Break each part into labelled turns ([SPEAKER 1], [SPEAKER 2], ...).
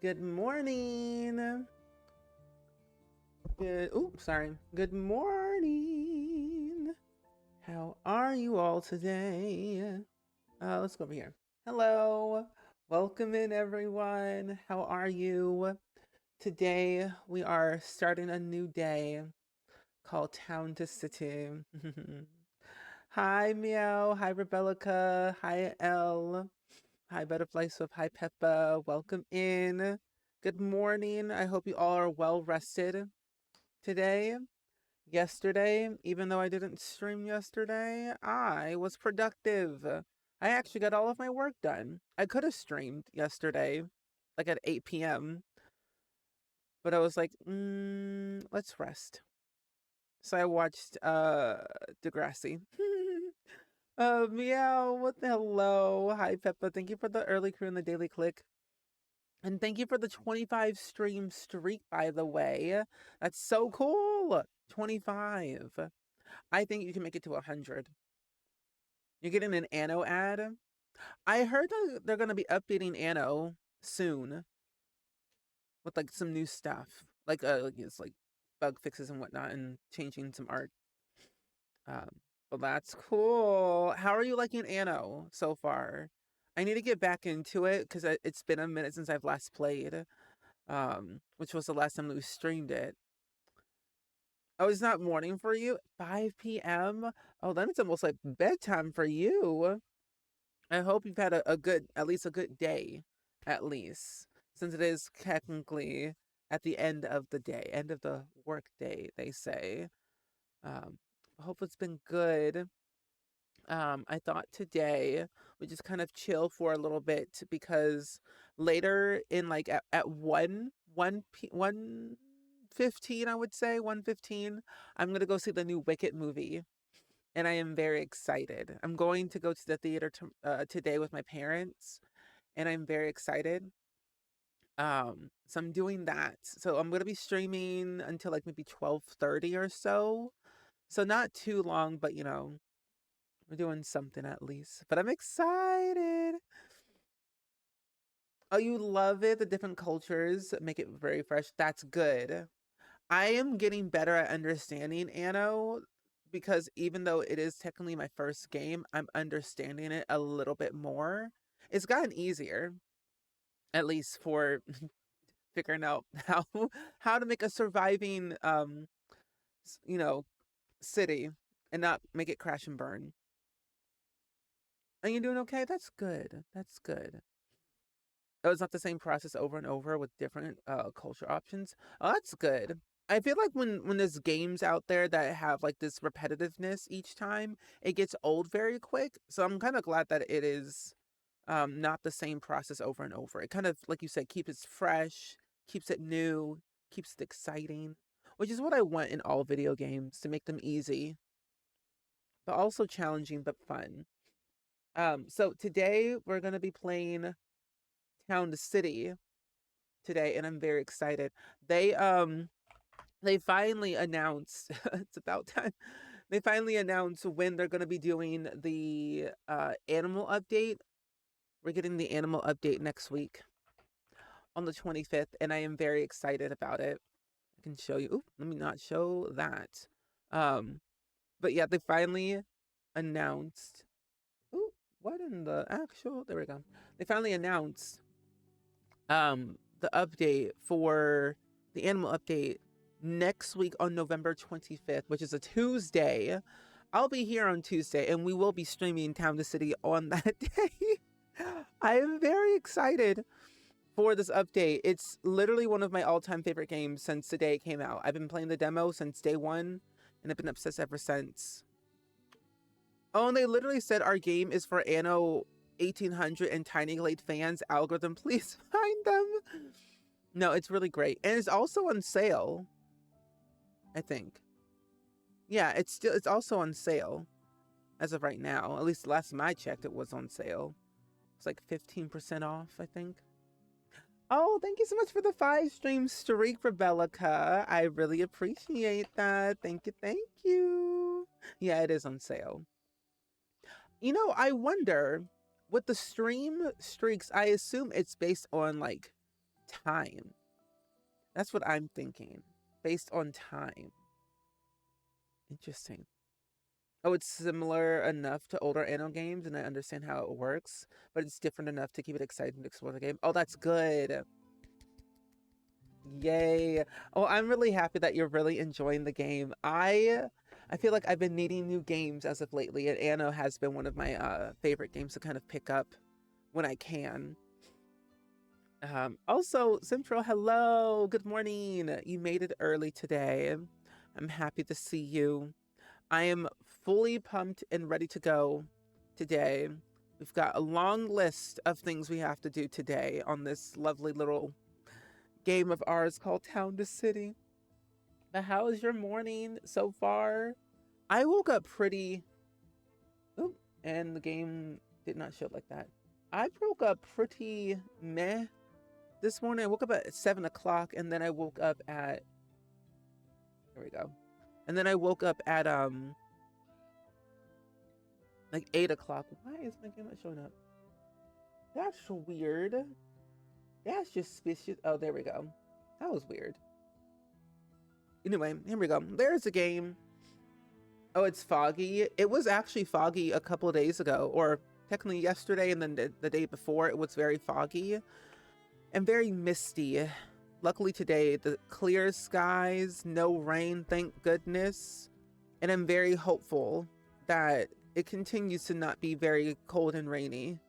[SPEAKER 1] Good morning. Good morning. How are you all today? Let's go over here. Hello. Welcome in, everyone. How are you? Today, we are starting a new day called Town to City. Hi, Meow. Hi, Rebellica. Hi, Elle. Hi, Butterfly Swift. Hi, Peppa. Welcome in. Good morning. I hope you all are well rested today. Yesterday, even though I didn't stream yesterday, I was productive. I actually got all of my work done. I could have streamed yesterday, like at 8 p.m., but I was like, let's rest. So I watched Degrassi. Meow, what the hello? Hi, Peppa. Thank you for the early crew and the daily click. And thank you for the 25 stream streak, by the way. That's so cool. 25. I think you can make it to 100. You're getting an Anno ad. I heard that they're going to be updating Anno soon with like some new stuff. It's like bug fixes and whatnot and changing some art. Um, but that's cool. How are you liking Anno so far? I need to get back into it because it's been a minute since I've last played. Which was the last time that we streamed it. Oh, it's not morning for you? 5 p.m.? Oh, then it's almost like bedtime for you. I hope you've had a good, at least a good day, at least, since it is technically at the end of the day, end of the work day, they say. Um, I hope it's been good. I thought today we just kind of chill for a little bit because later in like at 1:15, I would say 1:15, I'm gonna go see the new Wicked movie, and I am very excited. I'm going to go to the theater today with my parents, and I'm very excited. So I'm doing that. So I'm gonna be streaming until like maybe 12:30 or so. So not too long, but we're doing something at least. But I'm excited. Oh, you love it. The different cultures make it very fresh. That's good. I am getting better at understanding Anno because even though it is technically my first game, I'm understanding it a little bit more. It's gotten easier, at least for figuring out how to make a surviving you know, city and not make it crash and burn. Are you doing okay? That's good. That's good. Oh, it's not the same process over and over with different culture options. Oh, that's good. I feel like when there's games out there that have like this repetitiveness each time, it gets old very quick. So I'm kind of glad that it is not the same process over and over. It kind of, like you said, keeps it fresh, keeps it new, keeps it exciting, which is what I want in all video games, to make them easy, but also challenging but fun. So today we're gonna be playing Town to City today, and I'm very excited. They finally announced it's about time. They finally announced when they're gonna be doing the animal update. We're getting the animal update next week on the 25th, and I am very excited about it. I can show you. Oop, let me not show that. Um, but yeah, they finally announced. Ooh, what in the actual? There we go. They finally announced the update for the animal update next week on November 25th, which is a Tuesday. I'll be here on Tuesday, and we will be streaming Town to City on that day. I am very excited for this update. It's literally one of my all-time favorite games since the day it came out. I've been playing the demo since day one, and I've been obsessed ever since. Oh, and they literally said our game is for Anno 1800 and Tiny Glade fans. Algorithm, please find them. No, it's really great. And it's also on sale, I think. Yeah, it's also on sale as of right now. At least the last time I checked, it was on sale. It's like 15% off, I think. Oh, thank you so much for the 5 stream streak for Bellica. I really appreciate that. Thank you, thank you. Yeah, it is on sale. I wonder, with the stream streaks, I assume it's based on like time. That's what I'm thinking. Based on time. Interesting. Oh, it's similar enough to older Anno games, and I understand how it works, but it's different enough to keep it exciting to explore the game. Oh, that's good. Yay. Oh, I'm really happy that you're really enjoying the game. I feel like I've been needing new games as of lately, and Anno has been one of my favorite games to kind of pick up when I can. Also, Central, hello, good morning. You made it early today. I'm happy to see you. I am fully pumped and ready to go today. We've got a long list of things we have to do today on this lovely little game of ours called Town to City. But how is your morning so far? I woke up pretty... Oh, and the game did not show like that. I woke up pretty meh this morning. I woke up at 7 o'clock, and then I woke up at... There we go. And then I woke up at, like 8 o'clock. Why is my game not showing up? That's weird. That's just suspicious. Oh, there we go. That was weird. Anyway, here we go. There's a game. Oh, it's foggy. It was actually foggy a couple of days ago, or technically yesterday, and then the day before it was very foggy and very misty. Luckily today, the clear skies, no rain, thank goodness. And I'm very hopeful that it continues to not be very cold and rainy.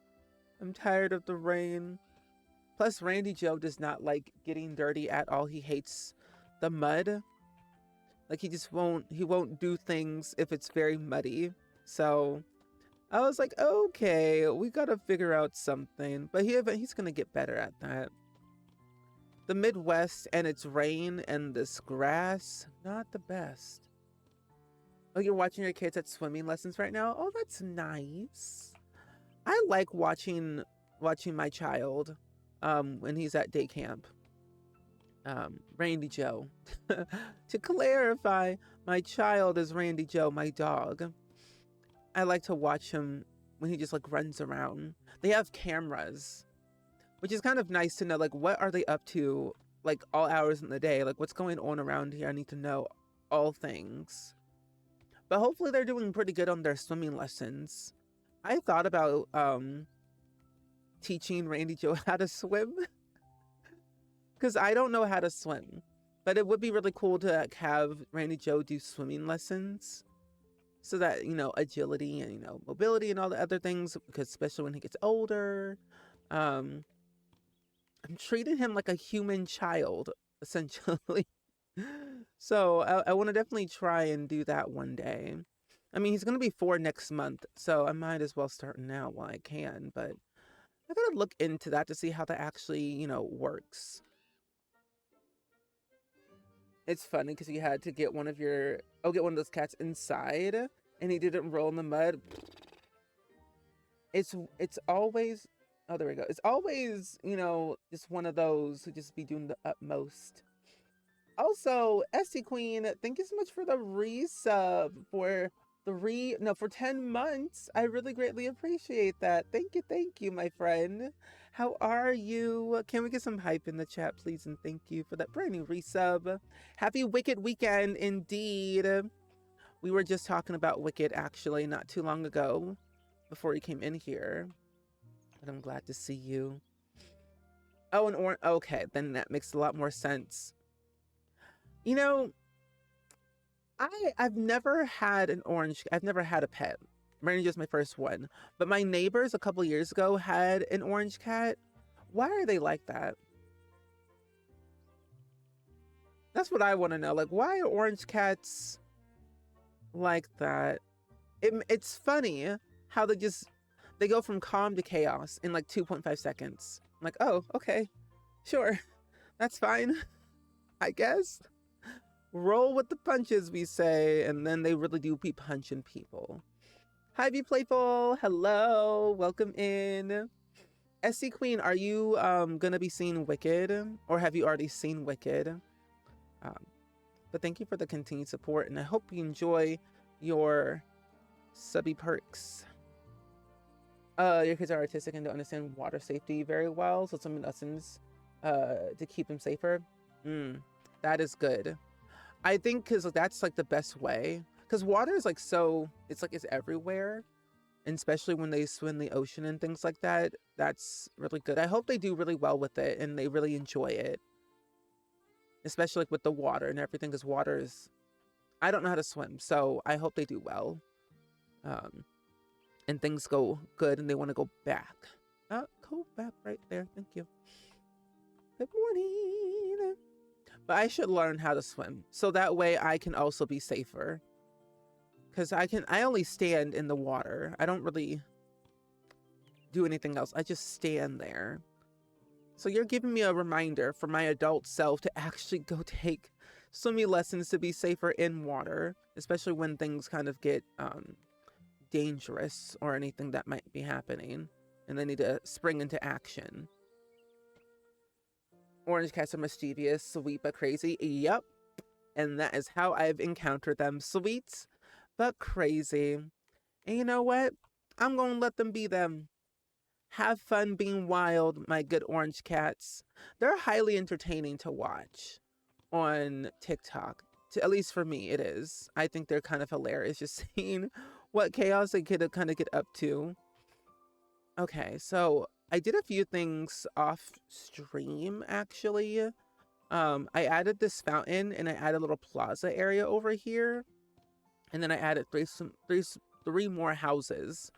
[SPEAKER 1] I'm tired of the rain. Plus, Randy Joe does not like getting dirty at all. He hates the mud. Like, he won't do things if it's very muddy. So I was like, okay, we gotta figure out something. But he's gonna get better at that. The Midwest and its rain and this grass, not the best. Oh, you're watching your kids at swimming lessons right now? Oh, that's nice. I like watching my child when he's at day camp. Randy Joe. To clarify, my child is Randy Joe, my dog. I like to watch him when he just like runs around. They have cameras, which is kind of nice to know, like, what are they up to, like, all hours in the day? Like, what's going on around here? I need to know all things. But hopefully they're doing pretty good on their swimming lessons. I thought about teaching Randy Joe how to swim because I don't know how to swim. But it would be really cool to like, have Randy Joe do swimming lessons so that, you know, agility and, you know, mobility and all the other things, because especially when he gets older, I'm treating him like a human child, essentially. So I want to definitely try and do that one day. I mean, he's going to be 4 next month, so I might as well start now while I can, but I gotta look into that to see how that actually, you know, works. It's funny because you had to get one of those cats inside, and he didn't roll in the mud. It's always, oh, there we go. It's always, you know, just one of those who just be doing the utmost. Also, Esty Queen, thank you so much for the resub for for 10 months. I really greatly appreciate that. Thank you, my friend. How are you? Can we get some hype in the chat, please? And thank you for that brand new resub. Happy Wicked weekend, indeed. We were just talking about Wicked, actually, not too long ago, before you came in here. But I'm glad to see you. Oh, and orange. Okay, then that makes a lot more sense. You know, I've never had I've never had a pet. Randy is my first one. But my neighbors a couple years ago had an orange cat. Why are they like that? That's what I want to know. Like, why are orange cats like that? It's funny how they go from calm to chaos in like 2.5 seconds. I'm like, oh, okay, sure, that's fine, I guess. Roll with the punches, we say, and then they really do be punching people. Hi, Be Playful. Hello, welcome in. SC Queen, are you gonna be seeing Wicked, or have you already seen Wicked? But thank you for the continued support, and I hope you enjoy your subby perks. Your kids are artistic and don't understand water safety very well, so swimming lessons to keep them safer. That is good. I think because that's like the best way. Because water is like it's everywhere, and especially when they swim in the ocean and things like that. That's really good. I hope they do really well with it and they really enjoy it, especially like with the water and everything. Because water is, I don't know how to swim, so I hope they do well, and things go good and they want to go back. Go back right there. Thank you. Good morning. But I should learn how to swim so that way I can also be safer. Because I only stand in the water. I don't really do anything else. I just stand there. So you're giving me a reminder for my adult self to actually go take swimming lessons to be safer in water, especially when things kind of get dangerous or anything that might be happening and they need to spring into action. Orange cats are mischievous, sweet but crazy. Yep. And that is how I've encountered them. Sweet but crazy. And you know what? I'm going to let them be them. Have fun being wild, my good orange cats. They're highly entertaining to watch on TikTok. At least for me, it is. I think they're kind of hilarious just seeing what chaos they could kind of get up to. Okay, so I did a few things off stream, actually. I added this fountain and I added a little plaza area over here. And then I added three more houses.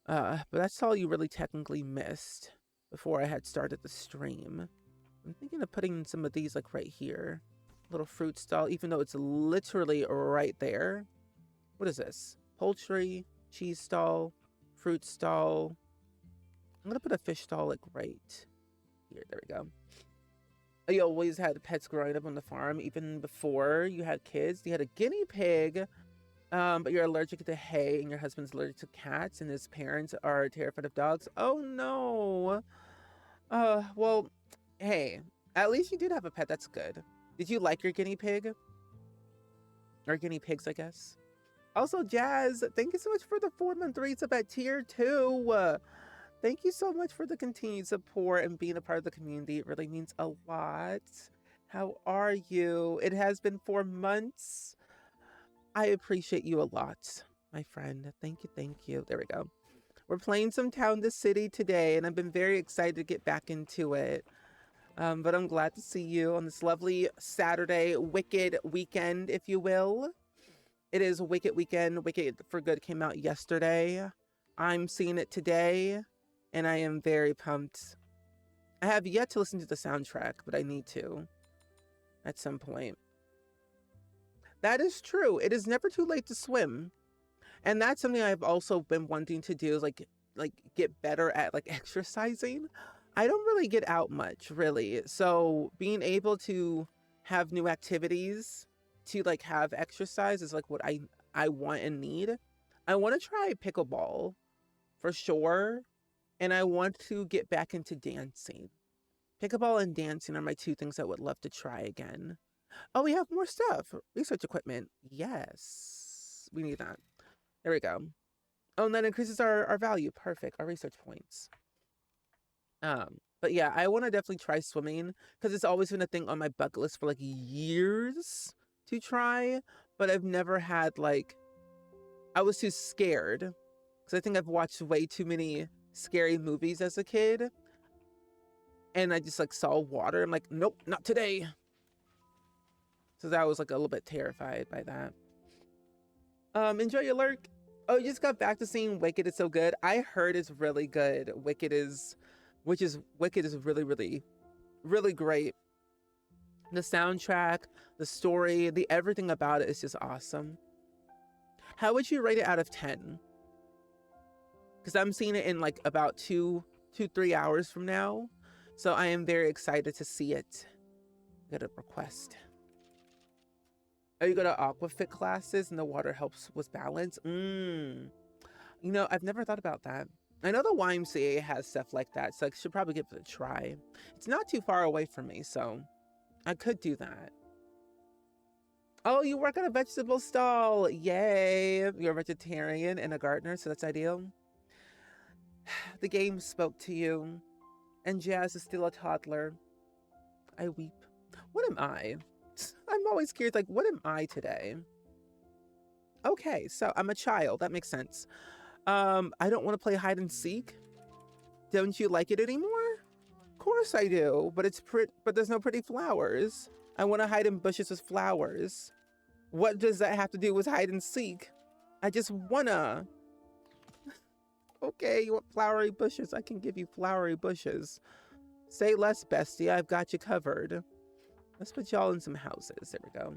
[SPEAKER 1] But that's all you really technically missed before I had started the stream. I'm thinking of putting some of these like right here. Little fruit stall, even though it's literally right there. What is this? Poultry, cheese stall, fruit stall. I'm gonna put a fish stall like right here. There we go. You always had pets growing up on the farm, even before you had kids. You had a guinea pig, but you're allergic to hay, and your husband's allergic to cats, and his parents are terrified of dogs. Oh no. Well, hey, at least you did have a pet. That's good. Did you like your guinea pig? Or guinea pigs, I guess. Also, Jazz, thank you so much for the 4-month resub at tier 2. Thank you so much for the continued support and being a part of the community. It really means a lot. How are you? It has been 4 months. I appreciate you a lot, my friend. Thank you, thank you. There we go. We're playing some Town to City today, and I've been very excited to get back into it. But I'm glad to see you on this lovely Saturday, Wicked weekend, if you will. It is Wicked weekend. Wicked for Good came out yesterday. I'm seeing it today, and I am very pumped. I have yet to listen to the soundtrack, but I need to at some point. That is true. It is never too late to swim. And that's something I've also been wanting to do, is like get better at like exercising. I don't really get out much, really. So being able to have new activities to like have exercise is like what I want and need. I want to try pickleball for sure. And I want to get back into dancing. Pickleball and dancing are my two things I would love to try again. Oh, we have more stuff. Research equipment. Yes. We need that. There we go. Oh, and that increases our value. Perfect. Our research points. But yeah, I want to definitely try swimming because it's always been a thing on my bucket list for like years to try, but I've never had like, I was too scared because I think I've watched way too many scary movies as a kid, and I just like saw water. I'm like, nope, not today. So that was like a little bit terrified by that. Enjoy your lurk. Oh, you just got back to seeing Wicked. It's so good. I heard it's really good. Wicked is really, really, really great. The soundtrack, the story, the everything about it is just awesome. How would you rate it out of 10? Because I'm seeing it in like about 3 hours from now. So I am very excited to see it. Got a request. Oh, you go to aquafit classes and the water helps with balance? You know, I've never thought about that. I know the YMCA has stuff like that, so I should probably give it a try. It's not too far away from me, so I could do that. Oh, you work at a vegetable stall. Yay. You're a vegetarian and a gardener, so that's ideal. The game spoke to you, and Jazz is still a toddler. I weep. What am I? I'm always curious, like, what am I today? Okay, so I'm a child. That makes sense. I don't want to play hide and seek. Don't you like it anymore? Of course I do, but but there's no pretty flowers. I want to hide in bushes with flowers. What does that have to do with hide and seek? I just wanna. Okay, you want flowery bushes? I can give you flowery bushes. Say less, bestie. I've got you covered. Let's put y'all in some houses. There we go.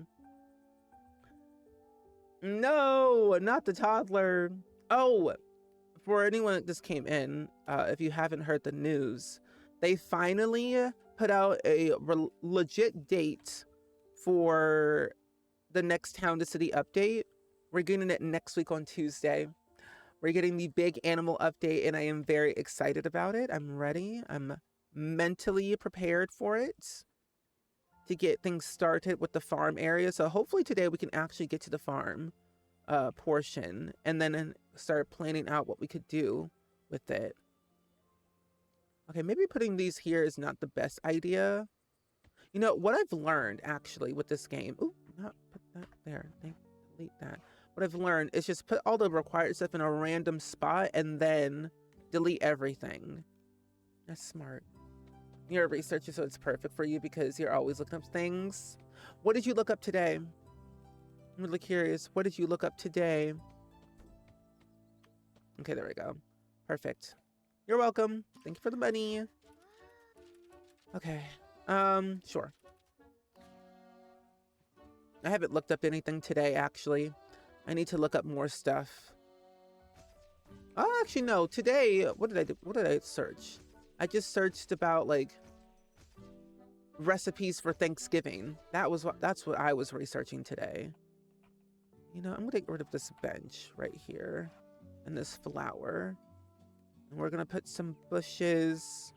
[SPEAKER 1] No, not the toddler. Oh, for anyone that just came in, if you haven't heard the news, they finally put out a legit date for the next Town to City update. We're getting it next week on Tuesday. We're getting the big animal update, and I am very excited about it. I'm ready. I'm mentally prepared for it to get things started with the farm area. So hopefully today we can actually get to the farm portion and then start planning out what we could do with it. Okay, maybe putting these here is not the best idea. You know, what I've learned actually with this game, ooh, not put that there, delete that. What I've learned is just put all the required stuff in a random spot and then delete everything. That's smart. You're a researcher, so it's perfect for you because you're always looking up things. What did you look up today? I'm really curious. What did you look up today? Okay, there we go. Perfect. You're welcome. Thank you for the money. Okay. Sure. I haven't looked up anything today, actually. I need to look up more stuff. Oh, actually, no. Today, what did I do? What did I search? I just searched about, like, recipes for Thanksgiving. That's what I was researching today. You know, I'm gonna get rid of this bench right here and this flower. And we're gonna put some bushes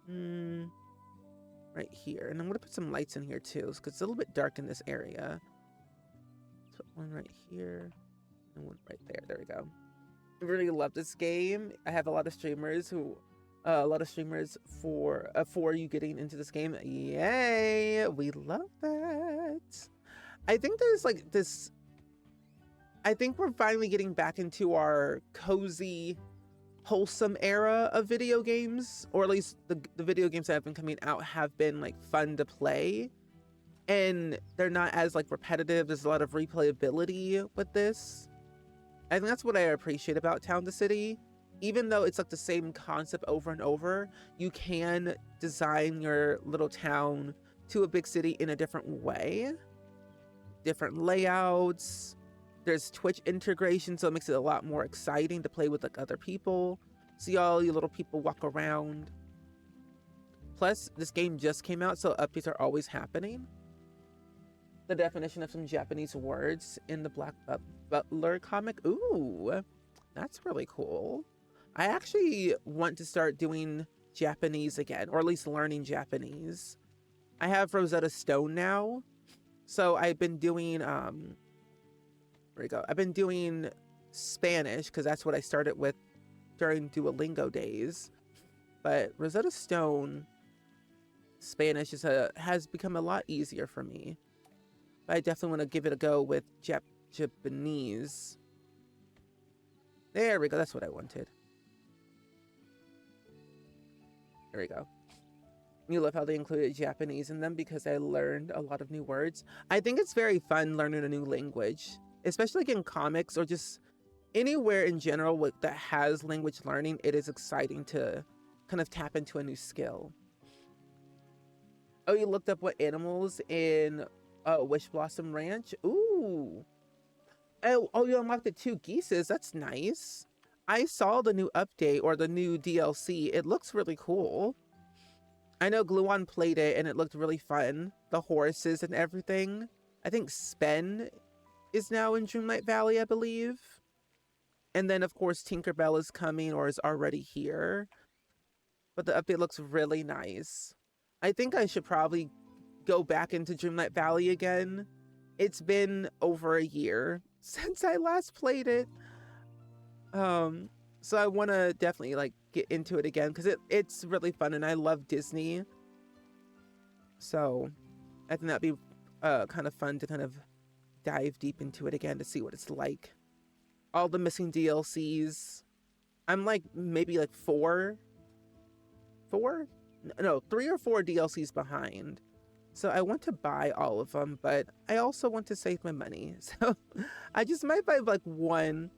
[SPEAKER 1] right here. And I'm gonna put some lights in here too, because it's a little bit dark in this area. Let's put one right here and one right there. There we go. I really love this game. I have a lot of streamers for you getting into this game. Yay! We love that. I think there's like this. I think we're finally getting back into our cozy, wholesome era of video games, or at least the video games that have been coming out have been like fun to play, and they're not as like repetitive. There's a lot of replayability with this. I think that's what I appreciate about Town to City. Even though it's like the same concept over and over, you can design your little town to a big city in a different way. Different layouts. There's Twitch integration, so it makes it a lot more exciting to play with like other people. See all you little people walk around. Plus, this game just came out, so updates are always happening. The definition of some Japanese words in the Black Butler comic. Ooh, that's really cool. I actually want to start doing Japanese again, or at least learning Japanese. I have Rosetta Stone now, so I've been doing, there we go. I've been doing Spanish, because that's what I started with during Duolingo days. But Rosetta Stone Spanish has become a lot easier for me. But I definitely want to give it a go with Japanese. There we go. That's what I wanted. There we go. You love how they included Japanese in them because I learned a lot of new words. I think it's very fun learning a new language, especially like in comics or just anywhere in general that has language learning. It is exciting to kind of tap into a new skill. Oh, you looked up what animals in Wish Blossom Ranch? Ooh. Oh, you unlocked the 2 geeses. That's nice. I saw the new update or the new DLC. It looks really cool. I know Gluon played it and it looked really fun. The horses and everything. I think Spen is now in Dreamlight Valley, I believe. And then, of course, Tinkerbell is coming or is already here. But the update looks really nice. I think I should probably go back into Dreamlight Valley again. It's been over a year since I last played it. So I want to definitely like get into it again because it's really fun and I love Disney. So I think that'd be kind of fun to kind of dive deep into it again to see what it's like. All the missing DLCs. I'm like maybe like four, no, 3 or 4 DLCs behind. So I want to buy all of them, but I also want to save my money. So I just might buy like one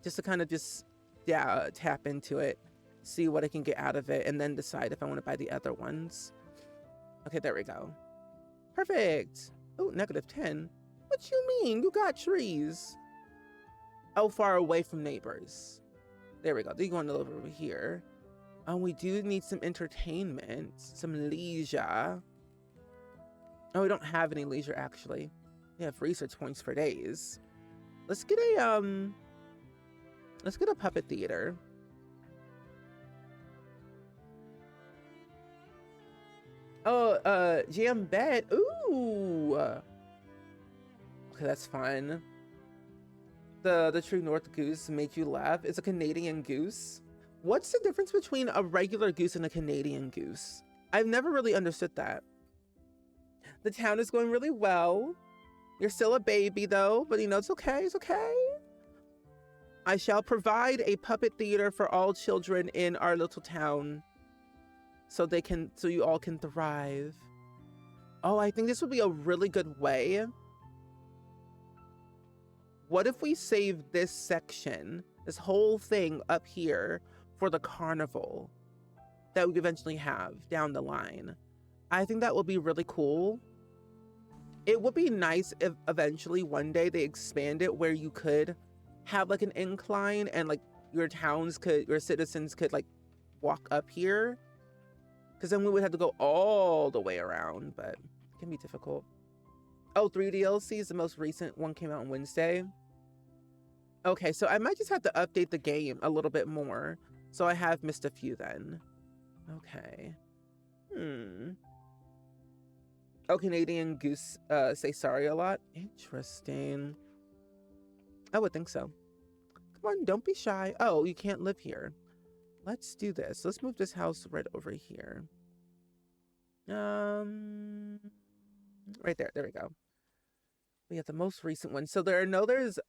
[SPEAKER 1] just to kind of just tap into it, see what I can get out of it, and then decide if I want to buy the other ones. Okay, there we go. Perfect. Oh, -10. What you mean? You got trees. Oh, far away from neighbors. There we go. They're going over here. Oh, we do need some entertainment, some leisure. Oh, we don't have any leisure actually. We have research points for days. Let's get a puppet theater. Oh, jam bed. Ooh. Okay, that's fun. The True North goose made you laugh. It's a Canadian goose. What's the difference between a regular goose and a Canadian goose? I've never really understood that. The town is going really well. You're still a baby though, but you know, it's okay, it's okay. I shall provide a puppet theater for all children in our little town so you all can thrive. Oh, I think this would be a really good way. What if we save this section, this whole thing up here, for the carnival that we eventually have down the line? I think that would be really cool. It would be nice if eventually one day they expand it where you could have like an incline and like your citizens could like walk up here. Because then we would have to go all the way around, but it can be difficult. Oh, 3 DLCs, the most recent one came out on Wednesday. Okay, so I might just have to update the game a little bit more. So I have missed a few then. Okay. Oh, Canadian goose say sorry a lot. Interesting. I would think so. Come on, don't be shy. Oh, you can't live here. Let's do this. Let's move this house right over here. Right there. There we go. We have the most recent one. So there's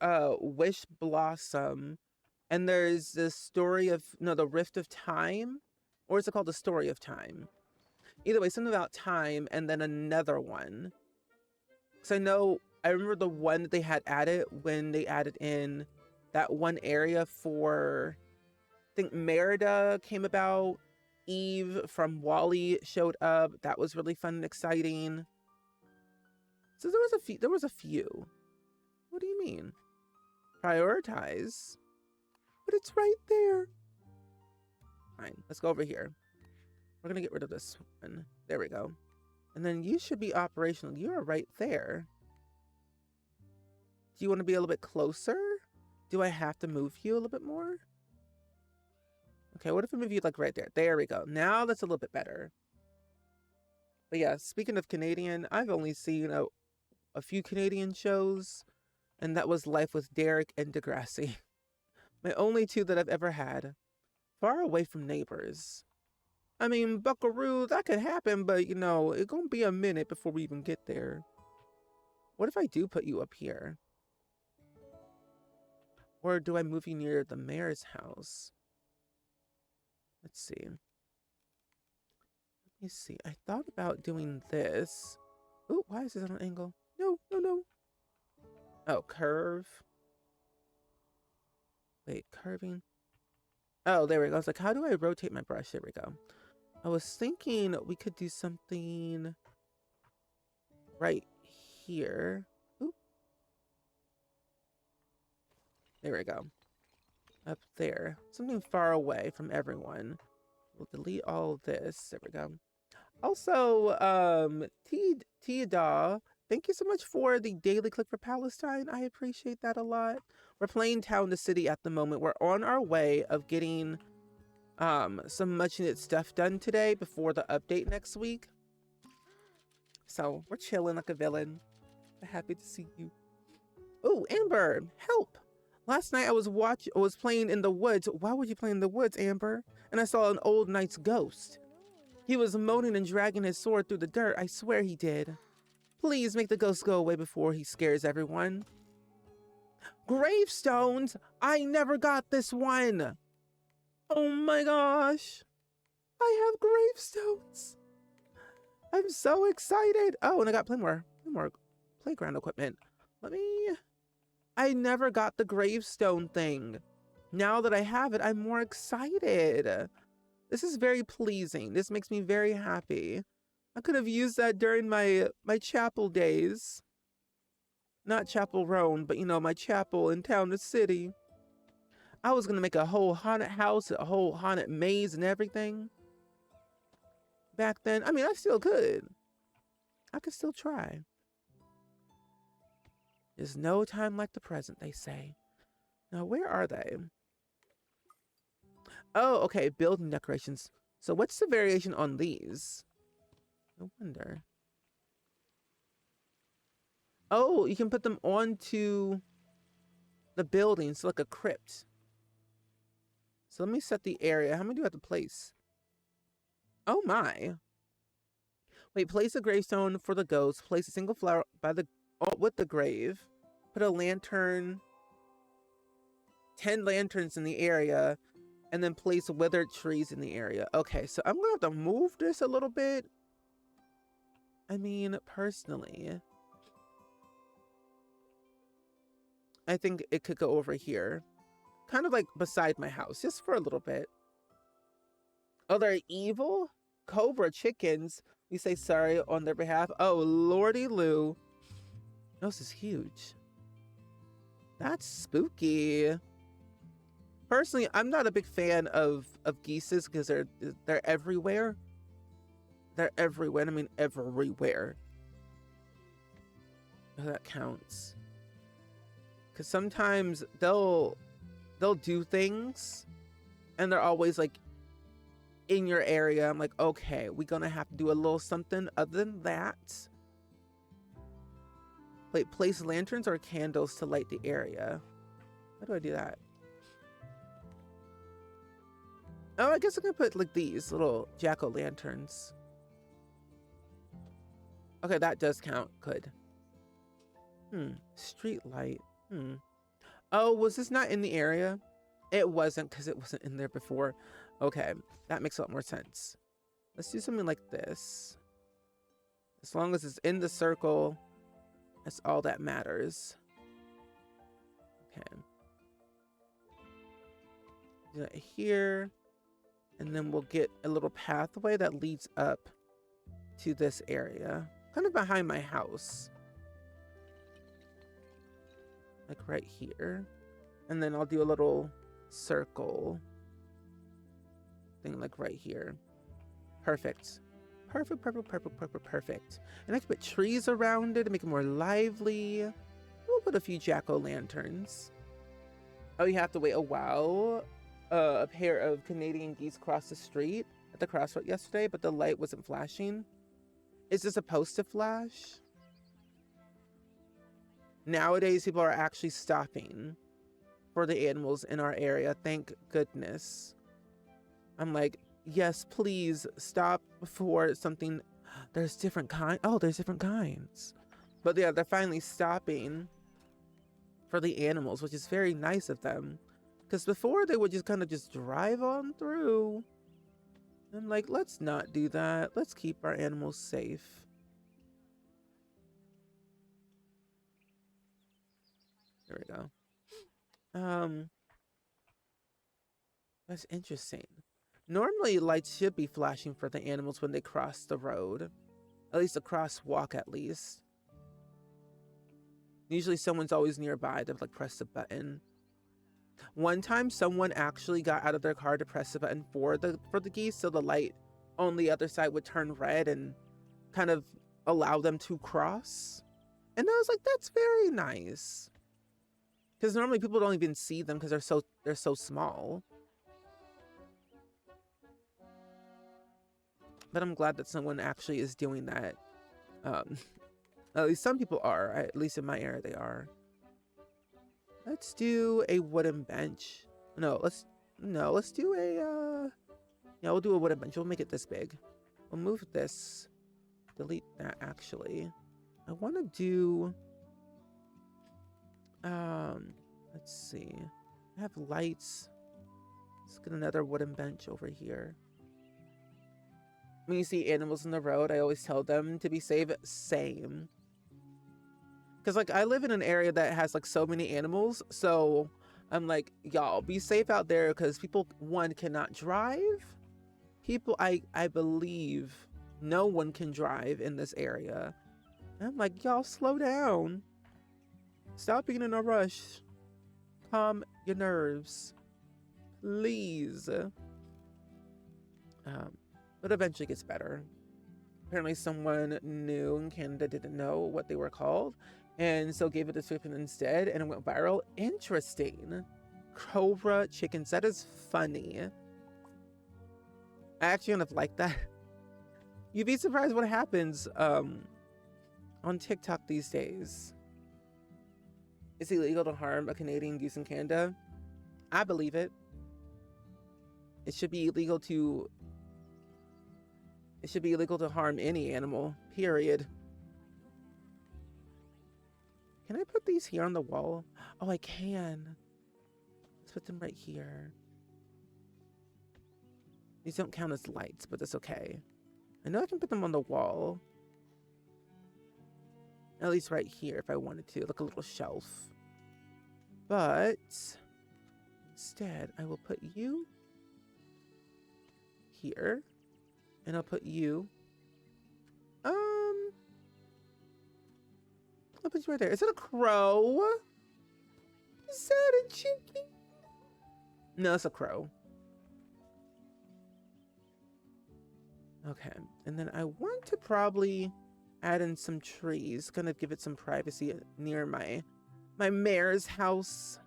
[SPEAKER 1] Wish Blossom, and there's the story of the Rift of Time, or is it called the Story of Time? Either way, something about time, and then another one. So I remember the one that they had added when they added in that one area for, I think Merida came about. Eve from Wall-E showed up. That was really fun and exciting. So there was a few. What do you mean? Prioritize? But it's right there. Fine, let's go over here. We're gonna get rid of this one. There we go. And then you should be operational. You are right there. Do you want to be a little bit closer? Do I have to move you a little bit more? Okay, what if I move you like right there? There we go. Now that's a little bit better. But yeah, speaking of Canadian, I've only seen a few Canadian shows, and that was Life with Derek and Degrassi. My only 2 that I've ever had. Far away from neighbors. I mean, Buckaroo, that could happen, but it's gonna be a minute before we even get there. What if I do put you up here? Or do I move you near the mayor's house? Let's see. Let me see. I thought about doing this. Oh, why is this on an angle? No. Oh, curve. Wait, curving. Oh, there we go. I was like, how do I rotate my brush? There we go. I was thinking we could do something right here. Ooh. There we go. Up there. Something far away from everyone. We'll delete all this. There we go. Also, Tia, thank you so much for the daily click for Palestine. I appreciate that a lot. We're playing Town to City at the moment. We're on our way of getting some much needed stuff done today before the update next week. So we're chilling like a villain. Happy to see you. Oh, Amber, help! Last night I was playing in the woods. Why would you play in the woods, Amber? And I saw an old knight's ghost. He was moaning and dragging his sword through the dirt. I swear he did. Please make the ghost go away before he scares everyone. Gravestones? I never got this one. Oh my gosh. I have gravestones. I'm so excited. Oh, and I got plenty more playground equipment. I never got the gravestone thing. Now that I have it, I'm more excited. This is very pleasing. This makes me very happy. I could have used that during my chapel days. Not Chapel Roan, but you know, my chapel in town, the city. I was gonna make a whole haunted house, a whole haunted maze and everything. Back then, I mean, I still could. I could still try. There's no time like the present, they say. Now, where are they? Oh, okay, building decorations. So what's the variation on these? I wonder. Oh, you can put them onto the building, so like a crypt. So let me set the area. How many do I have to place? Oh my. Wait, place a gravestone for the ghost. Place a single flower by the with the grave. Put a lantern. 10 lanterns in the area. And then place withered trees in the area. Okay, so I'm gonna have to move this a little bit. I mean, personally, I think it could go over here. Kind of like beside my house, just for a little bit. Oh, they're evil? Cobra chickens. We say sorry on their behalf. Oh, Lordy Lou. This is huge. That's spooky. Personally, I'm not a big fan of geeses because they're everywhere. They're everywhere. I mean, everywhere. Oh, that counts. Because sometimes they'll do things, and they're always like in your area. I'm like, okay, we're gonna have to do a little something other than that. Like place lanterns or candles to light the area. How do I do that? Oh, I guess I can put like these little jack-o'-lanterns. Okay, that does count. Good. Street light. Oh, was this not in the area? It wasn't because it wasn't in there before. Okay, that makes a lot more sense. Let's do something like this. As long as it's in the circle, that's all that matters. Okay. Do that here. And then we'll get a little pathway that leads up to this area. Kind of behind my house. Like right here. And then I'll do a little circle thing like right here. Perfect. Perfect, perfect, perfect, perfect, perfect. And I can put trees around it to make it more lively. We'll put a few jack-o'-lanterns. Oh, you have to wait a while. A pair of Canadian geese crossed the street at the crossroad yesterday, but the light wasn't flashing. Is this supposed to flash? Nowadays, people are actually stopping for the animals in our area. Thank goodness. I'm like, yes, please stop for something. There's different kinds. Oh, there's different kinds. But yeah, they're finally stopping for the animals, which is very nice of them. Because before they would just kind of just drive on through. I'm like, let's not do that. Let's keep our animals safe. There we go. That's interesting. Normally lights should be flashing for the animals when they cross the road. At least a crosswalk at least. Usually someone's always nearby to like press the button. One time someone actually got out of their car to press the button for the geese, so the light on the other side would turn red and kind of allow them to cross. And I was like, that's very nice. Because normally people don't even see them because they're so small. But I'm glad that someone actually is doing that. At least some people are. At least in my area they are. Let's do a wooden bench. No, let's do a yeah, we'll do a wooden bench. We'll make it this big. We'll move this. Delete that, actually. I want to do... let's see. I have lights. Let's get another wooden bench over here. When you see animals in the road, I always tell them to be safe. Same. Because, like, I live in an area that has, like, so many animals. So I'm like, y'all, be safe out there because people, one, cannot drive. People, I believe no one can drive in this area. And I'm like, y'all, slow down. Stop being in a rush. Calm your nerves. Please. But eventually gets better. Apparently someone new in Canada didn't know what they were called, and so gave a description instead, and it went viral. Interesting. Cobra chickens. That is funny. I actually kind of like that. You'd be surprised what happens on TikTok these days. It's illegal to harm a Canadian goose in Canada. I believe it. It should be illegal to harm any animal, period. Can I put these here on the wall? Oh, I can. Let's put them right here. These don't count as lights, but that's okay. I know I can put them on the wall. At least right here if I wanted to, like a little shelf. But instead, I will put you here. And I'll put you. I'll put you right there. Is it a crow? Is that a chicken? No, it's a crow. Okay, and then I want to probably add in some trees, kind of give it some privacy near my mayor's house.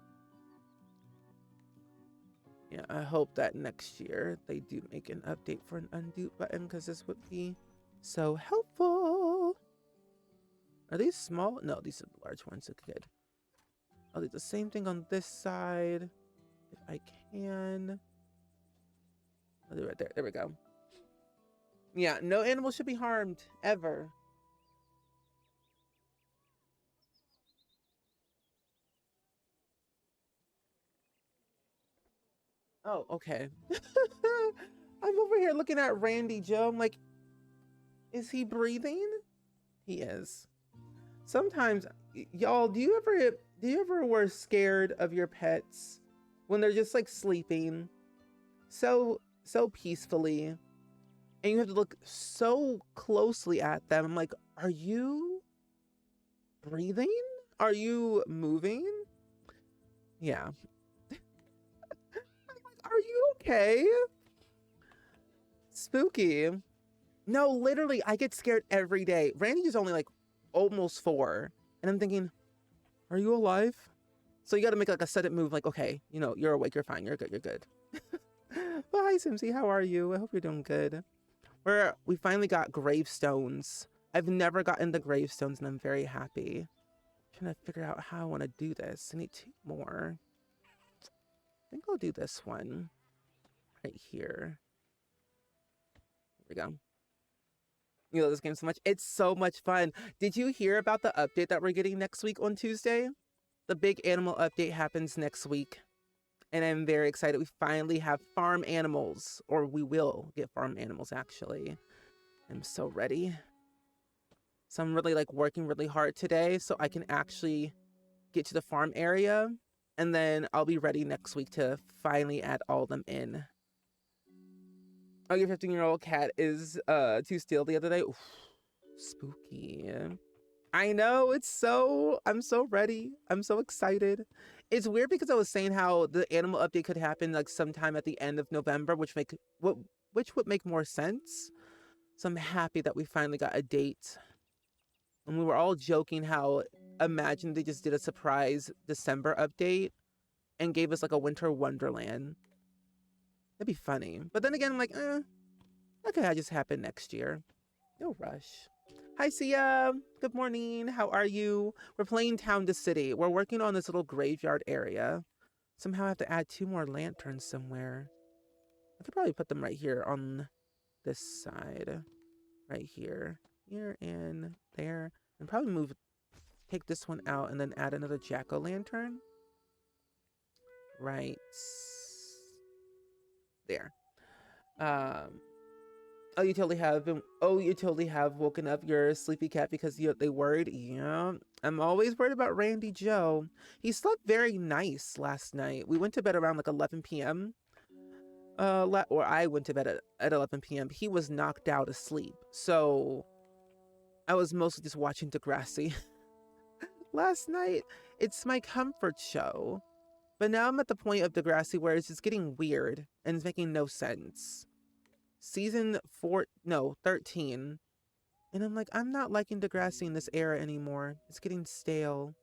[SPEAKER 1] Yeah, I hope that next year they do make an update for an undo button, because this would be so helpful. Are these small? No, these are the large ones. Okay, good. I'll do the same thing on this side if I can. I'll do it right there. There we go. Yeah, no animal should be harmed ever. Oh, okay. I'm over here looking at Randy Joe. I'm like, is he breathing? He is. Sometimes, y'all, do you ever were scared of your pets when they're just like sleeping so peacefully, and you have to look so closely at them? I'm like, are you breathing? Are you moving? Yeah. Are you okay? Spooky. No, literally, I get scared every day. Randy is only like almost 4, and I'm thinking, are you alive? So you got to make like a sudden move, like, okay, you know, you're awake, you're fine, you're good, you're good. But hi, Simsy, how are you? I hope you're doing good. We finally got gravestones. I've never gotten the gravestones, and I'm very happy. I'm trying to figure out how I want to do this. I need 2 more. I think I'll do this one right here. There we go. You love this game so much. It's so much fun. Did you hear about the update that we're getting next week on Tuesday? The big animal update happens next week, and I'm very excited. We finally have farm animals, or we will get farm animals, actually. I'm so ready. So I'm really like working really hard today so I can actually get to the farm area, and then I'll be ready next week to finally add all of them in. Oh, your 15-year-old cat is too still the other day. Oof, spooky. I know, I'm so ready. I'm so excited. It's weird because I was saying how the animal update could happen like sometime at the end of November, which would make more sense. So I'm happy that we finally got a date. And we were all joking how, imagine they just did a surprise December update and gave us like a winter wonderland. That'd be funny. But then again, I'm like, that could just happen next year. No rush. Hi, Sia. Good morning. How are you? We're playing Town to City. We're working on this little graveyard area. Somehow I have to add 2 more lanterns somewhere. I could probably put them right here on this side. right here, here and there, and probably take this one out and then add another jack-o'-lantern right there. Oh, you totally have woken up your sleepy cat because they worried. Yeah, I'm always worried about Randy Joe. He slept very nice last night. We went to bed around like 11 p.m. Or I went to bed at 11 p.m. He was knocked out asleep, so I was mostly just watching Degrassi last night. It's my comfort show, but now I'm at the point of Degrassi where it's just getting weird and it's making no sense. Season 13. And I'm like, I'm not liking Degrassi in this era anymore. It's getting stale.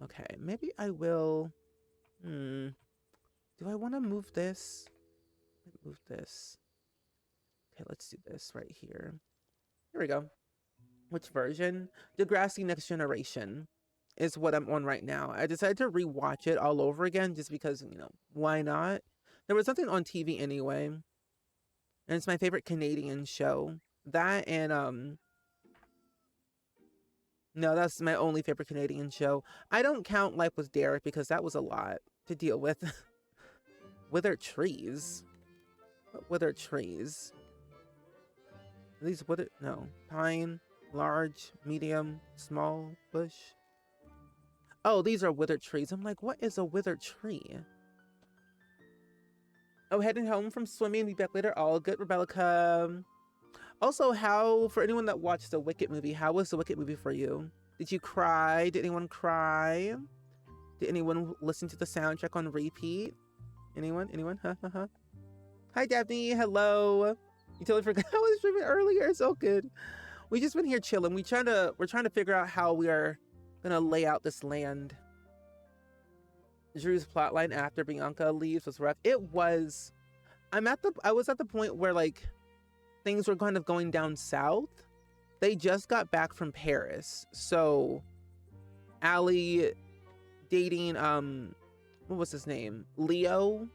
[SPEAKER 1] Okay, maybe I will. Do I want to move this? Move this. Okay, let's do this right here. Here we go. Which version? Degrassi Next Generation is what I'm on right now. I decided to rewatch it all over again just because, why not? There was something on TV anyway. And it's my favorite Canadian show. That and no, that's my only favorite Canadian show. I don't count Life with Derek because that was a lot to deal with. Withered trees. What withered trees? Are these withered? No. Pine, large, medium, small, bush. Oh, these are withered trees. I'm like, what is a withered tree? Oh, heading home from swimming. Be back later. All good, Rebecca. Also, for anyone that watched the Wicked movie, how was the Wicked movie for you? Did you cry? Did anyone cry? Did anyone listen to the soundtrack on repeat? Anyone? Hi, Daphne. Hello. You totally forgot I was streaming earlier. It's all good. We just been here chilling. We're trying to figure out how we are gonna lay out this land. Drew's plotline after Bianca leaves was rough. It was. I was at the point where like things were kind of going down south. They just got back from Paris, so Allie dating what was his name? Leo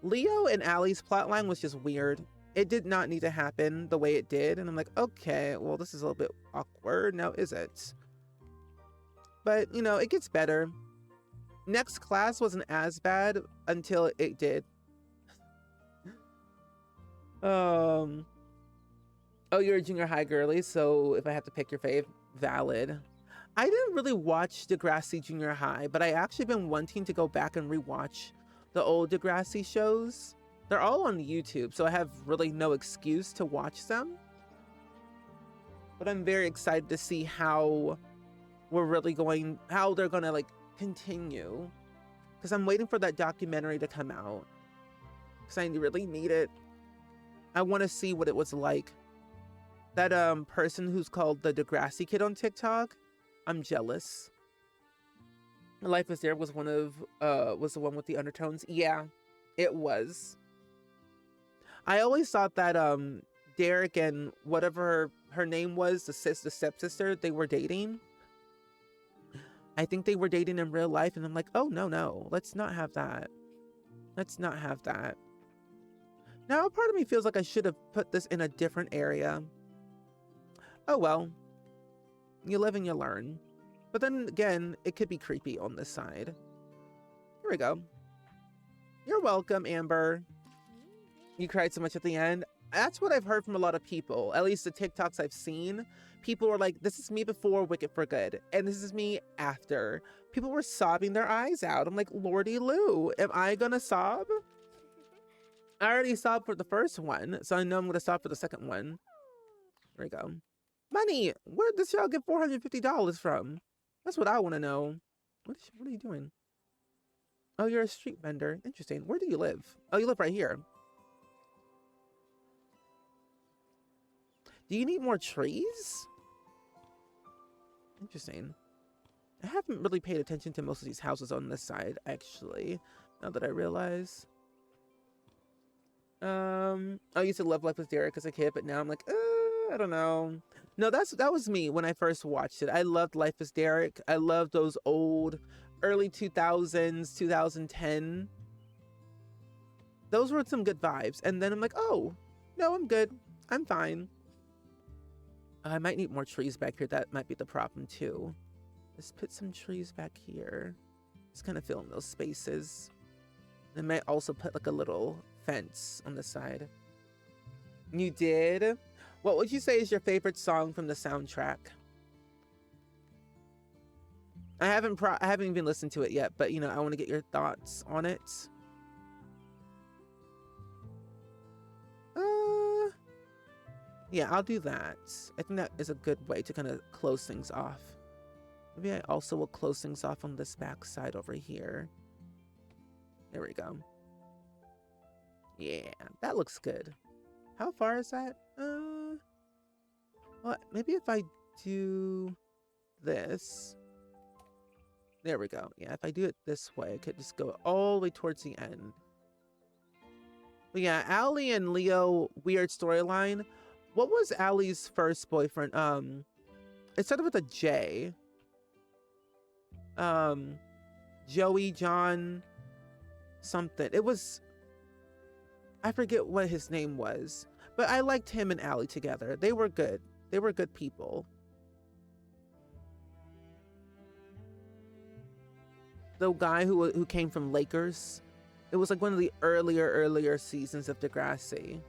[SPEAKER 1] and Allie's plotline was just weird. It did not need to happen the way it did, and I'm like, okay, well, this is a little bit awkward now, is it? But it gets better. Next Class wasn't as bad until it did. Oh, you're a junior high girly, so if I have to pick your fave, valid. I didn't really watch Degrassi Junior High, but I actually been wanting to go back and rewatch the old Degrassi shows. They're all on YouTube, so I have really no excuse to watch them. But I'm very excited to see how they're gonna like continue. Because I'm waiting for that documentary to come out. Because I really need it. I want to see what it was like. That person who's called the Degrassi Kid on TikTok, I'm jealous. Life is There was was the one with the undertones. Yeah, it was. I always thought that Derek and whatever her name was, the stepsister, they were dating. I think they were dating in real life, and I'm like, oh no, let's not have that. Let's not have that. Now, part of me feels like I should have put this in a different area. Oh well, you live and you learn. But then again, it could be creepy on this side. Here we go. You're welcome, Amber. You cried so much at the end. That's what I've heard from a lot of people, at least the TikToks I've seen. People were like, this is me before Wicked for Good, and this is me after. People were sobbing their eyes out. I'm like, Lordy Lou, am I gonna sob? I already sobbed for the first one, so I know I'm gonna sob for the second one. There we go. Money, where did this y'all get $450 from? That's what I want to know. What are you doing? Oh, you're a street vendor. Interesting. Where do you live? Oh, you live right here. Do you need more trees? Interesting. I haven't really paid attention to most of these houses on this side, actually, now that I realize. I used to love Life with Derek as a kid, but now I'm like, I don't know. No, that was me when I first watched it. I loved Life is Derek. I loved those old early 2000s, 2010. Those were some good vibes. And then I'm like, oh, No, I'm good. I'm fine. I might need more trees back here. That might be the problem too. Let's put some trees back here. Just kind of fill in those spaces. I might also put like a little fence on the side. You did? What would you say is your favorite song from the soundtrack? I haven't even listened to it yet, but you know, I want to get your thoughts on it. Yeah, I'll do that. I think that is a good way to kind of close things off. Maybe I also will close things off on this back side over here. There we go. Yeah, that looks good. How far is that? Well, maybe if I do this. There we go. Yeah, if I do it this way, I could just go all the way towards the end. But yeah, Allie and Leo, weird storyline. What was Allie's first boyfriend? It started with a J. Joey, John, something. It was, I forget what his name was, but I liked him and Allie together. They were good. They were good people. The guy who came from Lakers. It was like one of the earlier seasons of Degrassi.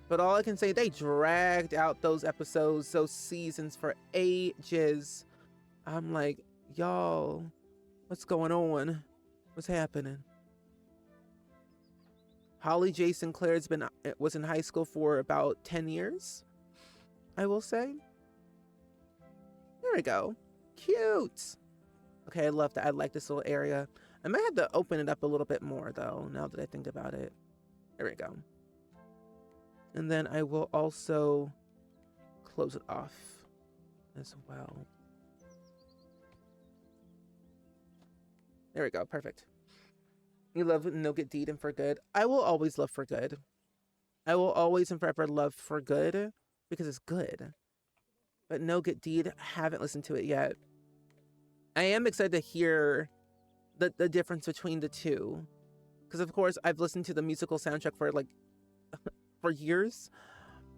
[SPEAKER 1] But all I can say, they dragged out those episodes, those seasons for ages. I'm like, y'all, what's going on? What's happening? Holly J. Sinclair was in high school for about 10 years, I will say. There we go. Cute. Okay, I love that. I like this little area. I might have to open it up a little bit more, though, now that I think about it. There we go. And then I will also close it off as well. There we go. Perfect. You love No Get Deed and For Good. I will always love For Good. I will always and forever love For Good because it's good. But No Get Deed, haven't listened to it yet. I am excited to hear the difference between the two. Because of course I've listened to the musical soundtrack for like for years.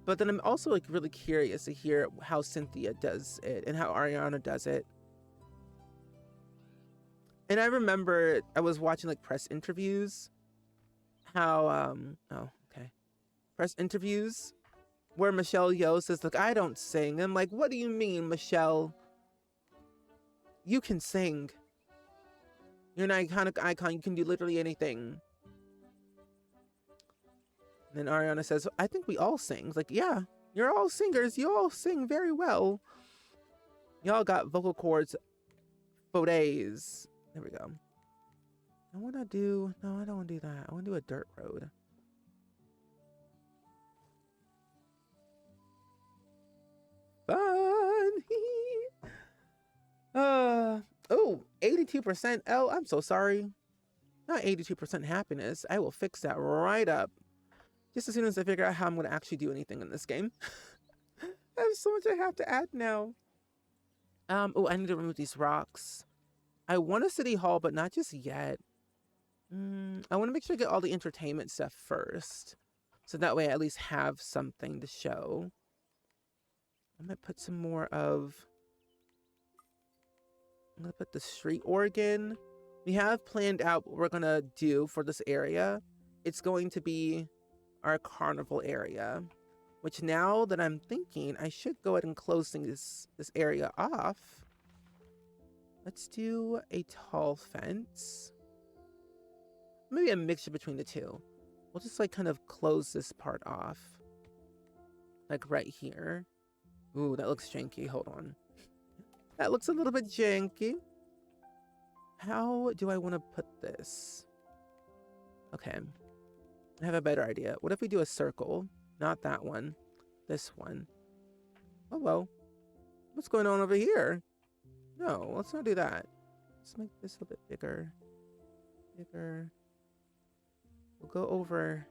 [SPEAKER 1] But then I'm also like really curious to hear how Cynthia does it and how Ariana does it. And I remember I was watching like press interviews. Press interviews where Michelle Yeoh says, look, I don't sing. I'm like, what do you mean, Michelle? You can sing. You're an iconic icon. You can do literally anything. And then Ariana says, I think we all sing. It's like, yeah, you're all singers. You all sing very well. Y'all got vocal cords for days. There we go. I don't want to do that. I want to do a dirt road. Fun. Oh, 82%. Oh, I'm so sorry. Not 82% happiness. I will fix that right up. Just as soon as I figure out how I'm going to actually do anything in this game. I have so much I have to add now. Oh, I need to remove these rocks. I want a city hall, but not just yet. I want to make sure I get all the entertainment stuff first. So that way I at least have something to show. I'm going to put some more of... I'm going to put the street organ. We have planned out what we're going to do for this area. It's going to be our carnival area. Which now that I'm thinking, I should go ahead and close this area off. Let's do a tall fence. Maybe a mixture between the two. We'll just like kind of close this part off. Like right here. Ooh, that looks janky. Hold on. That looks a little bit janky. How do I want to put this? Okay. I have a better idea. What if we do a circle? Not that one. This one. Oh, well. What's going on over here? No, let's not do that. Let's make this a little bit bigger. Bigger. We'll go over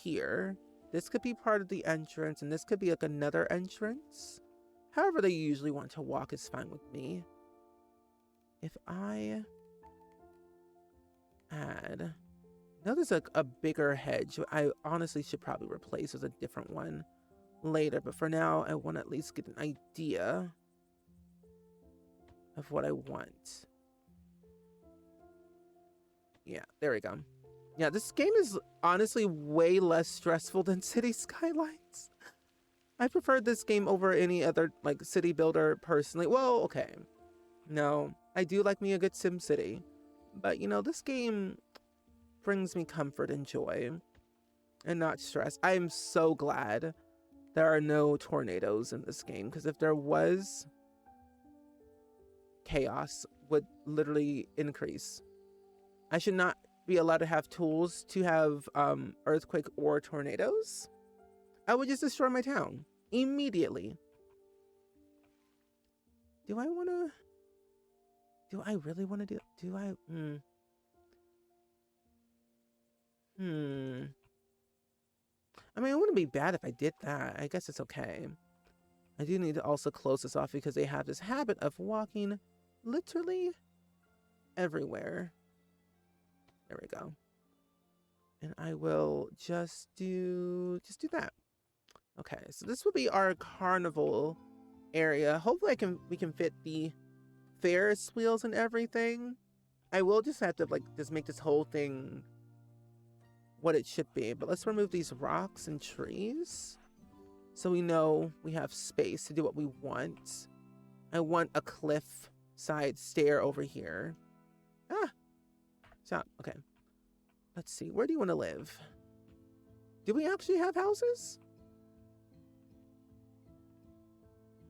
[SPEAKER 1] here. This could be part of the entrance, and this could be like another entrance. However they usually want to walk is fine with me. If I add Now there's a bigger hedge. I honestly should probably replace with a different one later, but for now, I want to at least get an idea of what I want. Yeah, there we go. Yeah, this game is honestly way less stressful than City Skylines. I prefer this game over any other like city builder personally. Well, okay. No, I do like me a good Sim City, but you know, this game brings me comfort and joy and not stress. I am so glad there are no tornadoes in this game, because if there was, chaos would literally increase. I should not be allowed to have tools to have earthquake or tornadoes. I would just destroy my town immediately. Do I want to? Do I really want to do I? I mean, it wouldn't be bad if I did that. I guess it's okay. I do need to also close this off because they have this habit of walking literally everywhere. There we go. And I will just do that. Okay, so this will be our carnival area. Hopefully we can fit the Ferris wheels and everything. I will just have to like just make this whole thing what it should be. But let's remove these rocks and trees so we know we have space to do what we want. I want a cliff side stair over here. Ah, stop. Okay. Let's see. Where do you want to live? Do we actually have houses?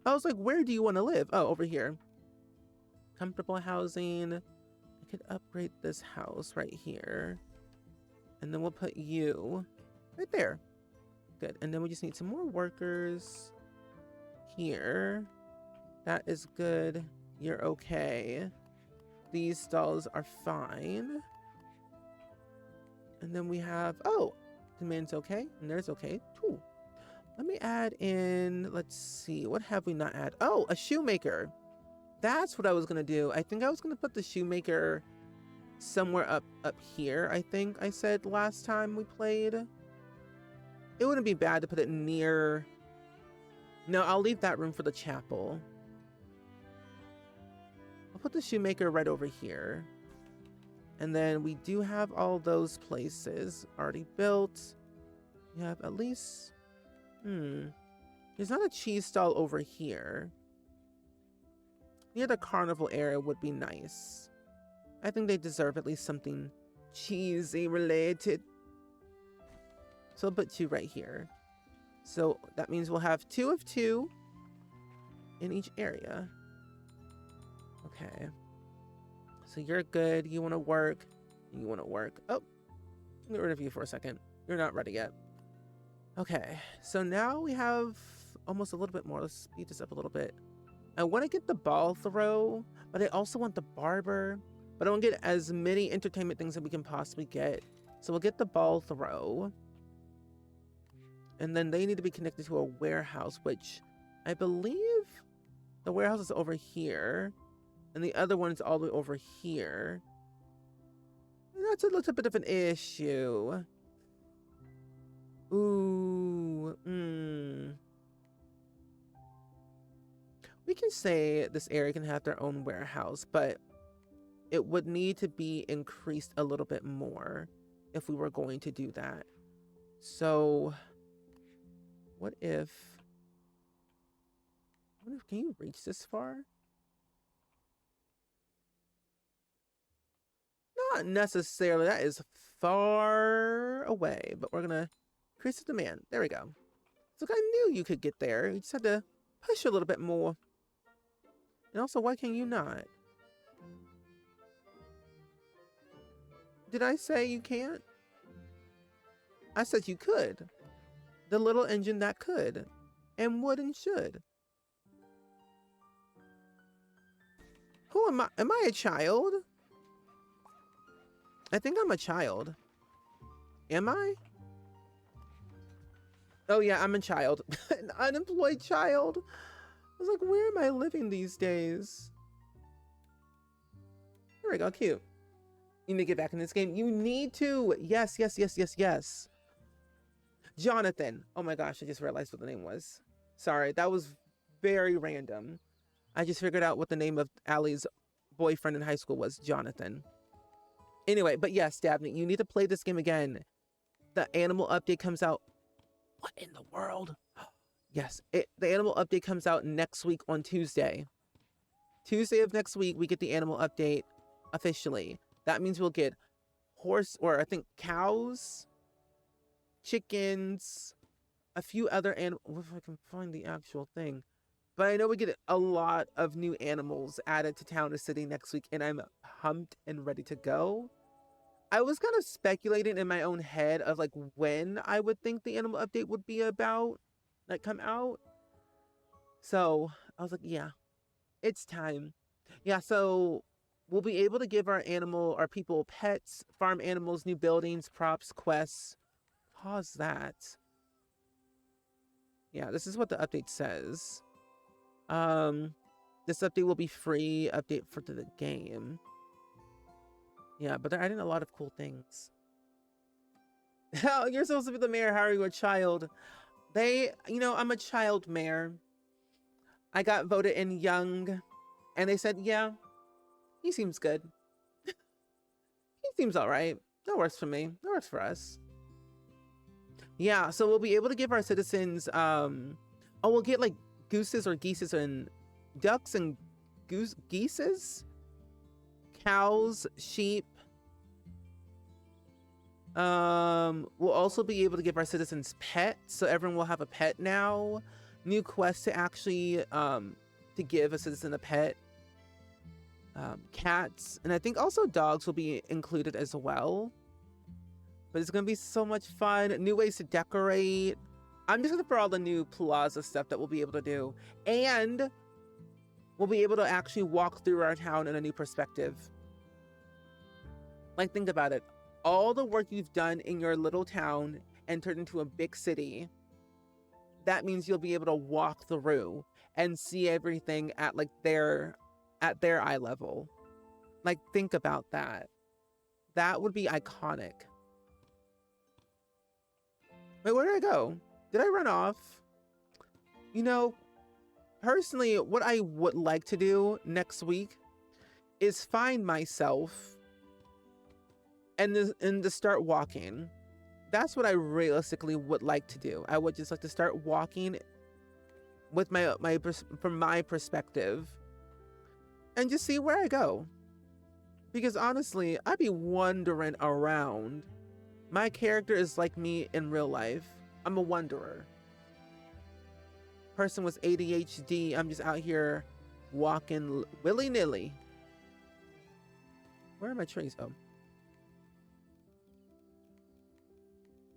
[SPEAKER 1] I was like, where do you want to live? Oh, over here. Comfortable housing. I could upgrade this house right here. And then we'll put you right there. Good. And then we just need some more workers here. That is good. You're okay. These stalls are fine. And then we have, oh, the man's okay. And there's okay. Cool. Let me add in, let's see, what have we not add? Oh, a shoemaker. That's what I was going to do. I think I was going to put the shoemaker somewhere up here, I think I said last time we played. It wouldn't be bad to put it near. No, I'll leave that room for the chapel. I'll put the shoemaker right over here. And then we do have all those places already built. We have at least... There's not a cheese stall over here. Near the carnival area would be nice. I think they deserve at least something cheesy related. So I'll put 2 right here. So that means we'll have 2 of 2 in each area. Okay. So you're good. You want to work. You want to work. Oh, get rid of you for a second. You're not ready yet. Okay. So now we have almost a little bit more. Let's speed this up a little bit. I want to get the ball throw, but I also want the barber. But I want to get as many entertainment things that we can possibly get. So we'll get the ball throw. And then they need to be connected to a warehouse, which I believe the warehouse is over here. And the other one's all the way over here. And that's a little bit of an issue. Ooh. We can say this area can have their own warehouse, but it would need to be increased a little bit more if we were going to do that. So, what if can you reach this far? Not necessarily. That is far away, but we're gonna increase the demand. There we go. So I knew you could get there. You just had to push a little bit more. And also, why can you not? Did I say you can't? I said you could. The little engine that could and would and should. Who am I? Am I a child? I think I'm a child. Am I? Oh yeah, I'm a child. An unemployed child. I was like, where am I living these days? There we go, cute. You need to get back in this game. You need to. Yes, yes, yes, yes, yes. Jonathan. Oh my gosh, I just realized what the name was. Sorry, that was very random. I just figured out what the name of Allie's boyfriend in high school was, Jonathan. Anyway, but yes, Dabney, you need to play this game again. The animal update comes out. What in the world? Yes, the animal update comes out next week on Tuesday. Tuesday of next week, we get the animal update officially. That means we'll get horse, or I think cows, chickens, a few other animals. If I can find the actual thing. But I know we get a lot of new animals added to Town or City next week, and I'm pumped and ready to go. I was kind of speculating in my own head of like when I would think the animal update would be about, like come out. So I was like, yeah, it's time. Yeah, so we'll be able to give our people pets, farm animals, new buildings, props, quests. Pause that. Yeah, this is what the update says. This update will be free update for the game. Yeah, but they're adding a lot of cool things. Oh, you're supposed to be the mayor. How are you a child? I'm a child mayor. I got voted in young, and they said, yeah, he seems good. He seems all right. That works for me. That works for us. Yeah, so we'll be able to give our citizens, we'll get like gooses or geeses and ducks and geeses, cows, sheep. We'll also be able to give our citizens pets, so everyone will have a pet now. New quests to actually to give a citizen a pet. Cats, and I think also dogs will be included as well. But it's gonna be so much fun. New ways to decorate. I'm just gonna for all the new plaza stuff that we'll be able to do, and we'll be able to actually walk through our town in a new perspective. Like, think about it. All the work you've done in your little town and turned into a big city, that means you'll be able to walk through and see everything at like their eye level. Like, think about that. That would be iconic. Wait, where did I go? Did I run off? You know, personally, what I would like to do next week is find myself and to start walking. That's what I realistically would like to do. I would just like to start walking with from my perspective and just see where I go. Because honestly, I'd be wandering around. My character is like me in real life. I'm a wanderer. Person with ADHD, I'm just out here walking willy-nilly. Where are my trees? Oh.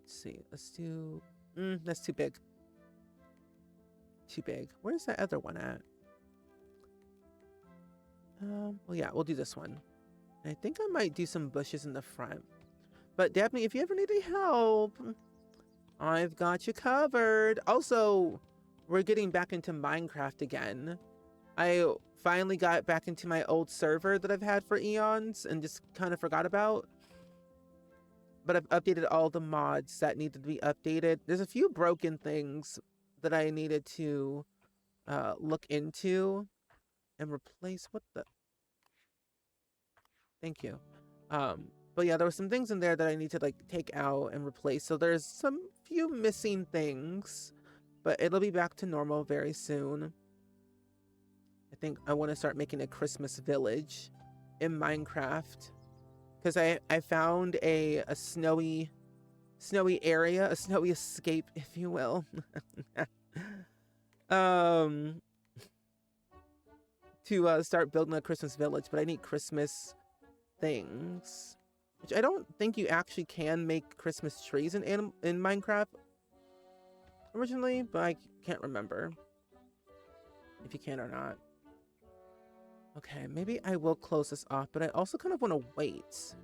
[SPEAKER 1] Let's see. Let's do... that's too big. Too big. Where's that other one at? Well, yeah, we'll do this one. I think I might do some bushes in the front. But Daphne, if you ever need any help, I've got you covered. Also, we're getting back into Minecraft again. I finally got back into my old server that I've had for eons and just kind of forgot about. But I've updated all the mods that needed to be updated. There's a few broken things that I needed to look into and replace. What the? Thank you. But yeah, there were some things in there that I need to like take out and replace. So there's some few missing things, but it'll be back to normal very soon. I think I want to start making a Christmas village in Minecraft because I found a snowy area, a snowy escape, if you will. To start building a Christmas village, but I need Christmas things. Which I don't think you actually can make Christmas trees in Minecraft originally, but I can't remember if you can or not. Okay, maybe I will close this off, but I also kind of want to wait.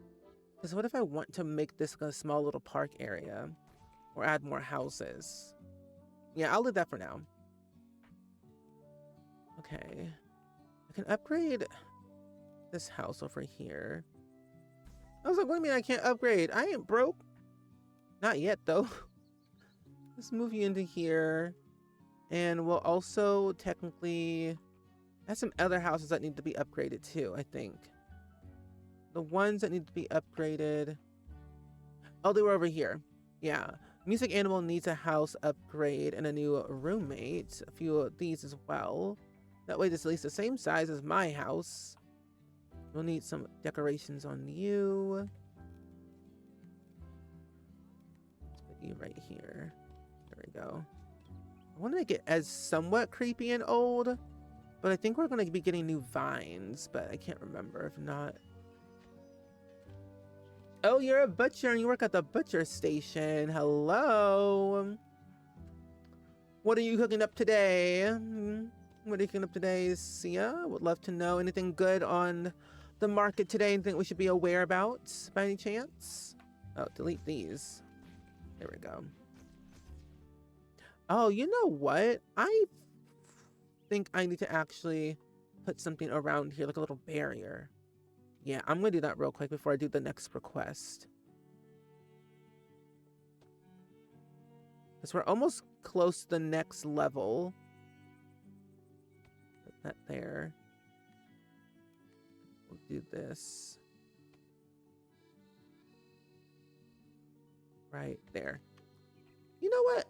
[SPEAKER 1] Because what if I want to make this a small little park area or add more houses? Yeah, I'll leave that for now. Okay. I can upgrade this house over here. I was like, what do you mean I can't upgrade? I ain't broke. Not yet, though. Let's move you into here. And we'll also technically have some other houses that need to be upgraded too, I think. The ones that need to be upgraded. Oh, they were over here. Yeah. Music Animal needs a house upgrade and a new roommate. A few of these as well. That way it's at least the same size as my house. We'll need some decorations on you. Let's put you right here. There we go. I want to make it as somewhat creepy and old, but I think we're going to be getting new vines, but I can't remember if not. Oh, you're a butcher and you work at the butcher station. Hello. What are you cooking up today? What are you cooking up today, Sia? Would love to know anything good on the market today. Anything we should be aware about by any chance? Oh, delete these. There we go. Oh, you know what? I think I need to actually put something around here, like a little barrier. Yeah, I'm gonna do that real quick before I do the next request. Because we're almost close to the next level. Put that there. We'll do this. Right there. You know what?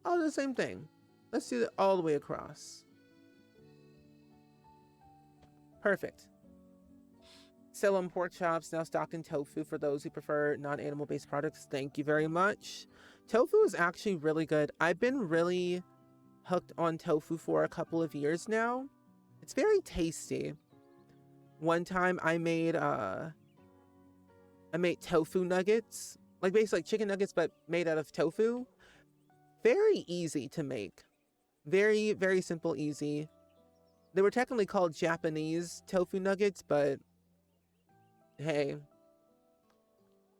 [SPEAKER 1] I'll do the same thing. Let's do it all the way across. Perfect. Selling pork chops, now stocked in tofu for those who prefer non-animal based products. Thank you very much. Tofu is actually really good. I've been really hooked on tofu for a couple of years now. It's very tasty. One time I made tofu nuggets, like basically like chicken nuggets but made out of tofu. Very easy to make. Very, very simple, easy. They were technically called Japanese tofu nuggets, but hey,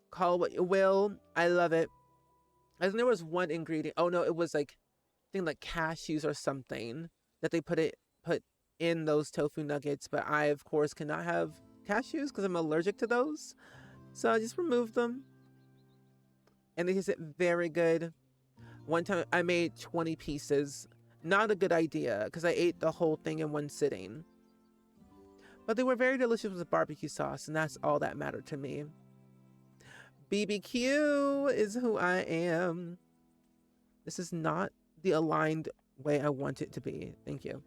[SPEAKER 1] call it what you will. I love it. I think there was one ingredient. Oh no, it was like I think like cashews or something that they put in those tofu nuggets. But I of course cannot have cashews because I'm allergic to those. So I just removed them, and they taste very good. One time I made 20 pieces. Not a good idea because I ate the whole thing in one sitting. But they were very delicious with barbecue sauce, and that's all that mattered to me. BBQ is who I am. This is not the aligned way I want it to be. Thank you.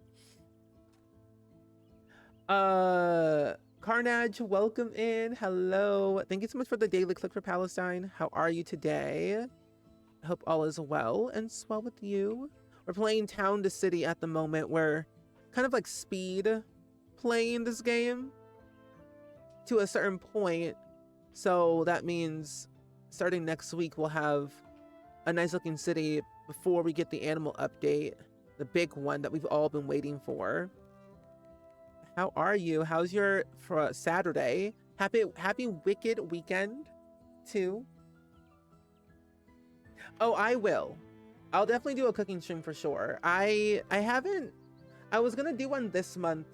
[SPEAKER 1] Carnage, welcome in. Hello. Thank you so much for the daily click for Palestine. How are you today? I hope all is well and swell with you. We're playing Town to City at the moment. We're kind of like speed playing this game to a certain point. So that means starting next week, we'll have a nice looking city before we get the animal update, the big one that we've all been waiting for. How are you? How's your for Saturday? Happy Wicked weekend too. Oh, I will. I'll definitely do a cooking stream for sure. I was gonna do one this month,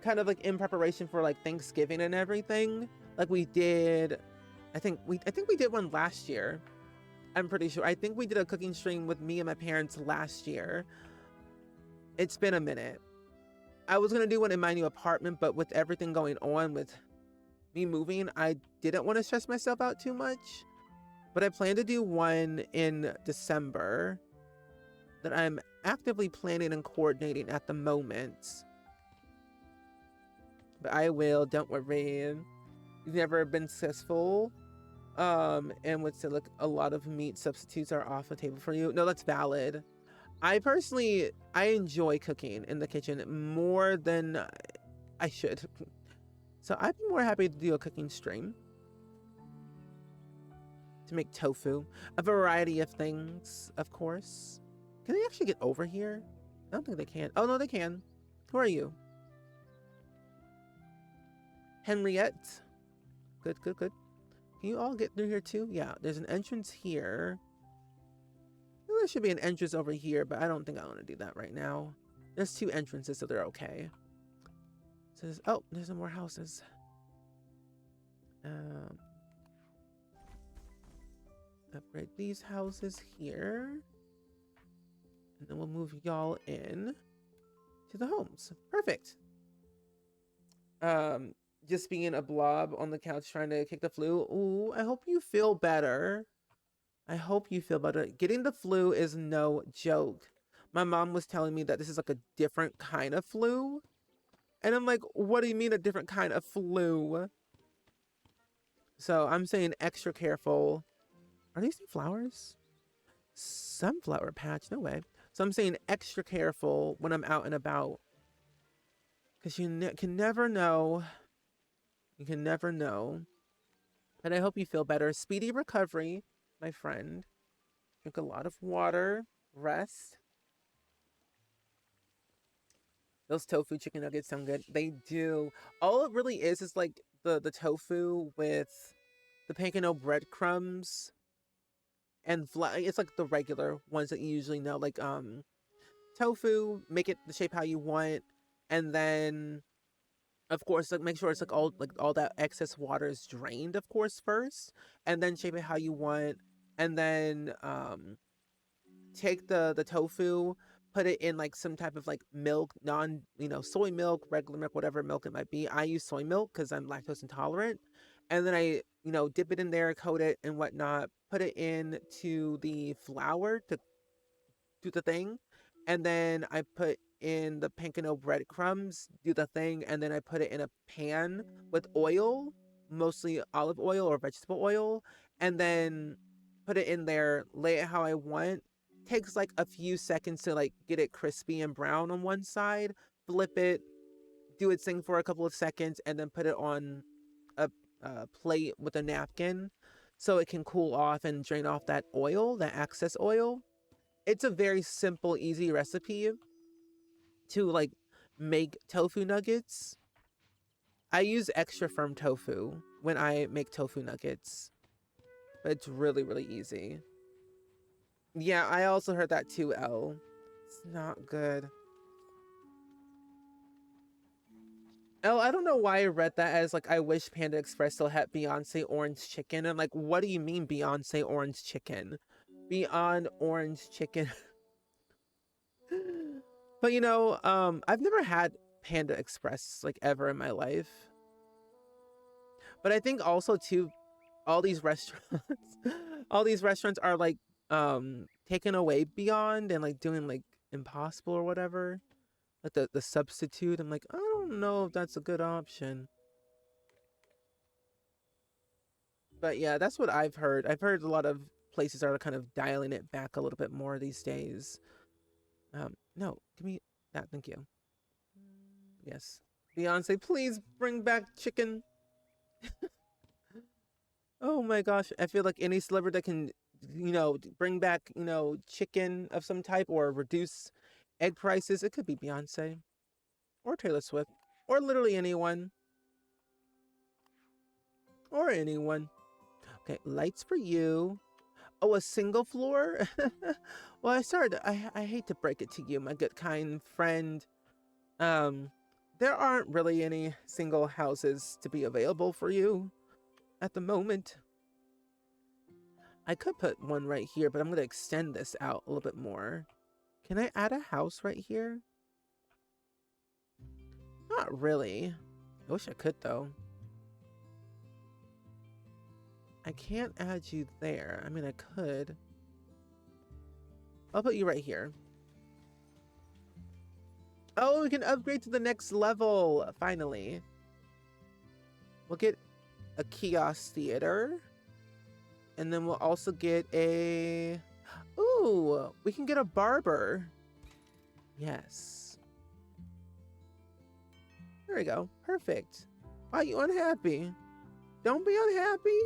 [SPEAKER 1] kind of like in preparation for like Thanksgiving and everything. Like we did, I think we did one last year. I'm pretty sure. I think we did a cooking stream with me and my parents last year. It's been a minute. I was gonna do one in my new apartment, but with everything going on with me moving, I didn't want to stress myself out too much. But I plan to do one in December that I'm actively planning and coordinating at the moment. But I will, don't worry. You've never been successful. And would say, look, a lot of meat substitutes are off the table for you. No, that's valid. I enjoy cooking in the kitchen more than I should. So I'd be more happy to do a cooking stream. To make tofu, a variety of things, of course. Can they actually get over here? I don't think they can. Oh no, they can. Who are you? Henriette. Good. Can you all get through here too? Yeah, there's an entrance here. Well, there should be an entrance over here, but I don't think I want to do that right now. There's 2 entrances, so they're okay. So there's, oh, there's some more houses. Upgrade these houses here. And then we'll move y'all in to the homes. Perfect. Just being a blob on the couch trying to kick the flu. Ooh, I hope you feel better. I hope you feel better. Getting the flu is no joke. My mom was telling me that this is like a different kind of flu. And I'm like, what do you mean a different kind of flu? So I'm saying extra careful. Are these new flowers? Sunflower patch, no way. So I'm saying extra careful when I'm out and about. Because you can never know. You can never know. And I hope you feel better. Speedy recovery, my friend. Drink a lot of water. Rest. Those tofu chicken nuggets sound good. They do. All it really is like the tofu with the panko breadcrumbs and it's like the regular ones that you usually know, like tofu, make it the shape how you want, and then of course like make sure it's like all that excess water is drained, of course, first, and then shape it how you want, and then take the tofu, put it in like some type of like milk, soy milk, regular milk, whatever milk it might be. I use soy milk because I'm lactose intolerant. And then I, dip it in there, coat it and whatnot, put it into the flour to do the thing. And then I put in the panko breadcrumbs, do the thing, and then I put it in a pan with oil, mostly olive oil or vegetable oil, and then put it in there, lay it how I want. Takes like a few seconds to like get it crispy and brown on one side, flip it, do its thing for a couple of seconds, and then put it on a plate with a napkin so it can cool off and drain off that oil, that excess oil. It's a very simple, easy recipe to like make tofu nuggets. I use extra firm tofu when I make tofu nuggets, but it's really, really easy. Yeah, I also heard that too, Elle. It's not good. Elle, I don't know why I read that as like, I wish Panda Express still had Beyonce orange chicken. I'm like, what do you mean Beyonce orange chicken? Beyond orange chicken. But I've never had Panda Express like ever in my life. But I think also too, all these restaurants, all these restaurants are like taken away Beyond and like doing like Impossible or whatever, like the substitute. I'm like, I don't know if that's a good option. But yeah, that's what I've heard. I've heard a lot of places are kind of dialing it back a little bit more these days. No, give me that. Thank you. Yes. Beyonce, please bring back chicken. Oh my gosh. I feel like any celebrity that can, bring back, chicken of some type or reduce egg prices, it could be Beyonce or Taylor Swift or literally anyone or anyone. Okay, lights for you. Oh, a single floor? Well, I hate to break it to you, my good kind friend. Um, there aren't really any single houses to be available for you at the moment. I could put one right here, but I'm going to extend this out a little bit more. Can I add a house right here? Not really. I wish I could, though. I can't add you there. I mean, I could. I'll put you right here. Oh, we can upgrade to the next level, finally. We'll get a kiosk theater. And then we'll also get a... Ooh, we can get a barber. Yes. There we go. Perfect. Why are you unhappy? Don't be unhappy.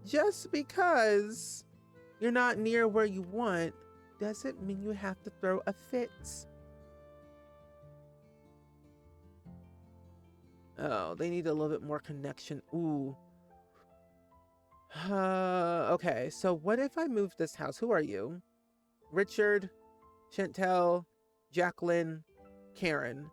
[SPEAKER 1] Just because you're not near where you want doesn't mean you have to throw a fit. Oh, they need a little bit more connection. Ooh. Okay, so what if I move this house? Who are you? Richard, Chantel, Jacqueline, Karen.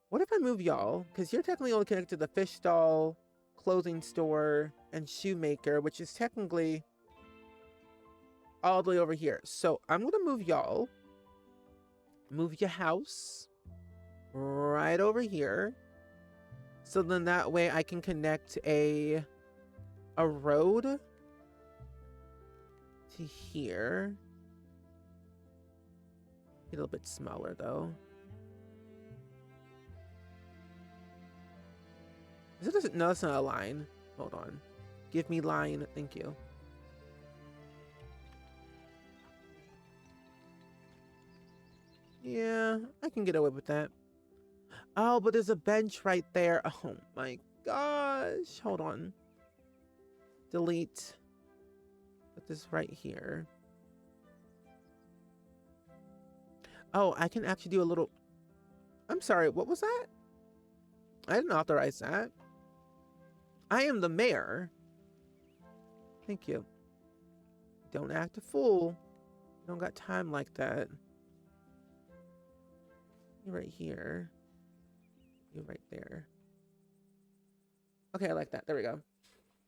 [SPEAKER 1] What if I move y'all? Because you're technically only connected to the fish stall, clothing store, and shoemaker, which is technically all the way over here. So I'm gonna move y'all. Move your house right over here. So then that way I can connect a road to here. A little bit smaller though. Is it just, no, it's not a line. Hold on. Give me line. Thank you. Yeah, I can get away with that. Oh, but there's a bench right there. Oh my gosh. Hold on. Delete. Put this right here. Oh, I can actually do a little... I'm sorry, what was that? I didn't authorize that. I am the mayor. Thank you. Don't act a fool. I don't got time like that. You're right here. You're right there. Okay, I like that. There we go.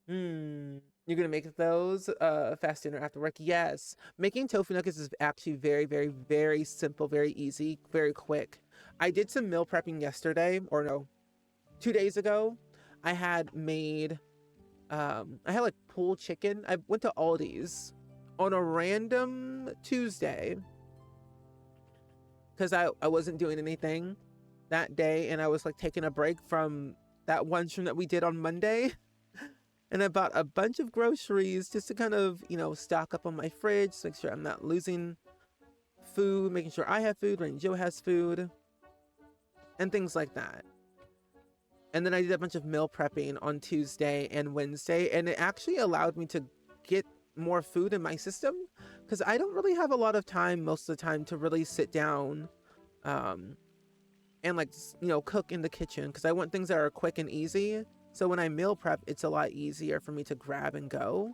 [SPEAKER 1] You're gonna make those fast dinner after work? Yes. Making tofu nuggets is actually very, very, very simple, very easy, very quick. I did some meal prepping yesterday, or no, 2 days ago. I had made I had like pulled chicken. I went to Aldi's on a random Tuesday because I wasn't doing anything that day, and I was like taking a break from that one stream that we did on Monday. And I bought a bunch of groceries just to kind of, you know, stock up on my fridge, make sure I'm not losing food, making sure I have food, Rain Joe has food, and things like that. And then I did a bunch of meal prepping on Tuesday and Wednesday, and it actually allowed me to get more food in my system because I don't really have a lot of time most of the time to really sit down and like, you know, cook in the kitchen because I want things that are quick and easy. So when I meal prep, it's a lot easier for me to grab and go.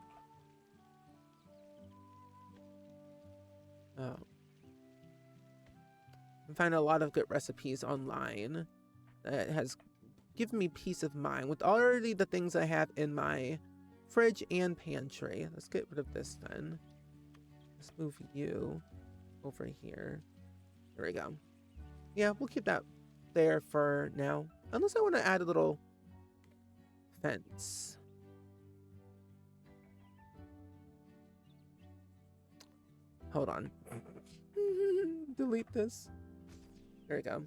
[SPEAKER 1] Oh. I find a lot of good recipes online that has given me peace of mind with already the things I have in my fridge and pantry. Let's get rid of this then. Let's move you over here. There we go. Yeah, we'll keep that there for now. Unless I want to add a little fence. Hold on. Delete this. There we go.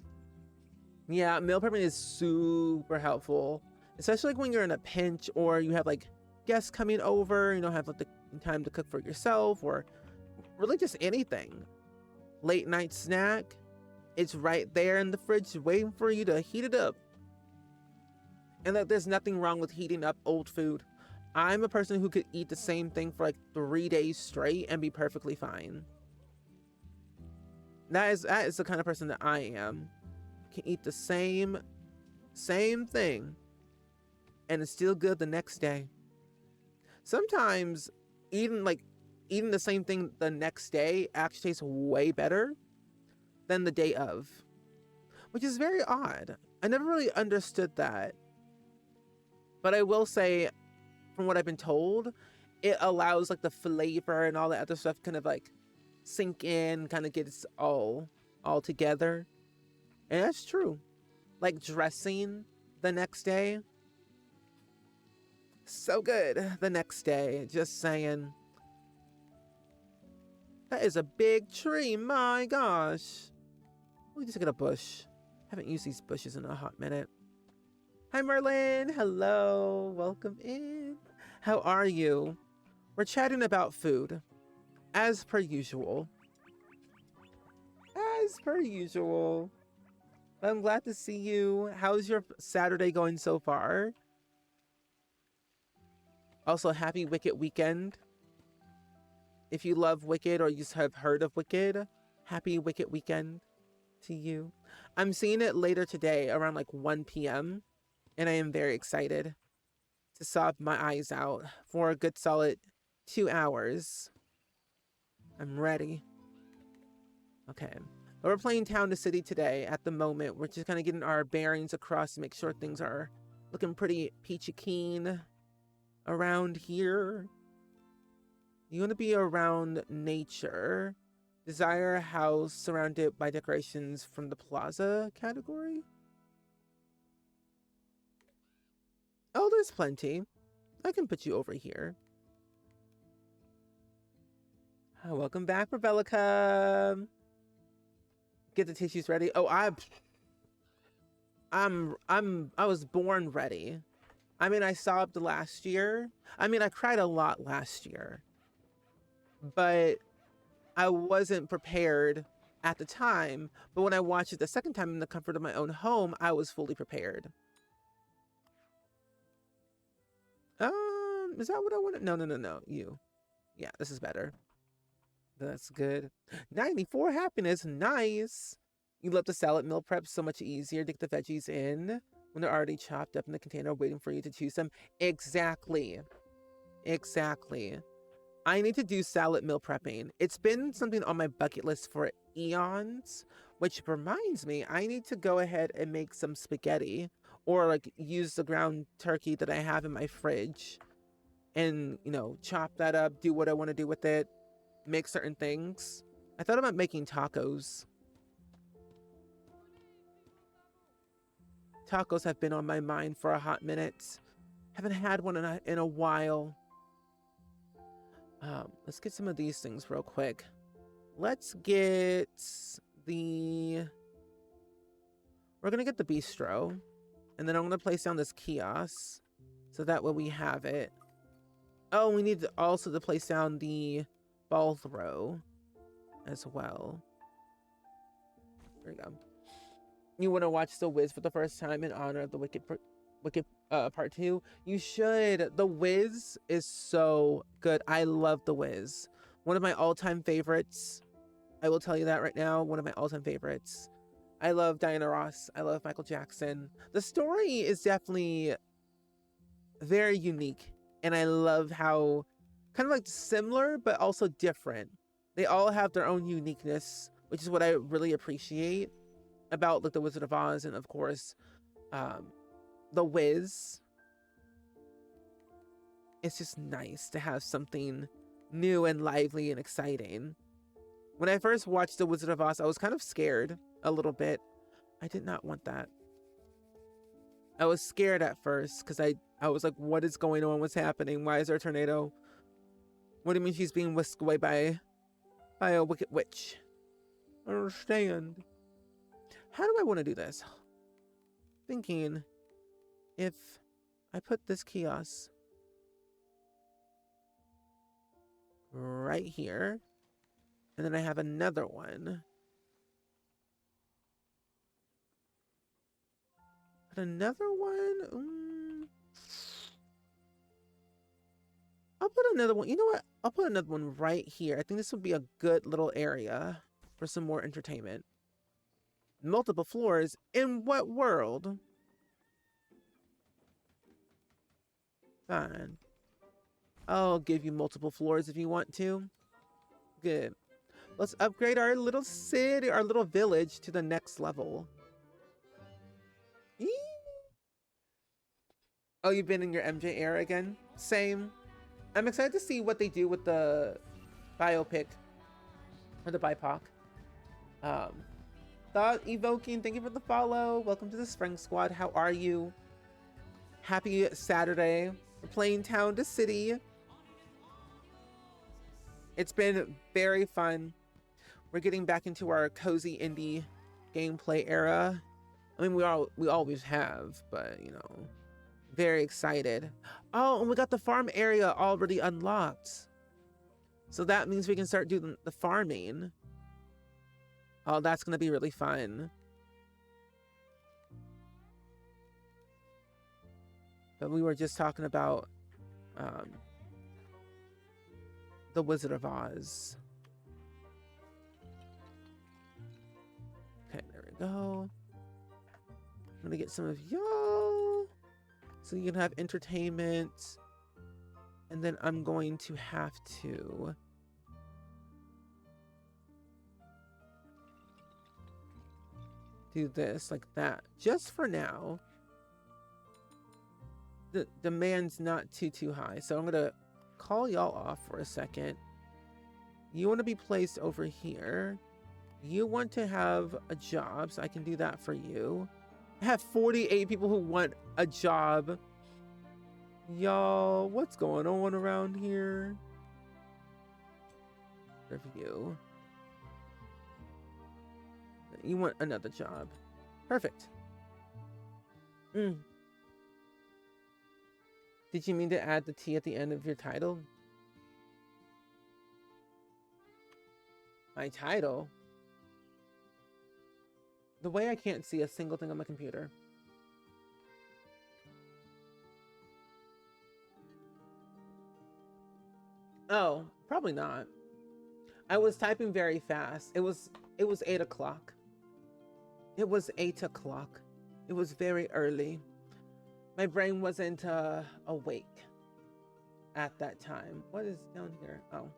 [SPEAKER 1] Yeah, meal prepping is super helpful, especially like when you're in a pinch or you have like guests coming over, you don't have like the time to cook for yourself, or really just anything. Late night snack, it's right there in the fridge waiting for you to heat it up. And that there's nothing wrong with heating up old food. I'm a person who could eat the same thing for like 3 days straight and be perfectly fine. That is the kind of person that I am. Can eat the same thing and it's still good the next day. Sometimes eating the same thing the next day actually tastes way better than the day of, which is very odd. I never really understood that. But I will say, from what I've been told, it allows like the flavor and all that other stuff kind of like sink in, kind of gets all together. And that's true. Like dressing the next day, so good the next day. Just saying. That is a big tree, my gosh. We just get a bush. Haven't used these bushes in a hot minute. Hi, Merlin. Hello. Welcome in. How are you? We're chatting about food, as per usual. As per usual. But I'm glad to see you. How's your Saturday going so far? Also, happy Wicked weekend. If you love Wicked or you have heard of Wicked, happy Wicked weekend to you. I'm seeing it later today around like 1 p.m. and I am very excited to sob my eyes out for a good solid 2 hours. I'm ready. Okay. We're playing Town to City today at the moment. We're just kind of getting our bearings across to make sure things are looking pretty peachy keen around here. You want to be around nature. Desire a house surrounded by decorations from the plaza category. Oh, there's plenty. I can put you over here. Welcome back, Rebellica. Get the tissues ready. Oh, I was born ready. I mean, I sobbed last year. I mean, I cried a lot last year. But I wasn't prepared at the time. But when I watched it the second time in the comfort of my own home, I was fully prepared. Is that what I wanted? No. You. Yeah, this is better. That's good. 94 happiness. Nice. You let the salad meal prep so much easier to get the veggies in when they're already chopped up in the container waiting for you to choose them. Exactly. I need to do salad meal prepping. It's been something on my bucket list for eons, which reminds me, I need to go ahead and make some spaghetti or like use the ground turkey that I have in my fridge and, you know, chop that up, do what I want to do with it, make certain things. I thought about making tacos. Tacos have been on my mind for a hot minute. Haven't had one in a while. Let's get some of these things real quick. Let's get the... We're going to get the bistro. And then I'm going to place down this kiosk. So that way we have it. Oh, we need also to place down the ball throw as well. There we go. You want to watch The Wiz for the first time in honor of the Wicked Part 2? You should. The Wiz is so good. I love The Wiz. One of my all-time favorites. I will tell you that right now. One of my all-time favorites. I love Diana Ross. I love Michael Jackson. The story is definitely very unique. And I love how kind of like similar, but also different. They all have their own uniqueness, which is what I really appreciate about like The Wizard of Oz and of course The Wiz. It's just nice to have something new and lively and exciting. When I first watched The Wizard of Oz, I was kind of scared a little bit. I did not want that. I was scared at first because I was like, what is going on? What's happening? Why is there a tornado? What do you mean she's being whisked away by a wicked witch? I don't understand. How do I want to do this? Thinking if I put this kiosk right here, and then I have another one. But another one? I'll put another one. You know what? I'll put another one right here. I think this would be a good little area for some more entertainment. Multiple floors? In what world? Fine. I'll give you multiple floors if you want to. Good. Let's upgrade our little city, our little village to the next level. Eee! Oh, you've been in your MJ era again? Same. I'm excited to see what they do with the biopic or the BIPOC. Thought Evoking, thank you for the follow. Welcome to the Spring Squad. How are you? Happy Saturday. We're playing Town to City. It's been very fun. We're getting back into our cozy indie gameplay era. I mean, we always have, but you know, very excited. Oh, and we got the farm area already unlocked. So that means we can start doing the farming. Oh, that's going to be really fun. But we were just talking about The Wizard of Oz. Okay, there we go. I'm going to get some of y'all so you can have entertainment. And then I'm going to have to do this like that just for now. The demand's not too high, so I'm gonna call y'all off for a second. You want to be placed over here. You want to have a job, so I can do that for you. I have 48 people who want a job. Y'all, what's going on around here? Review. You want another job. Perfect. Did you mean to add the T at the end of your title? My title? The way I can't see a single thing on my computer. Oh, probably not. I was typing very fast. It was 8 o'clock. It was 8 o'clock. It was very early. My brain wasn't awake at that time. What is down here? Oh.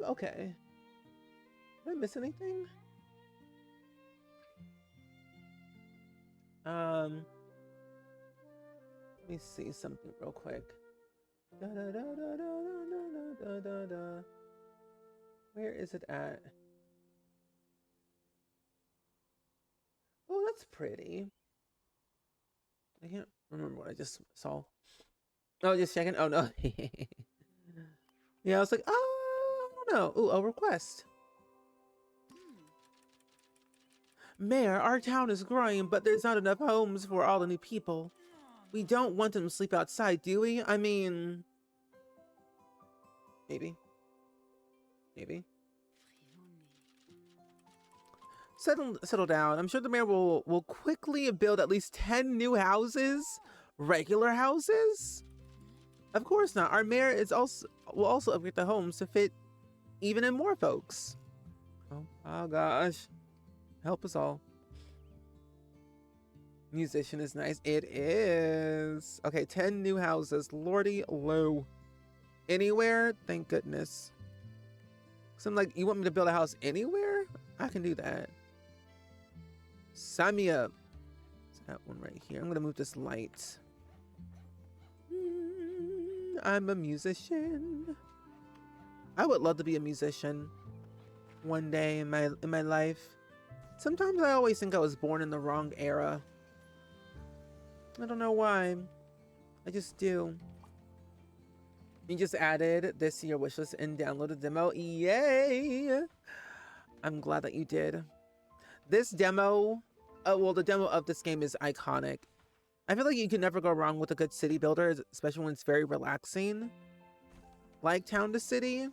[SPEAKER 1] Okay. Did I miss anything? Let me see something real quick. Where is it at? Oh, that's pretty. I can't remember what I just saw. Oh, just checking. Oh, no. Yeah, I was like, oh, no. Ooh, a request. Mayor, our town is growing, but there's not enough homes for all the new people. We don't want them to sleep outside, do we? I mean... Maybe. Maybe. Settle down. I'm sure the mayor will quickly build at least 10 new houses. Regular houses? Of course not. Our mayor will also upgrade the homes to fit even in more folks. Oh gosh. Help us all. Musician is nice. It is. Okay, 10 new houses. Lordy low. Anywhere? Thank goodness. So I'm like, you want me to build a house anywhere? I can do that. Sign me up. It's that one right here. I'm gonna move this light. I'm a musician. I would love to be a musician one day in my life. Sometimes I always think I was born in the wrong era. I don't know why. I just do. You just added this to your wishlist and downloaded the demo. Yay! I'm glad that you did. This demo, well, the demo of this game is iconic. I feel like you can never go wrong with a good city builder, especially when it's very relaxing. Like Town to City.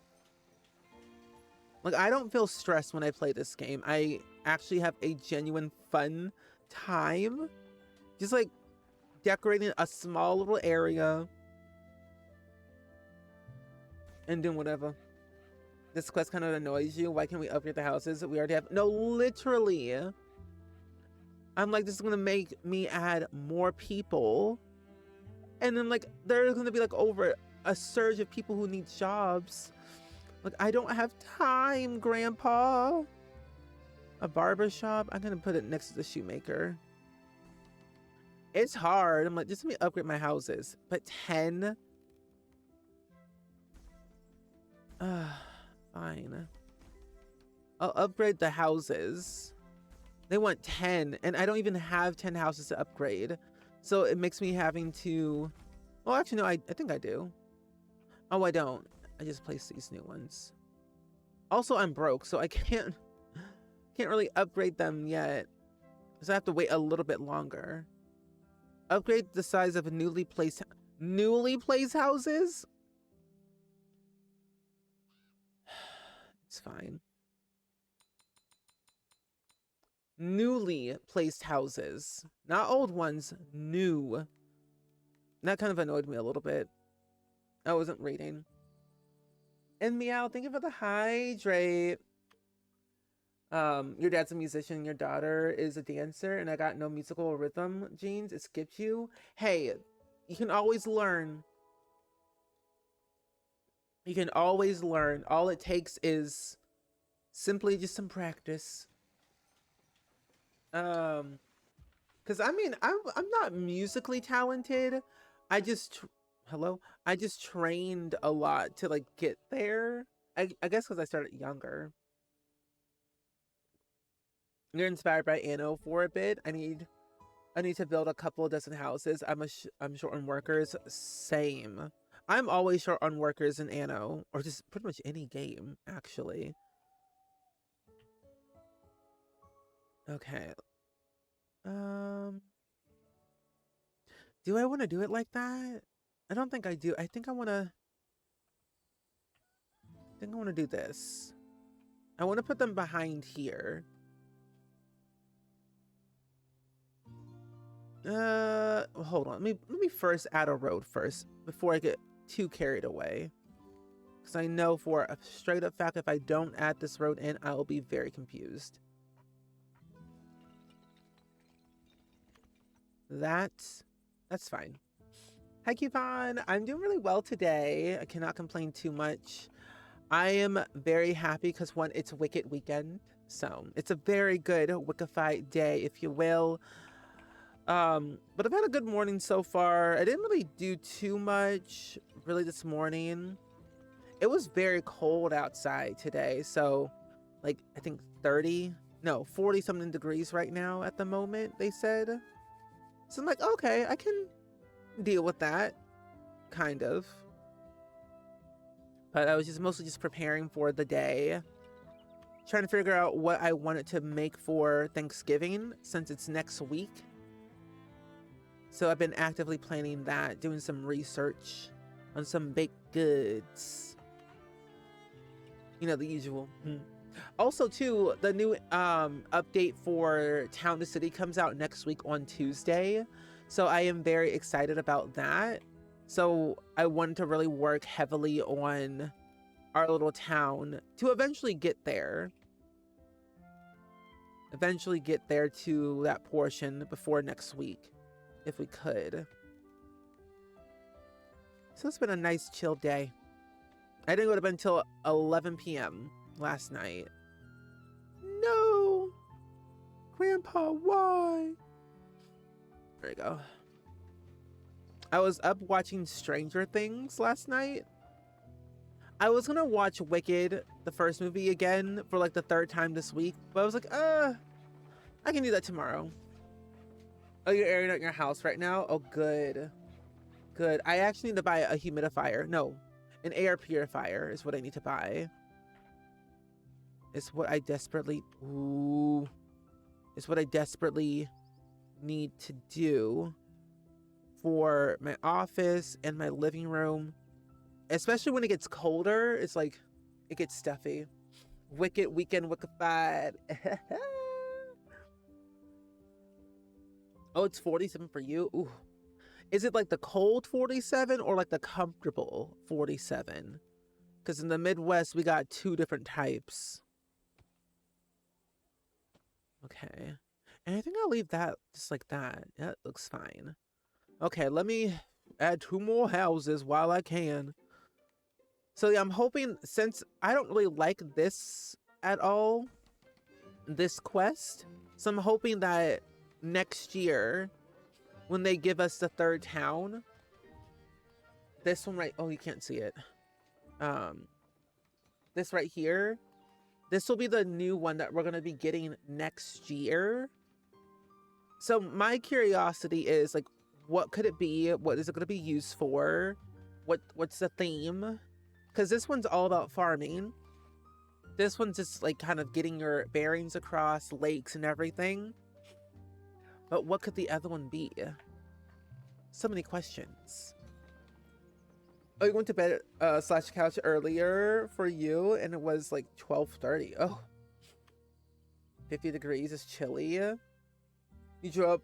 [SPEAKER 1] Like, I don't feel stressed when I play this game. I actually have a genuine fun time. Just like decorating a small little area. And doing whatever. This quest kind of annoys you. Why can't we upgrade the houses that we already have? No, literally. I'm like, this is going to make me add more people. And then, like, there's going to be, like, over a surge of people who need jobs. Like, I don't have time, Grandpa. A barber shop? I'm going to put it next to the shoemaker. It's hard. I'm like, just let me upgrade my houses. But 10? Fine. I'll upgrade the houses. They want 10, and I don't even have 10 houses to upgrade. So it makes me having to... Well, actually, no, I think I do. Oh, I don't. I just placed these new ones. Also, I'm broke, so I can't really upgrade them yet. So I have to wait a little bit longer. Upgrade the size of newly placed houses? It's fine. Newly placed houses. Not old ones. New. That kind of annoyed me a little bit. I wasn't reading. And Meow, thank you for the hydrate. Your dad's a musician, your daughter is a dancer, and I got no musical rhythm genes. It skipped you. Hey, you can always learn. You can always learn. All it takes is simply just some practice. Because I mean, I'm not musically talented. I just Hello? I just trained a lot to like get there. I guess because I started younger. You're inspired by Anno for a bit. I need to build a couple of dozen houses. I'm short on workers. Same. I'm always short on workers in Anno, or just pretty much any game, actually. Okay. Do I want to do it like that? I don't think I do. I think I want to do this. I want to put them behind here. Hold on. Let me first add a road first before I get too carried away. Because I know for a straight up fact, if I don't add this road in, I will be very confused. That's fine. Hi, Kevon. I'm doing really well today. I cannot complain too much. I am very happy because one, it's Wicked weekend. So it's a very good Wickified day, if you will. But I've had a good morning so far. I didn't really do too much really this morning. It was very cold outside today. So like, I think 40 something degrees right now at the moment, they said. So I'm like, okay, I can deal with that, kind of. But I was just mostly just preparing for the day, trying to figure out what I wanted to make for Thanksgiving since it's next week. So I've been actively planning that, doing some research on some baked goods. You know, the usual. Also, too, the new update for Town to City comes out next week on Tuesday. So I am very excited about that. So I wanted to really work heavily on our little town to eventually get there. Eventually get there to that portion before next week, if we could. So it's been a nice chill day. I didn't go to bed until 11 p.m. last night. No! Grandpa, why? There you go. I was up watching Stranger Things last night. I was gonna watch Wicked, the first movie, again for like the third time this week, but I was like, I can do that tomorrow. Oh, you're airing out your house right now? Oh, good. Good. I actually need to buy a humidifier. No, an air purifier is what I need to buy. It's what I desperately... Ooh. It's what I desperately need to do for my office and my living room. Especially when it gets colder, it's like, it gets stuffy. Wicked weekend Wickified. Oh, it's 47 for you? Ooh. Is it like the cold 47 or like the comfortable 47? Because in the Midwest, we got two different types. Okay. And I think I'll leave that just like that. That looks fine. Okay, let me add 2 more houses while I can. So yeah, I'm hoping, since I don't really like this at all, this quest, so I'm hoping that next year, when they give us the 3rd town, this one right, oh, you can't see it. This right here, this will be the new one that we're going to be getting next year. So my curiosity is like, what could it be? What is it going to be used for? What's the theme? Because this one's all about farming. This one's just like kind of getting your bearings across lakes and everything. But what could the other one be? So many questions. Oh, you went to bed slash couch earlier for you, and it was like 12:30. Oh, 50 degrees is chilly. You drove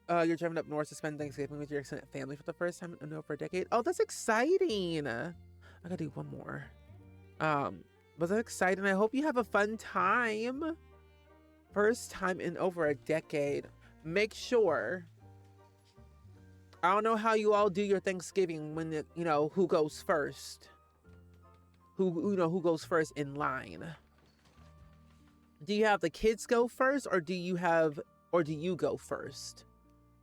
[SPEAKER 1] you're driving up north to spend Thanksgiving with your extended family for the first time in over a decade. Oh, that's exciting. I gotta do one more. Was that exciting? I hope you have a fun time. First time in over a decade. Make sure, I don't know how you all do your Thanksgiving when it, you know, who goes first. Who goes first in line. Do you have the kids go first, or do you go first?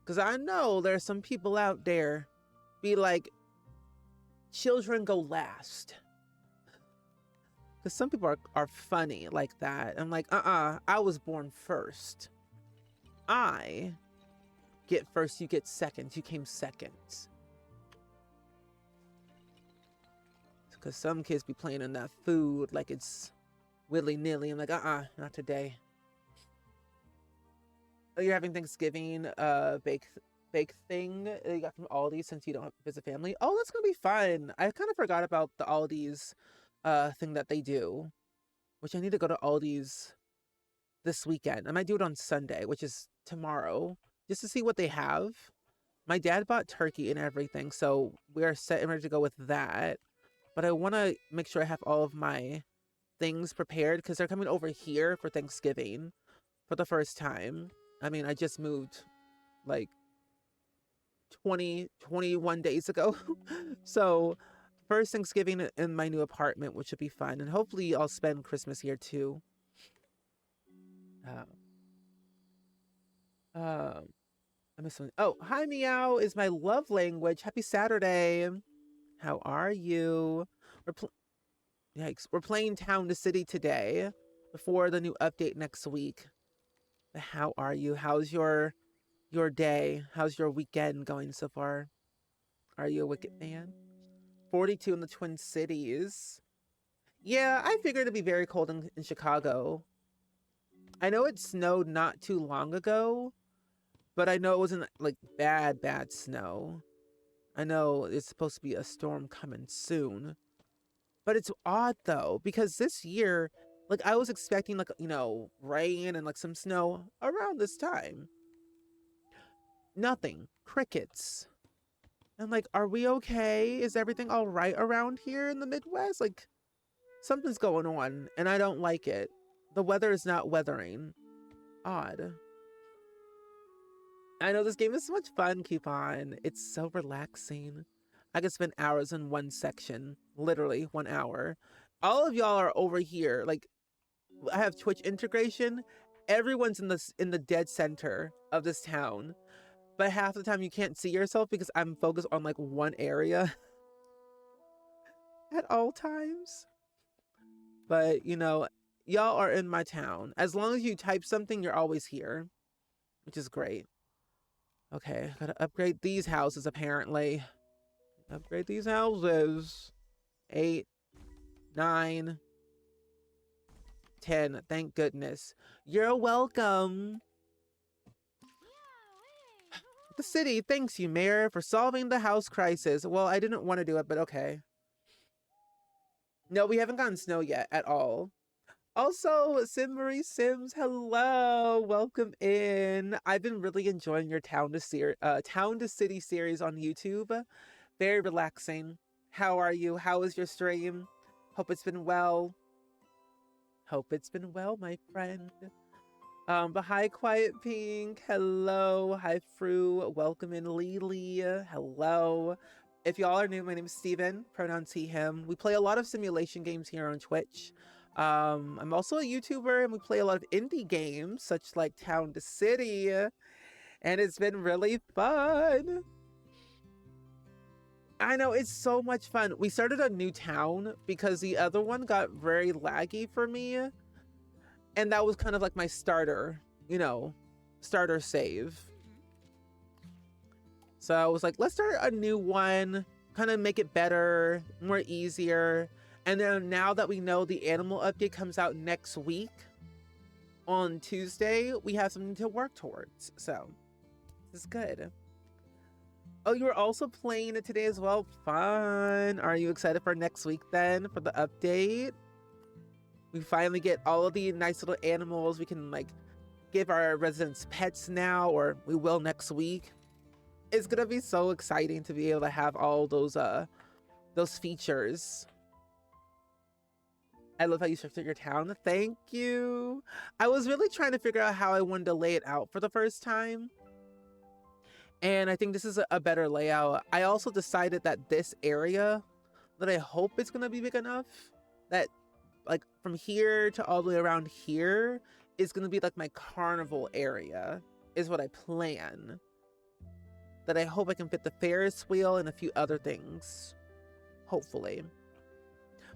[SPEAKER 1] Because I know there's some people out there be like, children go last. Because some people are funny like that. I'm like, I was born first. I get first, you get second. You came second. Because some kids be playing in that food like it's willy-nilly. I'm like, not today. Oh, you're having Thanksgiving bake thing that you got from Aldi since you don't visit family. Oh, that's gonna be fun. I kind of forgot about the Aldi's thing that they do, which I need to go to Aldi's this weekend. I might do it on Sunday, which is tomorrow, just to see what they have. My dad bought turkey and everything, so we're set and ready to go with that. But I want to make sure I have all of my things prepared because they're coming over here for Thanksgiving for the first time. I mean, I just moved like 21 days ago. So first Thanksgiving in my new apartment, which should be fun. And hopefully I'll spend Christmas here too. I miss one. Oh, hi meow is my love language. Happy Saturday. How are you? Yikes. We're playing Town to City today before the new update next week. How are you? How's your day? How's your weekend going so far? Are you a Wicked fan? 42 in the Twin Cities. Yeah, I figured it'd be very cold in Chicago. I know it snowed not too long ago, but I know it wasn't like bad snow. I know it's supposed to be a storm coming soon. But it's odd though, because this year, like I was expecting like, rain and like some snow around this time. Nothing. Crickets. I'm like, are we okay? Is everything all right around here in the Midwest? Like, something's going on, and I don't like it. The weather is not weathering. Odd. I know this game is so much fun, Coupon. It's so relaxing. I could spend hours in one section. Literally, 1 hour. All of y'all are over here. Like, I have Twitch integration. Everyone's in the dead center of this town. But half the time you can't see yourself because I'm focused on like one area at all times. But y'all are in my town. As long as you type something, you're always here, which is great. Okay, gotta upgrade these houses apparently. Upgrade these houses. 8, 9, 10. Thank goodness. You're welcome. The city thanks you, Mayor, for solving the house crisis. Well, I didn't want to do it, but okay. No, we haven't gotten snow yet at all. Also, Sim Sims, hello, welcome in. I've been really enjoying your Town to City series on YouTube. Very relaxing. How are you? How is your stream? Hope it's been well. Hope it's been well, my friend. But hi, Quiet Pink. Hello. Hi, Fru. Welcome in, Lily. Hello. If y'all are new, my name is Steven. Pronouns he, him. We play a lot of simulation games here on Twitch. I'm also a YouTuber, and we play a lot of indie games, such like Town to City. And it's been really fun. I know, it's so much fun. We started a new town because the other one got very laggy for me. And that was kind of like my starter, starter save. So I was like, let's start a new one, kind of make it better, more easier. And then now that we know the animal update comes out next week on Tuesday, we have something to work towards. So this is good. Oh, you were also playing it today as well? Fun. Are you excited for next week then for the update? We finally get all of the nice little animals. We can like give our residents pets now, or we will next week. It's gonna be so exciting to be able to have all those features. I love how you structured your town. Thank you. I was really trying to figure out how I wanted to lay it out for the first time. And I think this is a better layout. I also decided that this area, that I hope it's gonna be big enough that like from here to all the way around here is going to be like my carnival area is what I plan. That I hope I can fit the Ferris wheel and a few other things. hopefully.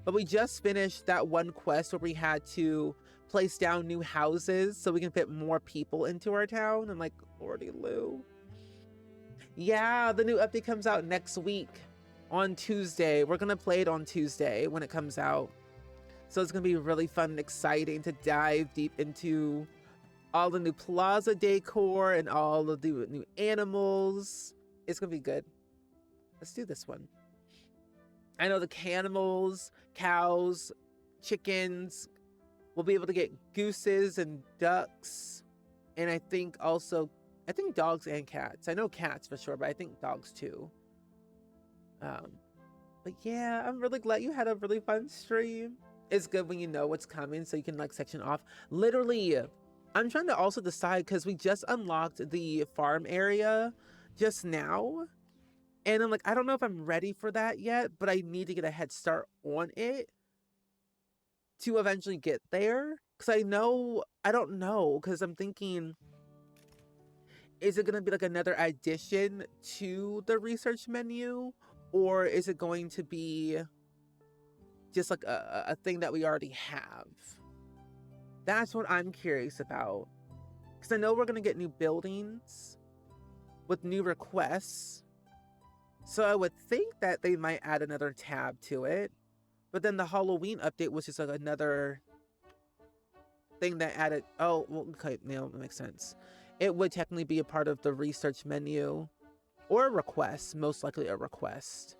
[SPEAKER 1] But we just finished that one quest where we had to place down new houses so we can fit more people into our town. I'm like, Lordy Lou. Yeah, the new update comes out next week on Tuesday. We're gonna play it on Tuesday when it comes out. So it's gonna be really fun and exciting to dive deep into all the new plaza decor and all of the new animals. It's gonna be good. Let's do this one. I know the canimals, cows, chickens. We'll be able to get gooses and ducks. And I think dogs and cats. I know cats for sure, but I think dogs too. But yeah, I'm really glad you had a really fun stream. It's good when you know what's coming so you can like section off. Literally, I'm trying to also decide because we just unlocked the farm area just now. And I'm like, I don't know if I'm ready for that yet, but I need to get a head start on it to eventually get there. Because I don't know, because I'm thinking, is it going to be like another addition to the research menu? Or is it going to be just like a thing that we already have? That's what I'm curious about. Because I know we're going to get new buildings with new requests. So I would think that they might add another tab to it. But then the Halloween update was just like another thing that added. Oh, well, okay, no, that makes sense. It would technically be a part of the research menu or a request, most likely a request.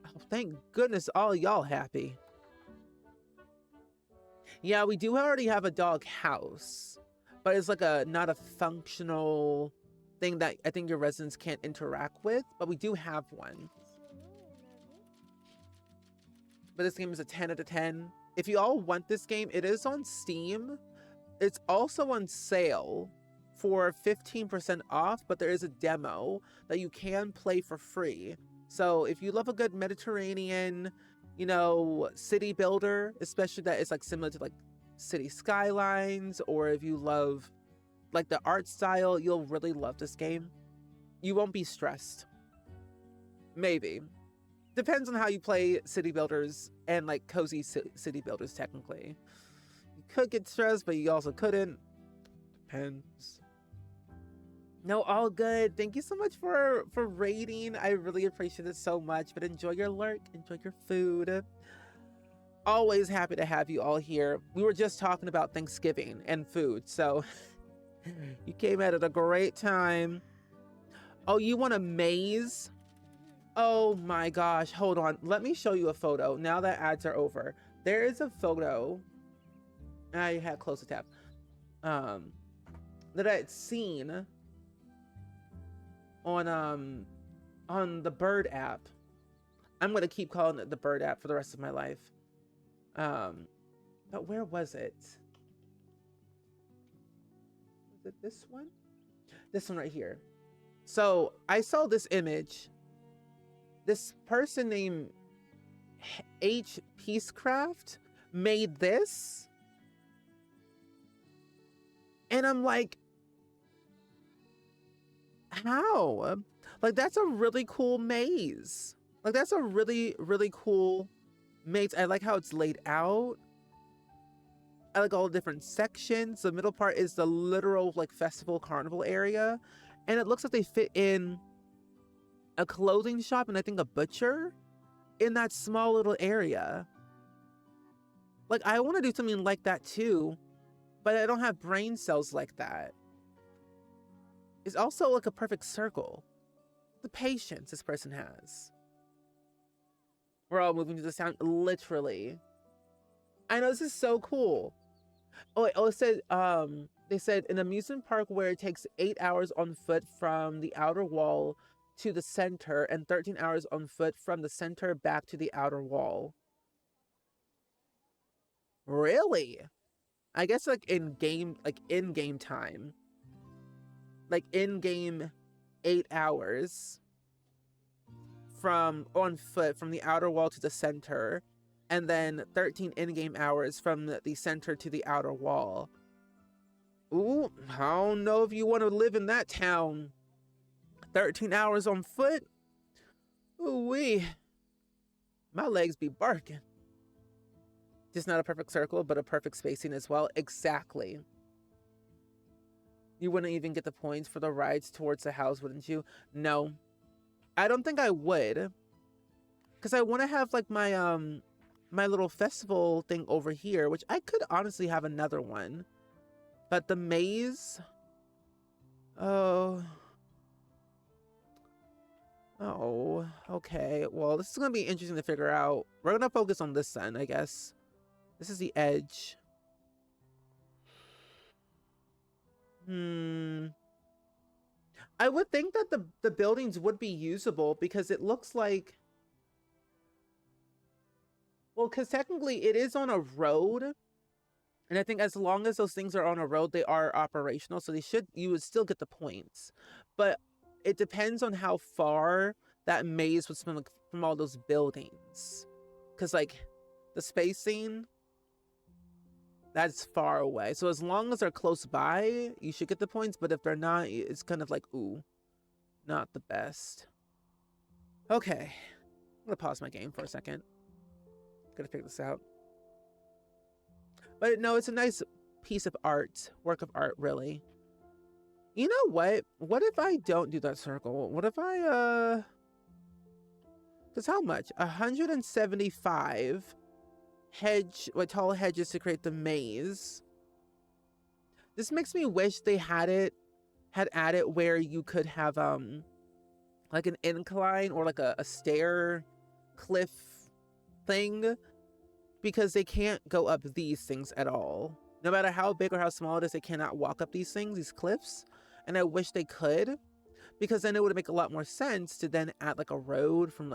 [SPEAKER 1] Oh, thank goodness all y'all happy. Yeah, we do already have a dog house, but it's like not a functional thing that I think your residents can't interact with, but we do have one. But this game is a 10 out of 10. If you all want this game, it is on Steam. It's also on sale for 15% off, but there is a demo that you can play for free. So if you love a good Mediterranean, city builder, especially that is like similar to like City Skylines, or if you love like the art style, you'll really love this game. You won't be stressed. Maybe. Depends on how you play city builders and like cozy city builders technically. You could get stressed, but you also couldn't. Depends. No, all good. Thank you so much for raiding. I really appreciate it so much. But enjoy your lurk, enjoy your food. Always happy to have you all here. We were just talking about Thanksgiving and food, so you came at it a great time. Oh, you want a maze? Oh my gosh, hold on. Let me show you a photo now that ads are over. There is a photo. I had close a tab. That I had seen on the Bird app. I'm gonna keep calling it the Bird app for the rest of my life. But where was it? Was it this one? This one right here. So I saw this image. This person named H Peacecraft made this. And I'm like, how? Like, that's a really cool maze. Like, that's a really, really cool maze. I like how it's laid out. I like all the different sections. The middle part is the literal, like, festival carnival area. And it looks like they fit in a clothing shop and I think a butcher in that small little area. Like, I want to do something like that too, but I don't have brain cells like that. It's also like a perfect circle. The patience this person has. We're all moving to the sound, literally. I know, this is so cool. Oh, it said, they said an amusement park where it takes 8 hours on foot from the outer wall to the center and 13 hours on foot from the center back to the outer wall. Really? I guess like in-game time. Like in-game 8 hours from on foot from the outer wall to the center, and then 13 in-game hours from the center to the outer wall. Ooh, I don't know if you want to live in that town. 13 hours on foot? Ooh-wee. My legs be barking. Just not a perfect circle, but a perfect spacing as well. Exactly. You wouldn't even get the points for the rides towards the house, wouldn't you? No. I don't think I would. Because I want to have like my little festival thing over here, which I could honestly have another one. But the maze... Oh... Oh, okay. Well, this is going to be interesting to figure out. We're going to focus on this sun, I guess. This is the edge. I would think that the buildings would be usable because it looks like... Well, because technically it is on a road. And I think as long as those things are on a road, they are operational. So you would still get the points. But it depends on how far that maze was from all those buildings. Because, like, the spacing, that's far away. So as long as they're close by, you should get the points. But if they're not, it's kind of like, ooh, not the best. Okay. I'm going to pause my game for a second. Gotta figure this out. But no, it's a nice piece of art. Work of art, really. You know what? What if I don't do that circle? What if I, because how much? 175 tall hedges to create the maze. This makes me wish they had added where you could have, like an incline or like a stair cliff thing. Because they can't go up these things at all. No matter how big or how small it is, they cannot walk up these things, these cliffs. And I wish they could, because then it would make a lot more sense to then add like a road from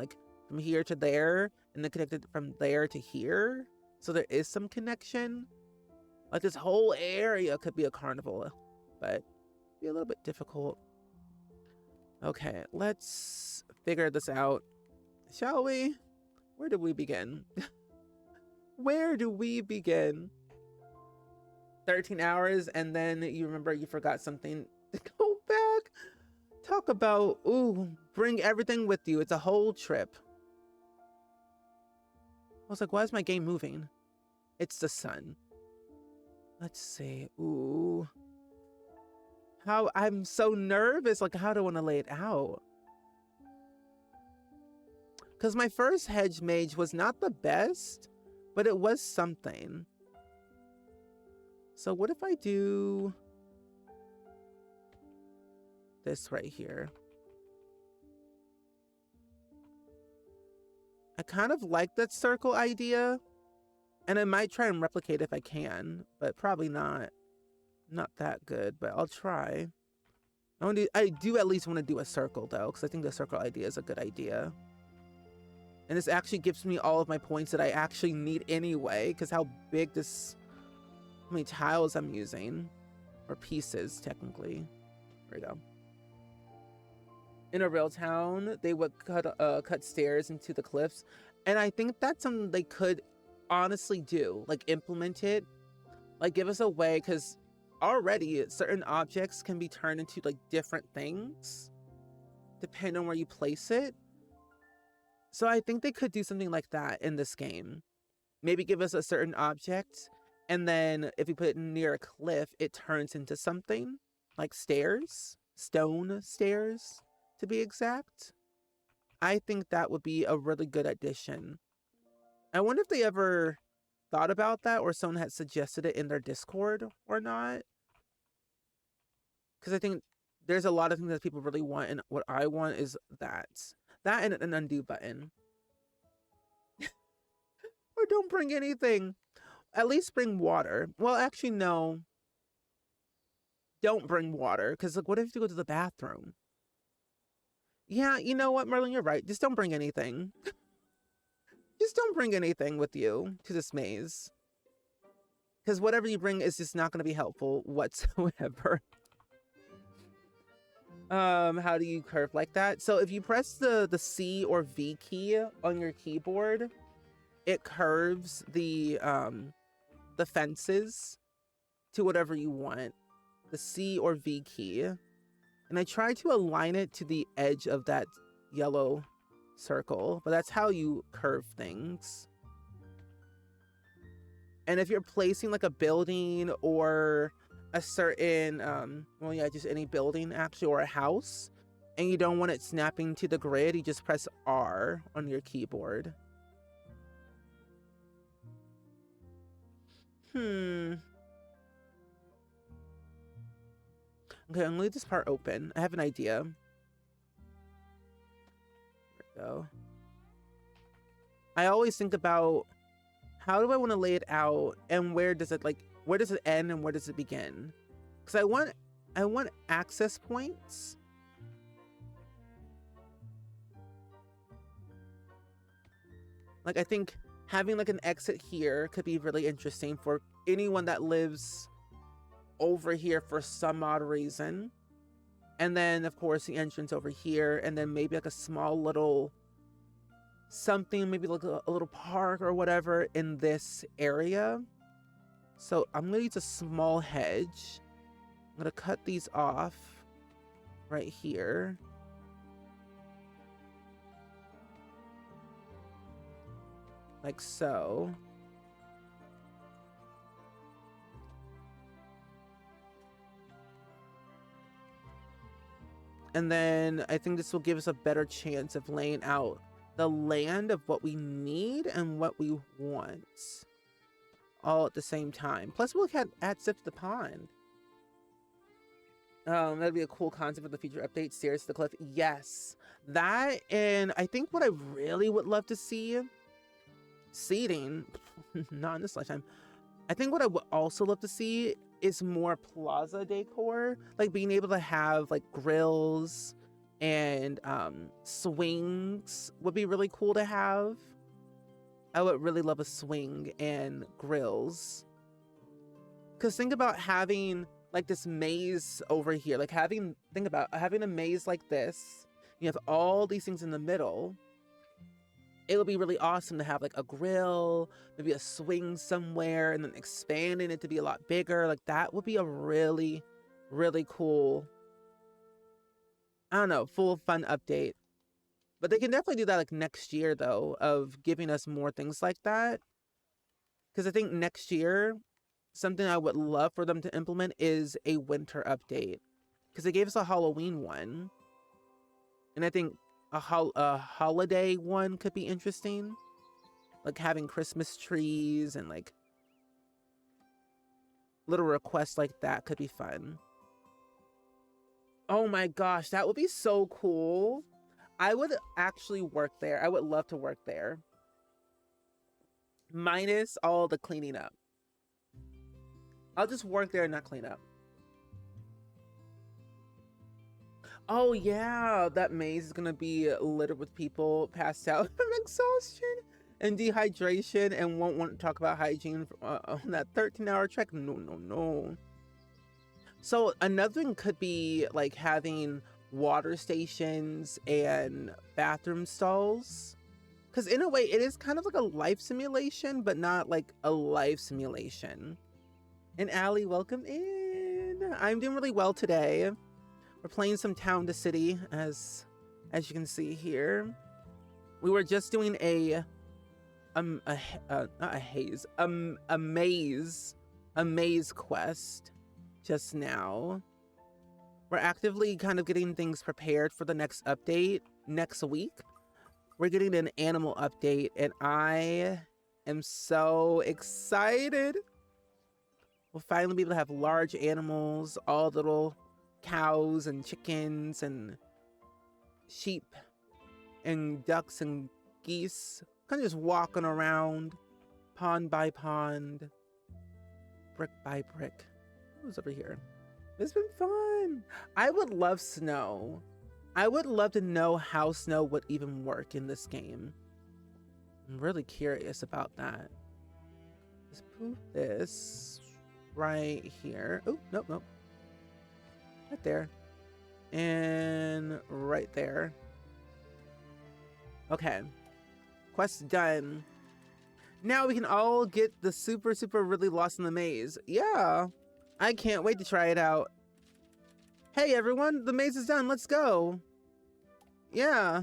[SPEAKER 1] here to there, and then connect it from there to here. So there is some connection. Like this whole area could be a carnival, but be a little bit difficult. Okay, let's figure this out, shall we? Where do we begin? Where do we begin? 13 hours, and then you remember you forgot something to go back. Talk about, ooh, bring everything with you. It's a whole trip. I was like, why is my game moving? It's the sun. Let's see. Ooh. How I'm so nervous. Like, how do I want to lay it out? Because my first hedge mage was not the best, but it was something. So what if I do this right here? I kind of like that circle idea, and I might try and replicate if I can, but probably not that good, but I'll try. I do at least want to do a circle though, because I think the circle idea is a good idea. And this actually gives me all of my points that I actually need anyway, because how many tiles I'm using, or pieces technically. There we go. In a real town, they would cut stairs into the cliffs, and I think that's something they could honestly do, like implement it, like give us a way, because already certain objects can be turned into like different things depending on where you place it. So I think they could do something like that in this game. Maybe give us a certain object, and then if we put it near a cliff, it turns into something like stairs, stone stairs to be exact. I think that would be a really good addition. I wonder if they ever thought about that, or someone had suggested it in their Discord or not. Because I think there's a lot of things that people really want, and what I want is that and an undo button. Or don't bring anything. At least bring water. Well, actually, no. Don't bring water, because like, what if you go to the bathroom? Yeah, you know what, Merlin, you're right. Just don't bring anything. Just don't bring anything with you to this maze. Because whatever you bring is just not going to be helpful whatsoever. How do you curve like that? So if you press the C or V key on your keyboard, it curves the fences to whatever you want. The C or V key. And I tried to align it to the edge of that yellow circle, but that's how you curve things. And if you're placing like a building or a certain, well, yeah, just any building actually, or a house, and you don't want it snapping to the grid, you just press R on your keyboard. Okay, I'm gonna leave this part open. I have an idea. There we go. I always think about, how do I want to lay it out, and where does it end and where does it begin? Because I want access points. Like, I think having like an exit here could be really interesting for anyone that lives over here for some odd reason. And then of course the entrance over here, and then maybe like a small little something, maybe like a little park or whatever in this area. So I'm gonna use a small hedge. I'm gonna cut these off right here. Like so. And then I think this will give us a better chance of laying out the land of what we need and what we want all at the same time. Plus we'll add stuff to the pond. That'd be a cool concept for the future update. Stairs to the cliff. Yes, that. And I think what I really would love to see, seating, not in this lifetime. I think what I would also love to see is more plaza decor, like being able to have like grills and swings would be really cool to have. I would really love a swing and grills, because think about having like this maze over here, like think about having a maze like this. You have all these things in the middle. It would be really awesome to have like a grill, maybe a swing somewhere, and then expanding it to be a lot bigger. Like that would be a really, really cool, I don't know, full fun update. But they can definitely do that like next year though, of giving us more things like that. Because I think next year, something I would love for them to implement is a winter update. Because they gave us a Halloween one. And I think a holiday one could be interesting, like having Christmas trees and like little requests like that could be fun. Oh my gosh, that would be so cool. I would actually work there. I would love to work there, minus all the cleaning up. I'll just work there and not clean up. Oh yeah, that maze is gonna be littered with people passed out from exhaustion and dehydration and won't want to talk about hygiene on that 13-hour trek. No. So another thing could be like having water stations and bathroom stalls, because in a way it is kind of like a life simulation, but not like a life simulation. And Allie, welcome in. I'm doing really well today. We're playing some Town to City, as you can see here. We were just doing a maze quest just now. We're actively kind of getting things prepared for the next update next week. We're getting an animal update, and I am so excited. We'll finally be able to have large animals, all little cows and chickens and sheep and ducks and geese, kind of just walking around pond by pond, brick by brick. Who's over here? It's been fun. I would love snow. I would love to know how snow would even work in this game. I'm really curious about that. Let's put this right here. Oh, nope. Right there. And right there. Okay. Quest done. Now we can all get the super really lost in the maze. Yeah. I can't wait to try it out. Hey everyone, the maze is done. Let's go. Yeah.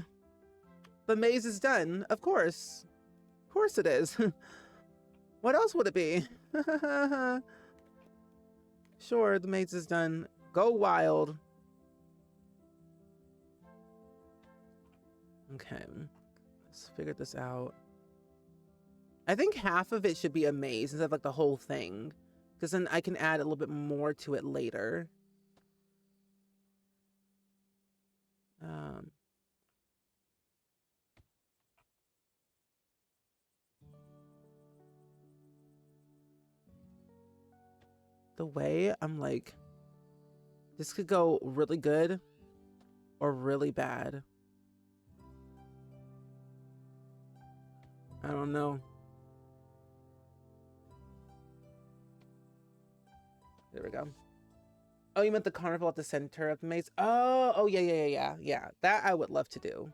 [SPEAKER 1] The maze is done. Of course. Of course it is. What else would it be? Sure, the maze is done. Go wild. Okay. Let's figure this out. I think half of it should be a maze instead of like the whole thing. Because then I can add a little bit more to it later. The way I'm like, this could go really good or really bad. I don't know. There we go. Oh, you meant the carnival at the center of the maze? Oh, yeah. That I would love to do.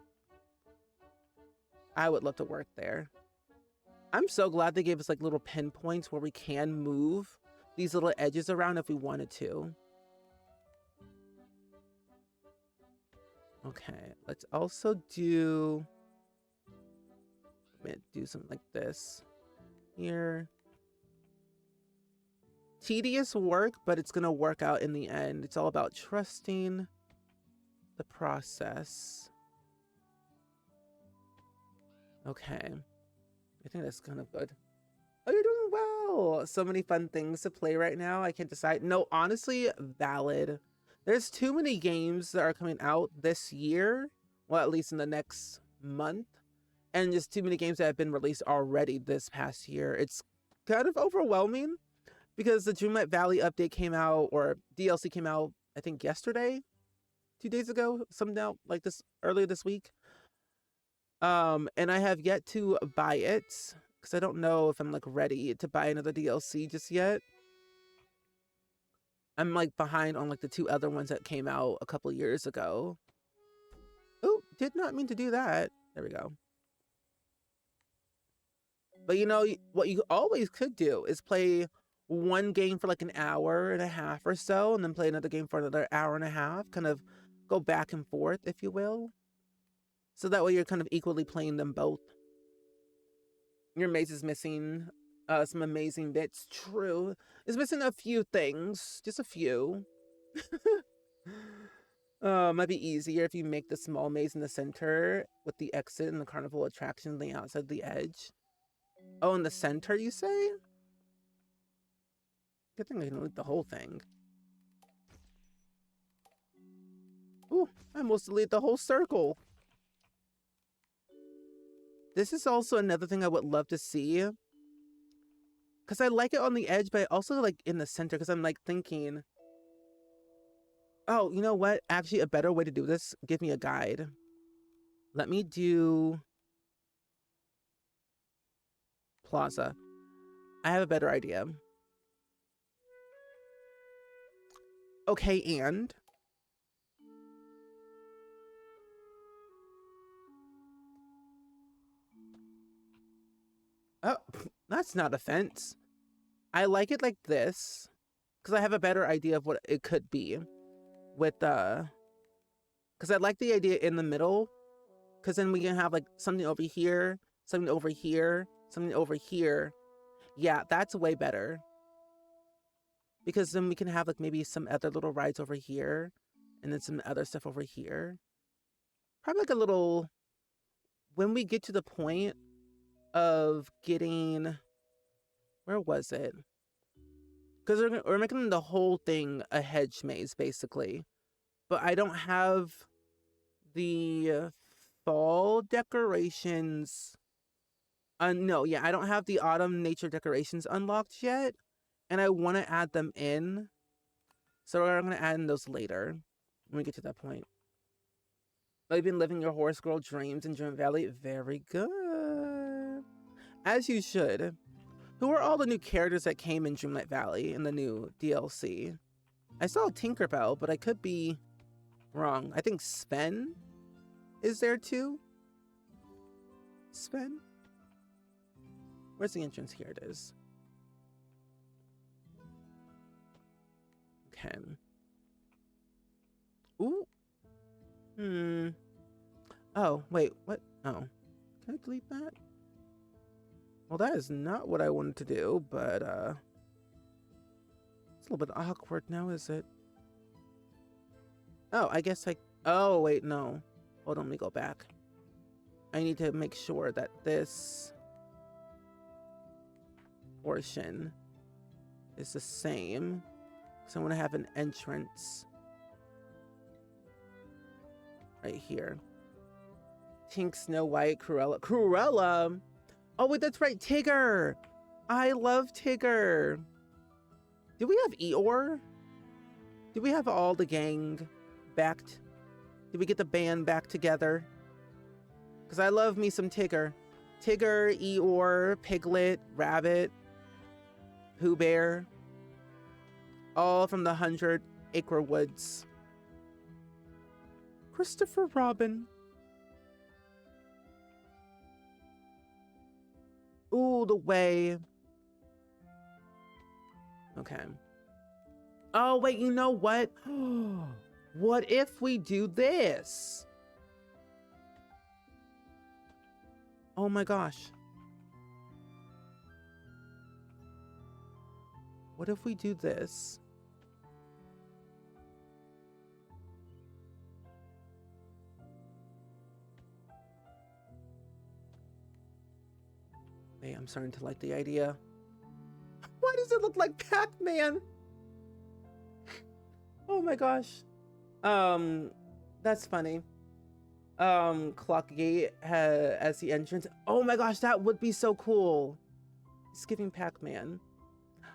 [SPEAKER 1] I would love to work there. I'm so glad they gave us like little pinpoints where we can move these little edges around if we wanted to. Okay, let's also do something like this here. Tedious work, but it's gonna work out in the end. It's all about trusting the process. Okay, I think that's kind of good. Oh, you're doing well. So many fun things to play right now. I can't decide. No, honestly, valid. There's too many games that are coming out this year. Well, at least in the next month. And just too many games that have been released already this past year. It's kind of overwhelming because the Dreamlight Valley update came out, or DLC came out, I think yesterday, 2 days ago, something out like this earlier this week. And I have yet to buy it because I don't know if I'm like ready to buy another DLC just yet. I'm like behind on like the 2 other ones that came out a couple years ago. Oh, did not mean to do that. There we go. But you know, what you always could do is play one game for like an hour and a half or so, and then play another game for another hour and a half, kind of go back and forth, if you will. So that way you're kind of equally playing them both. Your maze is missing some amazing bits. True. It's missing a few things, just a few. Might be easier if you make the small maze in the center with the exit and the carnival attraction on the outside of the edge. Oh, in the center, you say? Good thing I can delete the whole thing. Ooh, I almost deleted the whole circle. This is also another thing I would love to see. Because I like it on the edge, but I also like in the center because I'm like thinking, oh, you know what? Actually, a better way to do this, give me a guide. Let me do Plaza. I have a better idea. Okay, and oh, that's not a fence. I like it like this because I have a better idea of what it could be with because I like the idea in the middle because then we can have like something over here, something over here, something over here. Yeah, that's way better because then we can have like maybe some other little rides over here and then some other stuff over here. Probably like a little, when we get to the point of getting, where was it? Because we're making the whole thing a hedge maze, basically. But I don't have the fall decorations. No, yeah, I don't have the autumn nature decorations unlocked yet. And I want to add them in. So I'm going to add in those later when we get to that point. I've been living your horse girl dreams in Dream Valley. Very good. As you should. Who are all the new characters that came in Dreamlight Valley in the new DLC? I saw Tinkerbell, but I could be wrong. I think Sven is there too. Sven? Where's the entrance? Here it is. Okay. Ooh. Oh, wait, what? Oh, can I delete that? Well, that is not what I wanted to do, but it's a little bit awkward now, is it? Oh, I guess oh, wait, no. Hold on, let me go back. I need to make sure that this portion is the same. So I want to have an entrance right here. Pink, Snow White, Cruella. Cruella? Oh, wait, that's right. Tigger. I love Tigger. Do we have Eeyore? Do we have all the gang backed? Did we get the band back together? Because I love me some Tigger. Tigger, Eeyore, Piglet, Rabbit, Pooh Bear. All from the 100 Acre Woods. Christopher Robin. Ooh, the way. Okay. Oh, wait, you know what? What if we do this? Oh my gosh. What if we do this? Hey, I'm starting to like the idea. Why does it look like Pac-Man? Oh my gosh. That's funny. Clockgate as the entrance. Oh my gosh, that would be so cool. It's giving Pac-Man.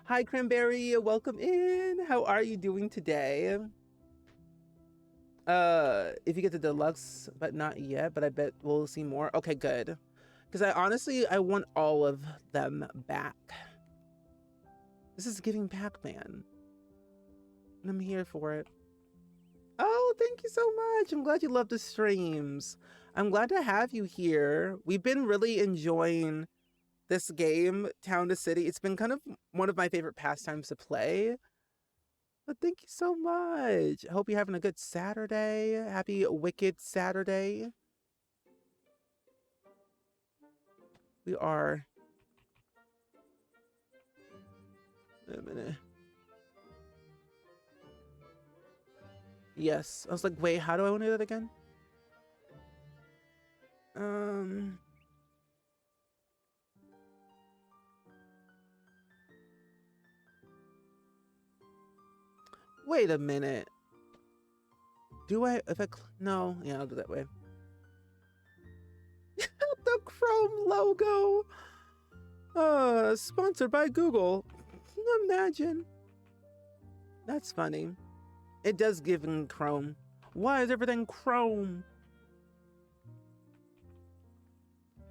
[SPEAKER 1] Hi, Cranberry. Welcome in. How are you doing today? If you get the deluxe, but not yet, but I bet we'll see more. Okay, good. Because I want all of them back. This is giving Pac-Man. And I'm here for it. Oh, thank you so much. I'm glad you love the streams. I'm glad to have you here. We've been really enjoying this game, Town to City. It's been kind of one of my favorite pastimes to play. But thank you so much. I hope you're having a good Saturday. Happy Wicked Saturday. We are... Wait a minute. Yes. I was like, wait, how do I want to do that again? Wait a minute. Do I, no, yeah, I'll do that way. The Chrome logo. Sponsored by Google. Imagine. That's funny. It does give in Chrome. Why is everything Chrome?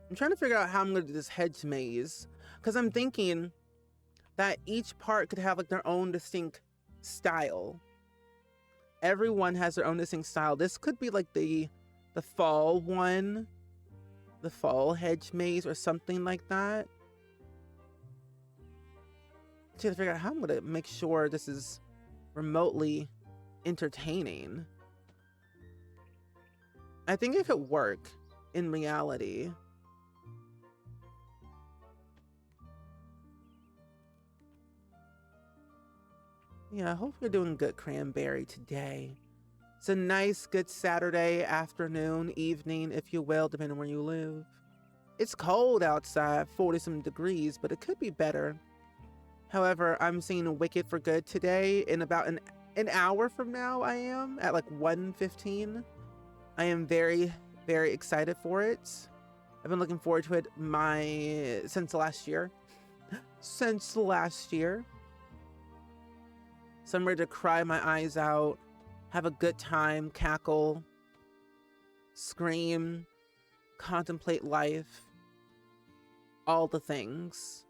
[SPEAKER 1] I'm trying to figure out how I'm gonna do this hedge maze. Because I'm thinking that each part could have like their own distinct style. Everyone has their own distinct style. This could be like the fall one. The fall hedge maze or something like that. I'm trying to figure out how I'm gonna make sure this is remotely entertaining. I think it could work in reality. Yeah, I hope you're doing good, Cranberry, today. It's a nice, good Saturday afternoon, evening, if you will, depending on where you live. It's cold outside, 40-some degrees, but it could be better. However, I'm seeing Wicked for Good today. In about an hour from now, I am at like 1:15. I am very, very excited for it. I've been looking forward to it since last year. Since last year. So I'm ready to cry my eyes out, have a good time, cackle, scream, contemplate life, all the things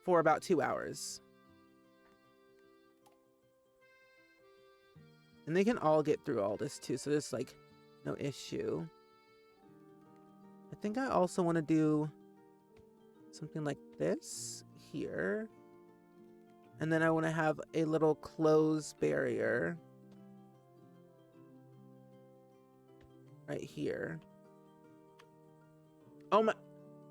[SPEAKER 1] for about 2 hours. And they can all get through all this too, so there's like no issue. I think I also want to do something like this here. And then I want to have a little closed barrier right here. Oh my,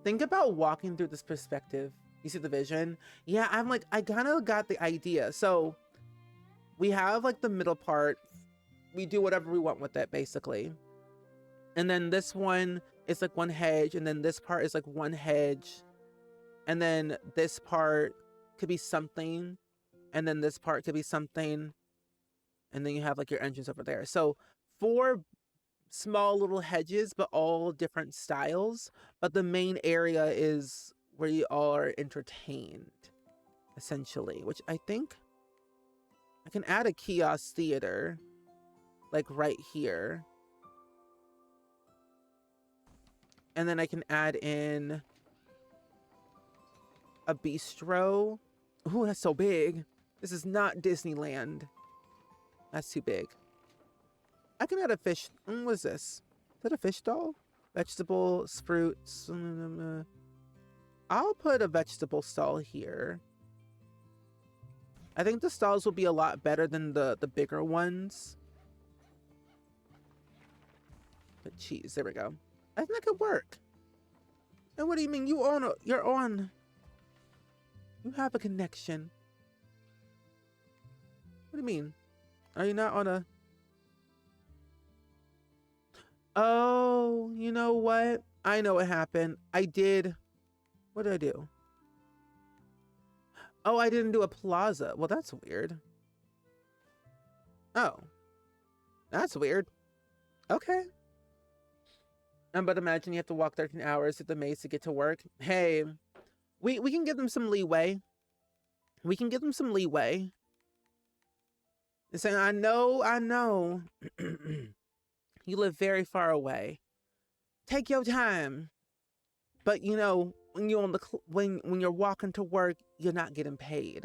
[SPEAKER 1] think about walking through this perspective. You see the vision? Yeah, I'm like, I kind of got the idea. So we have like the middle part. We do whatever we want with it, basically. And then this one is like one hedge, and then this part is like one hedge. And then this part could be something, and then this part could be something. And then you have like your entrance over there. So 4 small little hedges, but all different styles. But the main area is where you all are entertained, essentially, which I think I can add a kiosk theater, like right here. And then I can add in a bistro. Ooh, that's so big. This is not Disneyland. That's too big. I can add a fish. What is this? Is that a fish stall? Vegetables, fruits. I'll put a vegetable stall here. I think the stalls will be a lot better than the bigger ones. But cheese, there we go. I think that could work. And what do you mean? You're on. You have a connection. What do you mean? Are you not on a... Oh, you know what? I know what happened. I did... What did I do? Oh, I didn't do a plaza. Well, that's weird. Oh. That's weird. Okay. But imagine you have to walk 13 hours to the maze to get to work. Hey, we can give them some leeway. We can give them some leeway. They're saying, I know. You live very far away. Take your time. But you know, when you're on the when you're walking to work, you're not getting paid.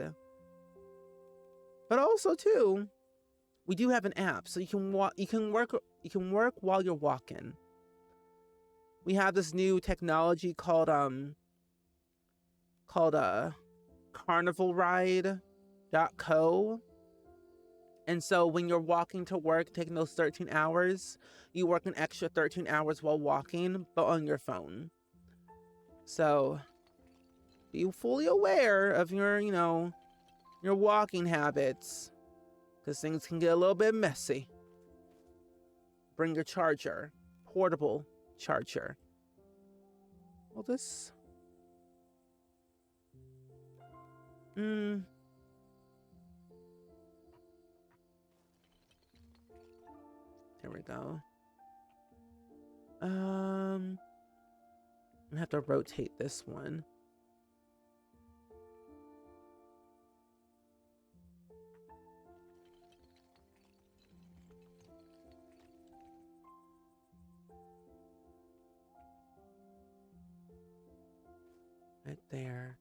[SPEAKER 1] But also too, we do have an app, so you can work while you're walking. We have this new technology called carnivalride.co. And so when you're walking to work, taking those 13 hours, you work an extra 13 hours while walking, but on your phone. So be fully aware of your, your walking habits, because things can get a little bit messy. Bring your charger, portable charger. Well, this... There we go. I'm gonna have to rotate this one. Right there.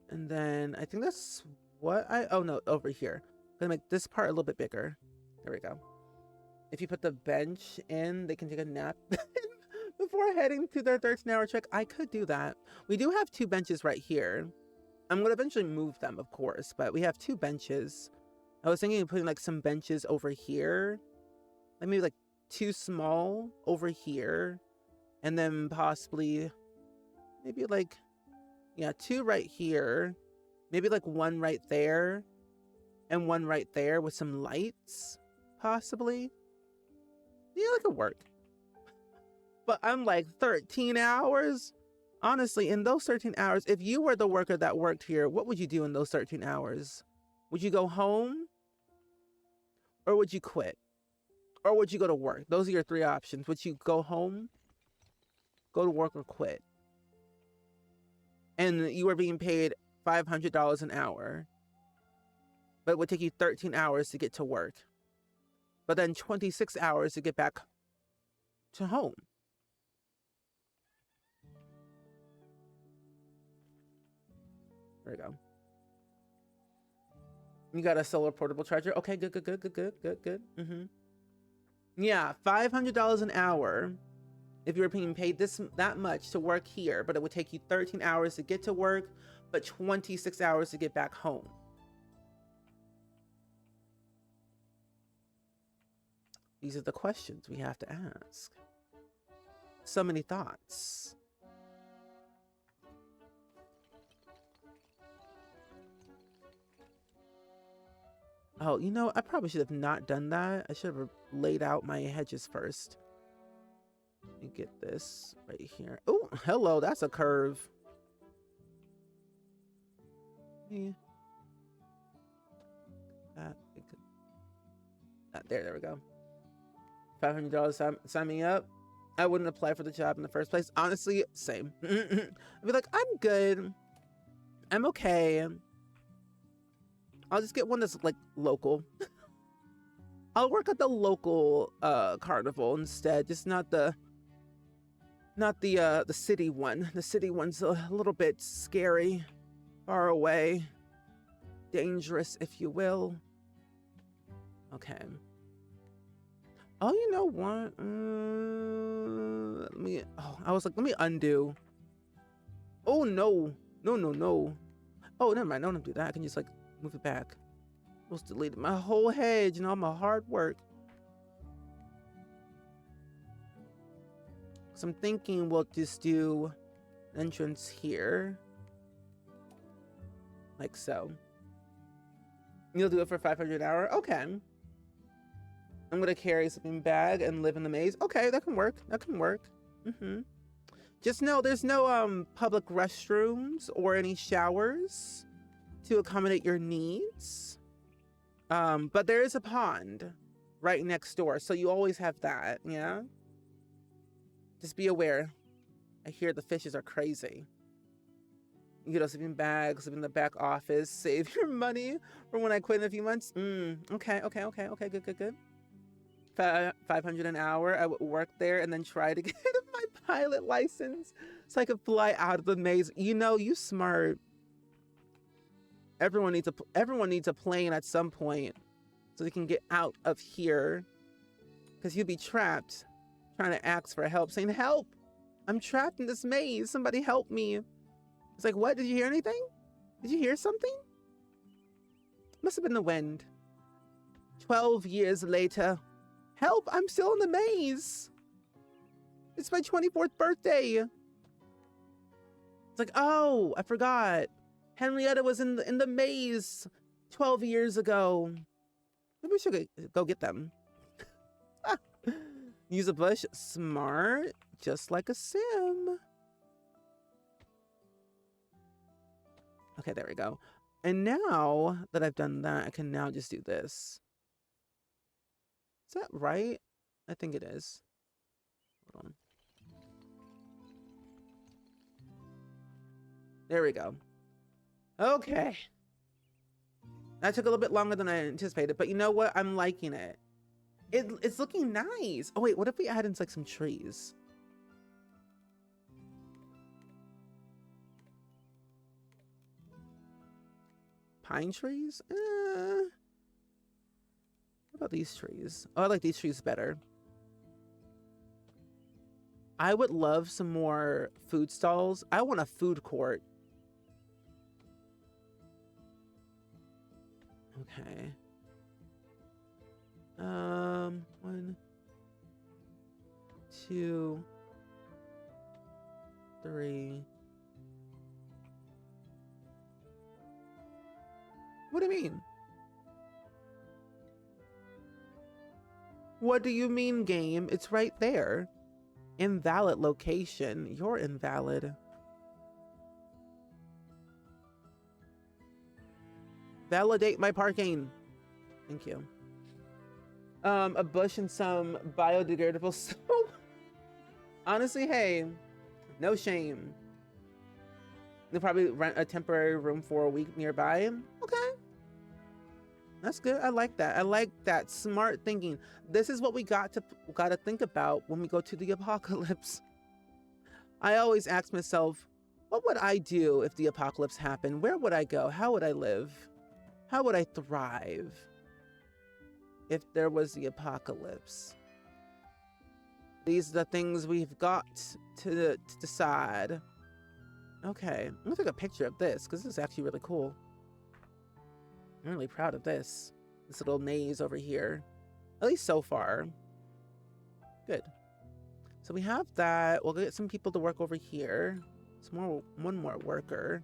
[SPEAKER 1] And then I think that's what oh no, over here. I'm gonna make this part a little bit bigger. There we go. If you put the bench in, they can take a nap before heading to their 13-hour trek. I could do that. We do have 2 benches right here. I'm going to eventually move them, of course, but we have 2 benches. I was thinking of putting like some benches over here. Like maybe like 2 small over here. And then possibly maybe like, yeah, 2 right here. Maybe like 1 right there. And 1 right there with some lights, possibly. Yeah, that could work. But I'm like 13 hours? Honestly, in those 13 hours, if you were the worker that worked here, what would you do in those 13 hours? Would you go home? Or would you quit? Or would you go to work? Those are your 3 options. Would you go home, go to work, or quit? And you were being paid $500 an hour. But it would take you 13 hours to get to work. But then 26 hours to get back to home. There we go. You got a solar portable charger? Okay, good. Yeah, $500 an hour if you were being paid that much to work here, but it would take you 13 hours to get to work, but 26 hours to get back home. These are the questions we have to ask. So many thoughts. Oh, you know, I probably should have not done that. I should have laid out my hedges first. Let me get this right here. Oh, hello, that's a curve. Yeah. There we go. $500 sign me up. I wouldn't apply for the job in the first place. Honestly, same. I'd be like, I'm good. I'm okay. I'll just get one that's like local. I'll work at the local carnival instead, just not the city one. The city one's a little bit scary, far away, dangerous, if you will. Okay. Oh, you know what? I was like, let me undo. Oh no. No. Oh, never mind. Don't do that. I can just like move it back. I was deleting my whole hedge and all my hard work. So I'm thinking we'll just do an entrance here. Like so. You'll do it for 500 an hour? Okay. I'm gonna carry a sleeping bag and live in the maze. Okay, that can work. That can work. Just know there's no public restrooms or any showers to accommodate your needs. But there is a pond right next door, so you always have that, yeah? Just be aware. I hear the fishes are crazy. You get a sleeping bag, sleep in the back office, save your money for when I quit in a few months. Okay, good. 500 an hour. I would work there and then try to get my pilot license so I could fly out of the maze. You know, you smart. Everyone needs a plane at some point so they can get out of here, because you'd be trapped trying to ask for help, saying, help, I'm trapped in this maze, somebody help me. It's like, what? Did you hear anything? Did you hear something? Must have been the wind. 12 years later. Help, I'm still in the maze. It's my 24th birthday. It's like, oh, I forgot. Henrietta was in the maze 12 years ago. Maybe we should go get them. Use a bush. Smart. Just like a sim. Okay, there we go. And now that I've done that, I can now just do this. Is that right? I think it is. Hold on. There we go. Okay. That took a little bit longer than I anticipated, but you know what? I'm liking it. It's looking nice. Oh wait, what if we add in like some trees? Pine trees? What about these trees? Oh, I like these trees better. I would love some more food stalls. I want a food court. Okay. 1, 2, 3. What do you mean? What do you mean, game? It's right there. Invalid location. You're invalid. Validate my parking. Thank you. A bush and some biodegradable soap. Honestly, hey, no shame. They'll probably rent a temporary room for a week nearby. Okay. That's good. I like that. I like that smart thinking. This is what we gotta think about when we go to the apocalypse. I always ask myself, what would I do if the apocalypse happened? Where would I go? How would I live? How would I thrive if there was the apocalypse? These are the things we've got to decide. Okay, I'm gonna take a picture of this because this is actually really cool. I'm really proud of this. This little maze over here. At least so far. Good. So we have that. We'll get some people to work over here. One more worker.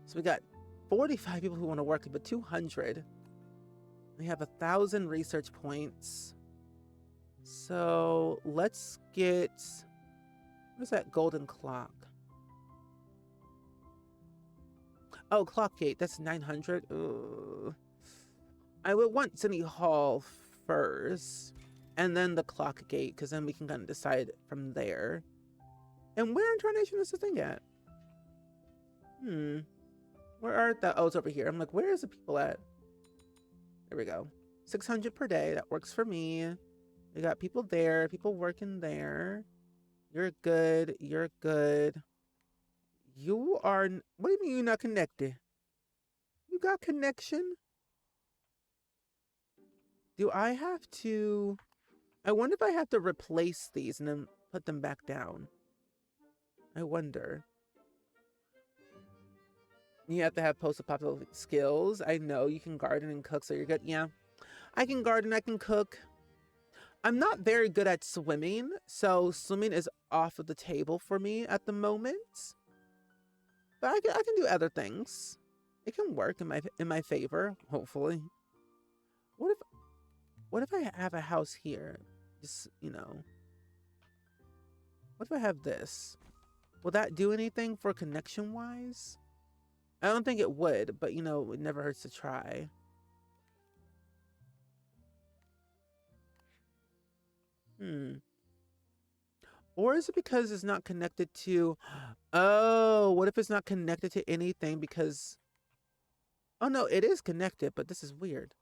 [SPEAKER 1] So we got 45 people who want to work, but 200. We have 1,000 research points. So let's get, where's that golden clock? Oh, clock gate, that's 900. Ugh. I would want City Hall first, and then the clock gate, because then we can kind of decide from there. And where in Tarnation is the thing at? Where are the, oh, it's over here. I'm like, where is the people at? There we go. 600 per day, that works for me. We got people there, people working there. You're good, you're good. You are, what do you mean you're not connected? You got connection? Do I have to, I wonder if I have to replace these and then put them back down. I wonder. You have to have post-apocalyptic skills. I know you can garden and cook, so you're good. Yeah, I can garden, I can cook. I'm not very good at swimming, so swimming is off of the table for me at the moment. But I can do other things. It can work in my favor, hopefully. What if I have a house here? Just, you know. What if I have this? Will that do anything for connection-wise? I don't think it would, but you know, it never hurts to try. Or is it because it's not connected to... Oh, what if it's not connected to anything because... Oh no, it is connected, but this is weird.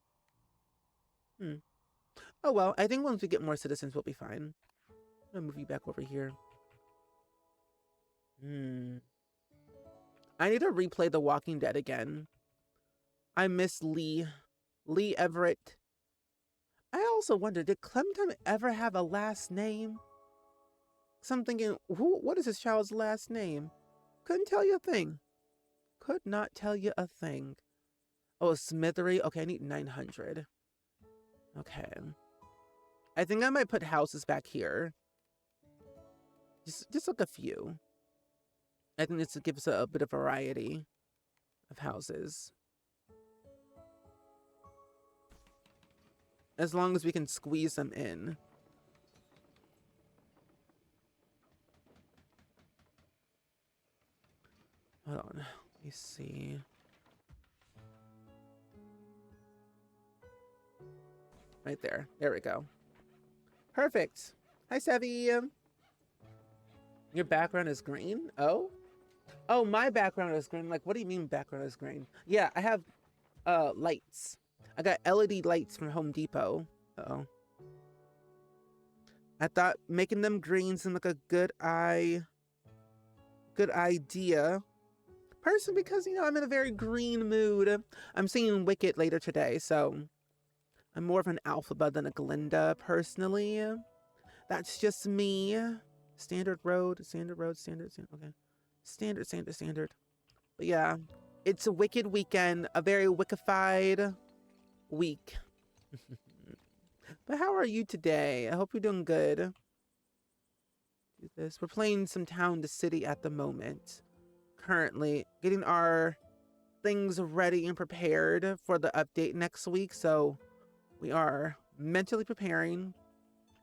[SPEAKER 1] Oh well, I think once we get more citizens, we'll be fine. I'm gonna move you back over here. I need to replay The Walking Dead again. I miss Lee. Lee Everett. I also wonder, did Clementine ever have a last name? So I'm thinking, what is this child's last name? Couldn't tell you a thing. Could not tell you a thing. Oh, Smithery. Okay, I need 900. Okay. I think I might put houses back here. Just like a few. I think this will give us a bit of variety of houses. As long as we can squeeze them in. Hold on. Let me see. Right there. There we go. Perfect. Hi, Sevi. Your background is green? Oh? Oh, my background is green. Like, what do you mean background is green? Yeah, I have lights. I got LED lights from Home Depot. Uh-oh. I thought making them green seemed like a good idea. Personally, because, you know, I'm in a very green mood. I'm seeing Wicked later today, so I'm more of an Alphaba than a Glinda, personally. That's just me. Standard road, standard, okay. Standard. But yeah, it's a Wicked weekend, a very wickified week. But how are you today? I hope you're doing good. Do this. We're playing some Town to City at the moment. Currently getting our things ready and prepared for the update next week. So we are mentally preparing,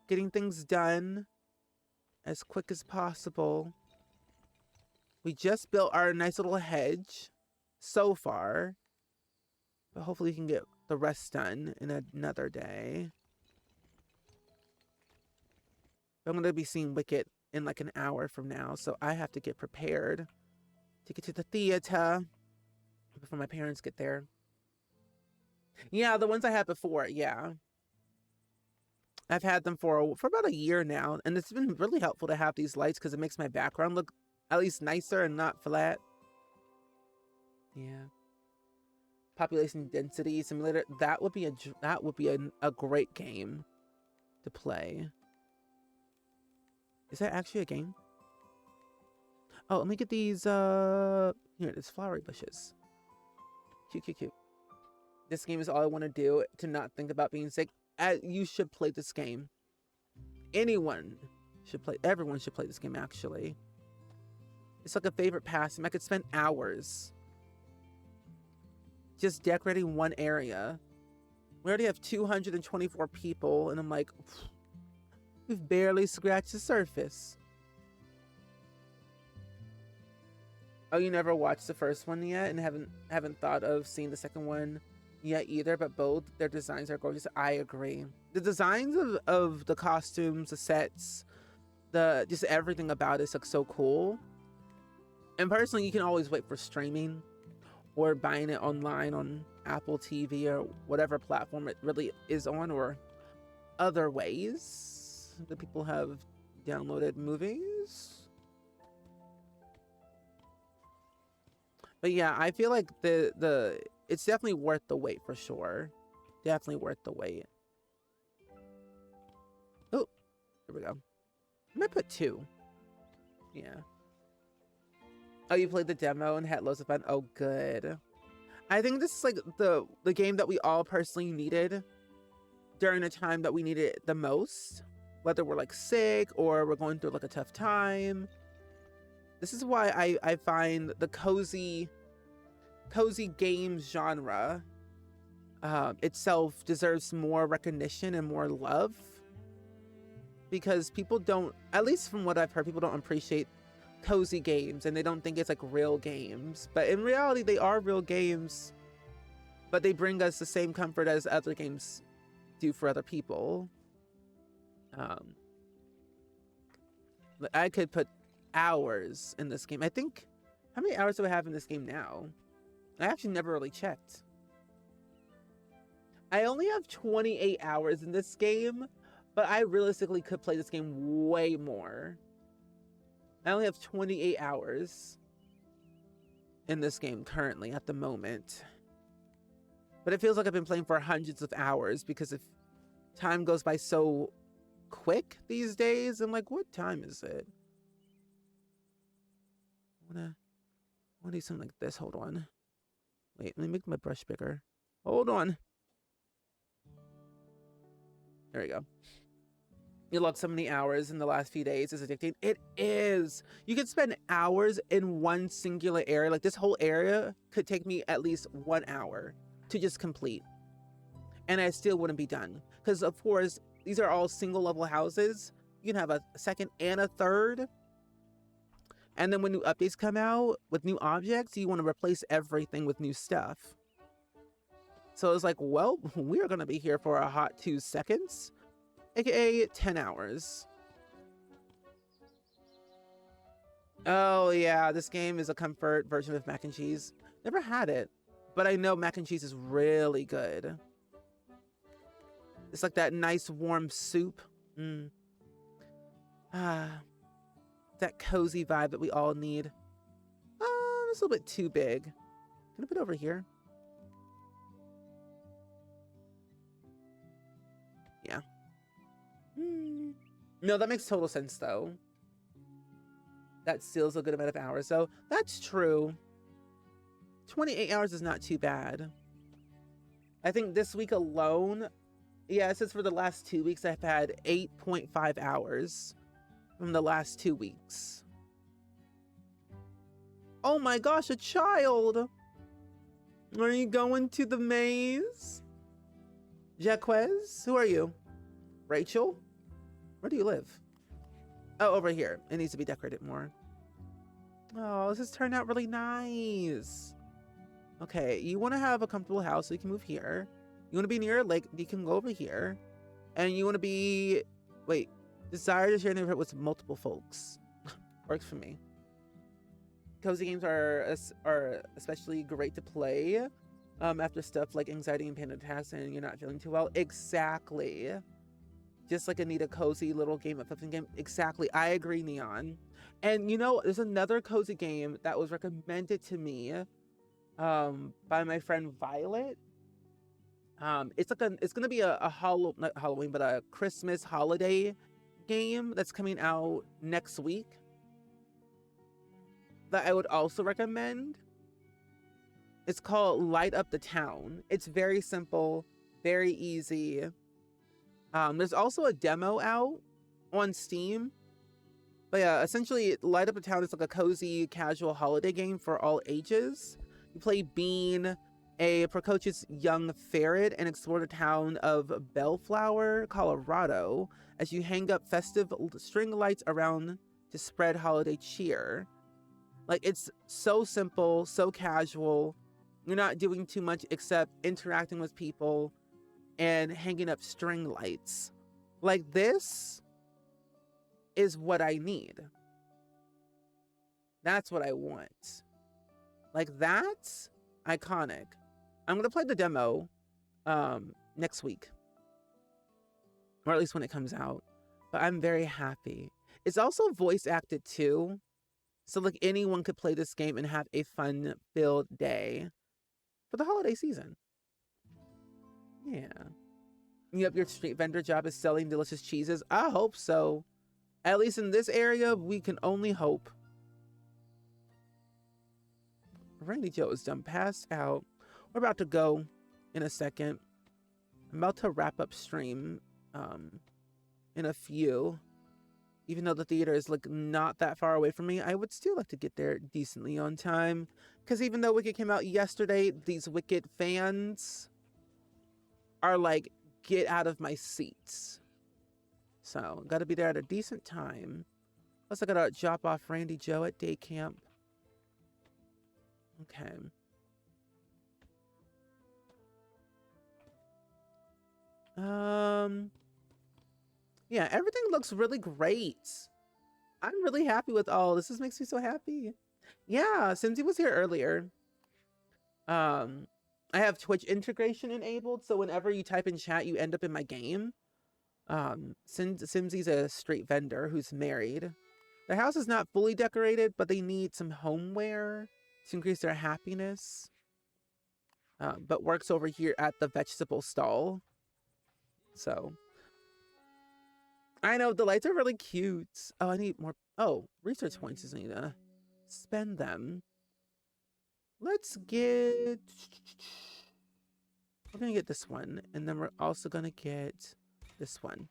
[SPEAKER 1] getting things done as quick as possible. We just built our nice little hedge so far, but hopefully we can get the rest done in another day. I'm going to be seeing Wicked in like an hour from now, so I have to get prepared to get to the theater before my parents get there. Yeah, the ones I had before, yeah. I've had them for about a year now, and it's been really helpful to have these lights because it makes my background look at least nicer and not flat. Yeah. Population density simulator. That would be a great game to play. Is that actually a game? Oh, let me get these here it is, flowery bushes. Cute. This game is all I want to do to not think about being sick. You should play this game. Anyone should play. Everyone should play this game, actually. It's like a favorite pastime. I could spend hours just decorating one area. We already have 224 people, and I'm like, we've barely scratched the surface. Oh, you never watched the first one yet, and haven't thought of seeing the second one yet either, but both their designs are gorgeous. I agree. The designs of the costumes, the sets, just everything about it looks so cool. And personally, you can always wait for streaming or buying it online on Apple TV or whatever platform it really is on, or other ways that people have downloaded movies. But yeah, I feel like it's definitely worth the wait for sure. Definitely worth the wait. Oh, here we go. I might put 2. Yeah. Oh, you played the demo and had loads of fun. Oh, good. I think this is like the game that we all personally needed during a time that we needed it the most. Whether we're like sick or we're going through like a tough time. This is why I find the cozy games genre itself deserves more recognition and more love, because people don't, at least from what I've heard, people don't appreciate cozy games, and they don't think it's like real games, but in reality they are real games, but they bring us the same comfort as other games do for other people. I could put hours in this game. I think, how many hours do I have in this game now? I actually never really checked. I only have 28 hours in this game, but I realistically could play this game way more. I only have 28 hours in this game currently at the moment. But it feels like I've been playing for hundreds of hours, because if time goes by so quick these days, I'm like, what time is it? I wanna do something like this. Hold on. Wait, let me make my brush bigger. Hold on. There we go. You logged so many hours in the last few days. Is addicting. It is. You could spend hours in one singular area. Like, this whole area could take me at least 1 hour to just complete, and I still wouldn't be done, because of course these are all single level houses. You can have a second and a third, and then when new updates come out with new objects, you want to replace everything with new stuff. So it's like, well, we are going to be here for a hot 2 seconds, aka 10 hours. Oh yeah, this game is a comfort version of mac and cheese. Never had it, but I know mac and cheese is really good. It's like that nice warm soup. That cozy vibe that we all need. It's a little bit too big. Can I put it over here? Yeah. No, that makes total sense though. That steals a good amount of hours, so that's true. 28 hours is not too bad. I think this week alone, yeah, it says for the last 2 weeks I've had 8.5 hours from the last 2 weeks. Oh my gosh, a child! Are you going to the maze? Jaquez, who are you? Rachel? Where do you live? Oh, over here. It needs to be decorated more. Oh, this has turned out really nice. Okay, you want to have a comfortable house, so you can move here. You want to be near a lake, you can go over here. And you want to be... Wait. Desire to share a neighborhood with multiple folks. Works for me. Cozy games are especially great to play after stuff like anxiety and panic attacks and you're not feeling too well. Exactly. Just like I need a cozy little game, a flipping game. Exactly. I agree, Neon. And you know, there's another cozy game that was recommended to me by my friend Violet. It's gonna be not Halloween, but a Christmas holiday game that's coming out next week that I would also recommend. It's called Light Up the Town. It's very simple, very easy. There's also a demo out on Steam But yeah, essentially, Light Up a Town is like a cozy, casual holiday game for all ages. You play Bean, a precocious young ferret, and explore the town of Bellflower, Colorado, as you hang up festive string lights around to spread holiday cheer. Like, it's so simple, so casual. You're not doing too much except interacting with people and hanging up string lights. Like, this is what I need. That's what I want. Like, that's iconic. I'm gonna play the demo next week, or at least when it comes out. But I'm very happy. It's also voice acted too, so like anyone could play this game and have a fun-filled day for the holiday season. Yeah. Yep, your street vendor job is selling delicious cheeses. I hope so. At least in this area, we can only hope. Randy Joe is done passed out. We're about to go in a second. I'm about to wrap up stream in a few. Even though the theater is like not that far away from me, I would still like to get there decently on time. Because even though Wicked came out yesterday, these Wicked fans are like, get out of my seats. So, gotta be there at a decent time. Plus, I gotta drop off Randy Joe at day camp. Okay. Yeah, everything looks really great. I'm really happy with all this. This makes me so happy. Yeah, Simsy was here earlier. I have Twitch integration enabled, so whenever you type in chat, you end up in my game. Simsy's a street vendor who's married. The house is not fully decorated, but they need some homeware to increase their happiness. But works over here at the vegetable stall. So, I know the lights are really cute. Oh, I need more. Oh, research points is need to spend them. Let's get. We're gonna get this one, and then we're also gonna get this one.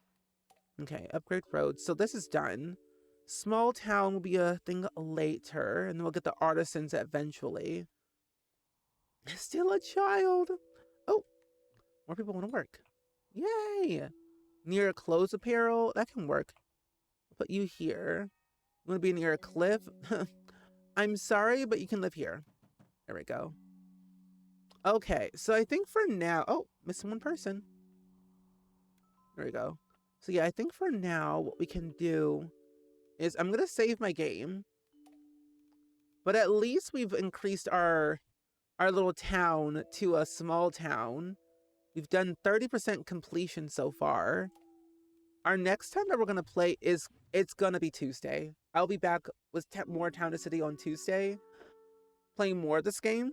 [SPEAKER 1] Okay, upgrade roads. So this is done. Small town will be a thing later, and then we'll get the artisans eventually. Still a child. Oh, more people want to work. Yay! Near clothes apparel, that can work. I'll put you here. You want to be near a cliff? I'm sorry, but you can live here. There we go. Okay, so I think for now... Oh, missing one person. There we go. So yeah, I think for now, what we can do is I'm going to save my game. But at least we've increased our little town to a small town. We've done 30% completion so far. Our next time that we're going to play is, it's going to be Tuesday. I'll be back with more Town to City on Tuesday, playing more of this game.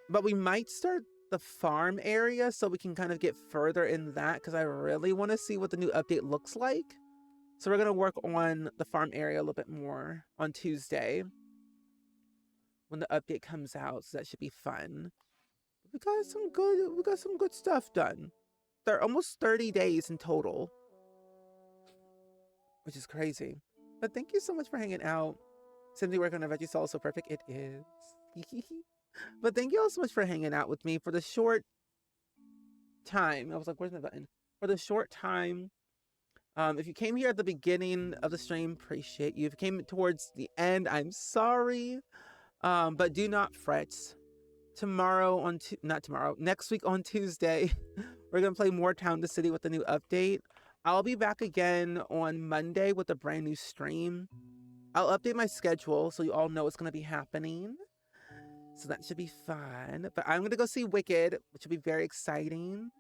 [SPEAKER 1] But we might start the farm area so we can kind of get further in that, because I really want to see what the new update looks like. So we're going to work on the farm area a little bit more on Tuesday when the update comes out, so that should be fun. We got some good stuff done. They're almost 30 days in total, which is crazy. But thank you so much for hanging out. Simply working on a veggie sauce so perfect it is. But thank you all so much for hanging out with me for the short time. I was like, where's my button? For the short time. If you came here at the beginning of the stream, appreciate you. If you came towards the end, I'm sorry. But do not fret. Tomorrow on not tomorrow, next week on Tuesday, we're gonna play more Town to City with the new update. I'll be back again on Monday with a brand new stream. I'll update my schedule so you all know what's gonna be happening. So that should be fun. But I'm gonna go see Wicked, which will be very exciting.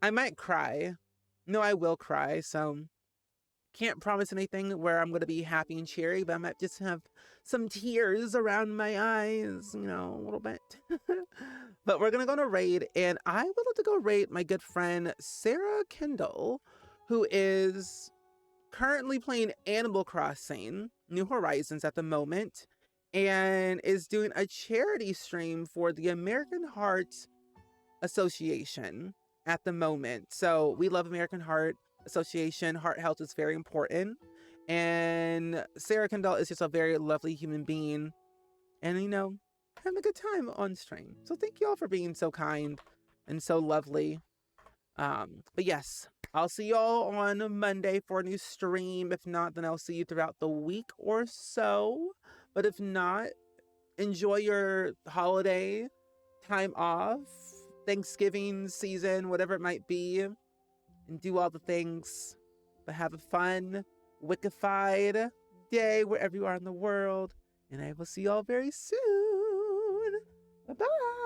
[SPEAKER 1] I might cry. No, I will cry, so can't promise anything where I'm going to be happy and cheery, but I might just have some tears around my eyes, you know, a little bit. But we're going to go on a raid, and I would like to go raid my good friend Sarah Kendall, who is currently playing Animal Crossing New Horizons at the moment, and is doing a charity stream for the American Heart Association at the moment. So we love American Heart Association. Heart health is very important. And Sarah Kendall is just a very lovely human being. And, having a good time on stream. So thank you all for being so kind and so lovely. But yes, I'll see y'all on Monday for a new stream. If not, then I'll see you throughout the week or so. But if not, enjoy your holiday time off, Thanksgiving season, whatever it might be, and do all the things. But have a fun, Wickified day wherever you are in the world. And I will see y'all very soon. Bye-bye.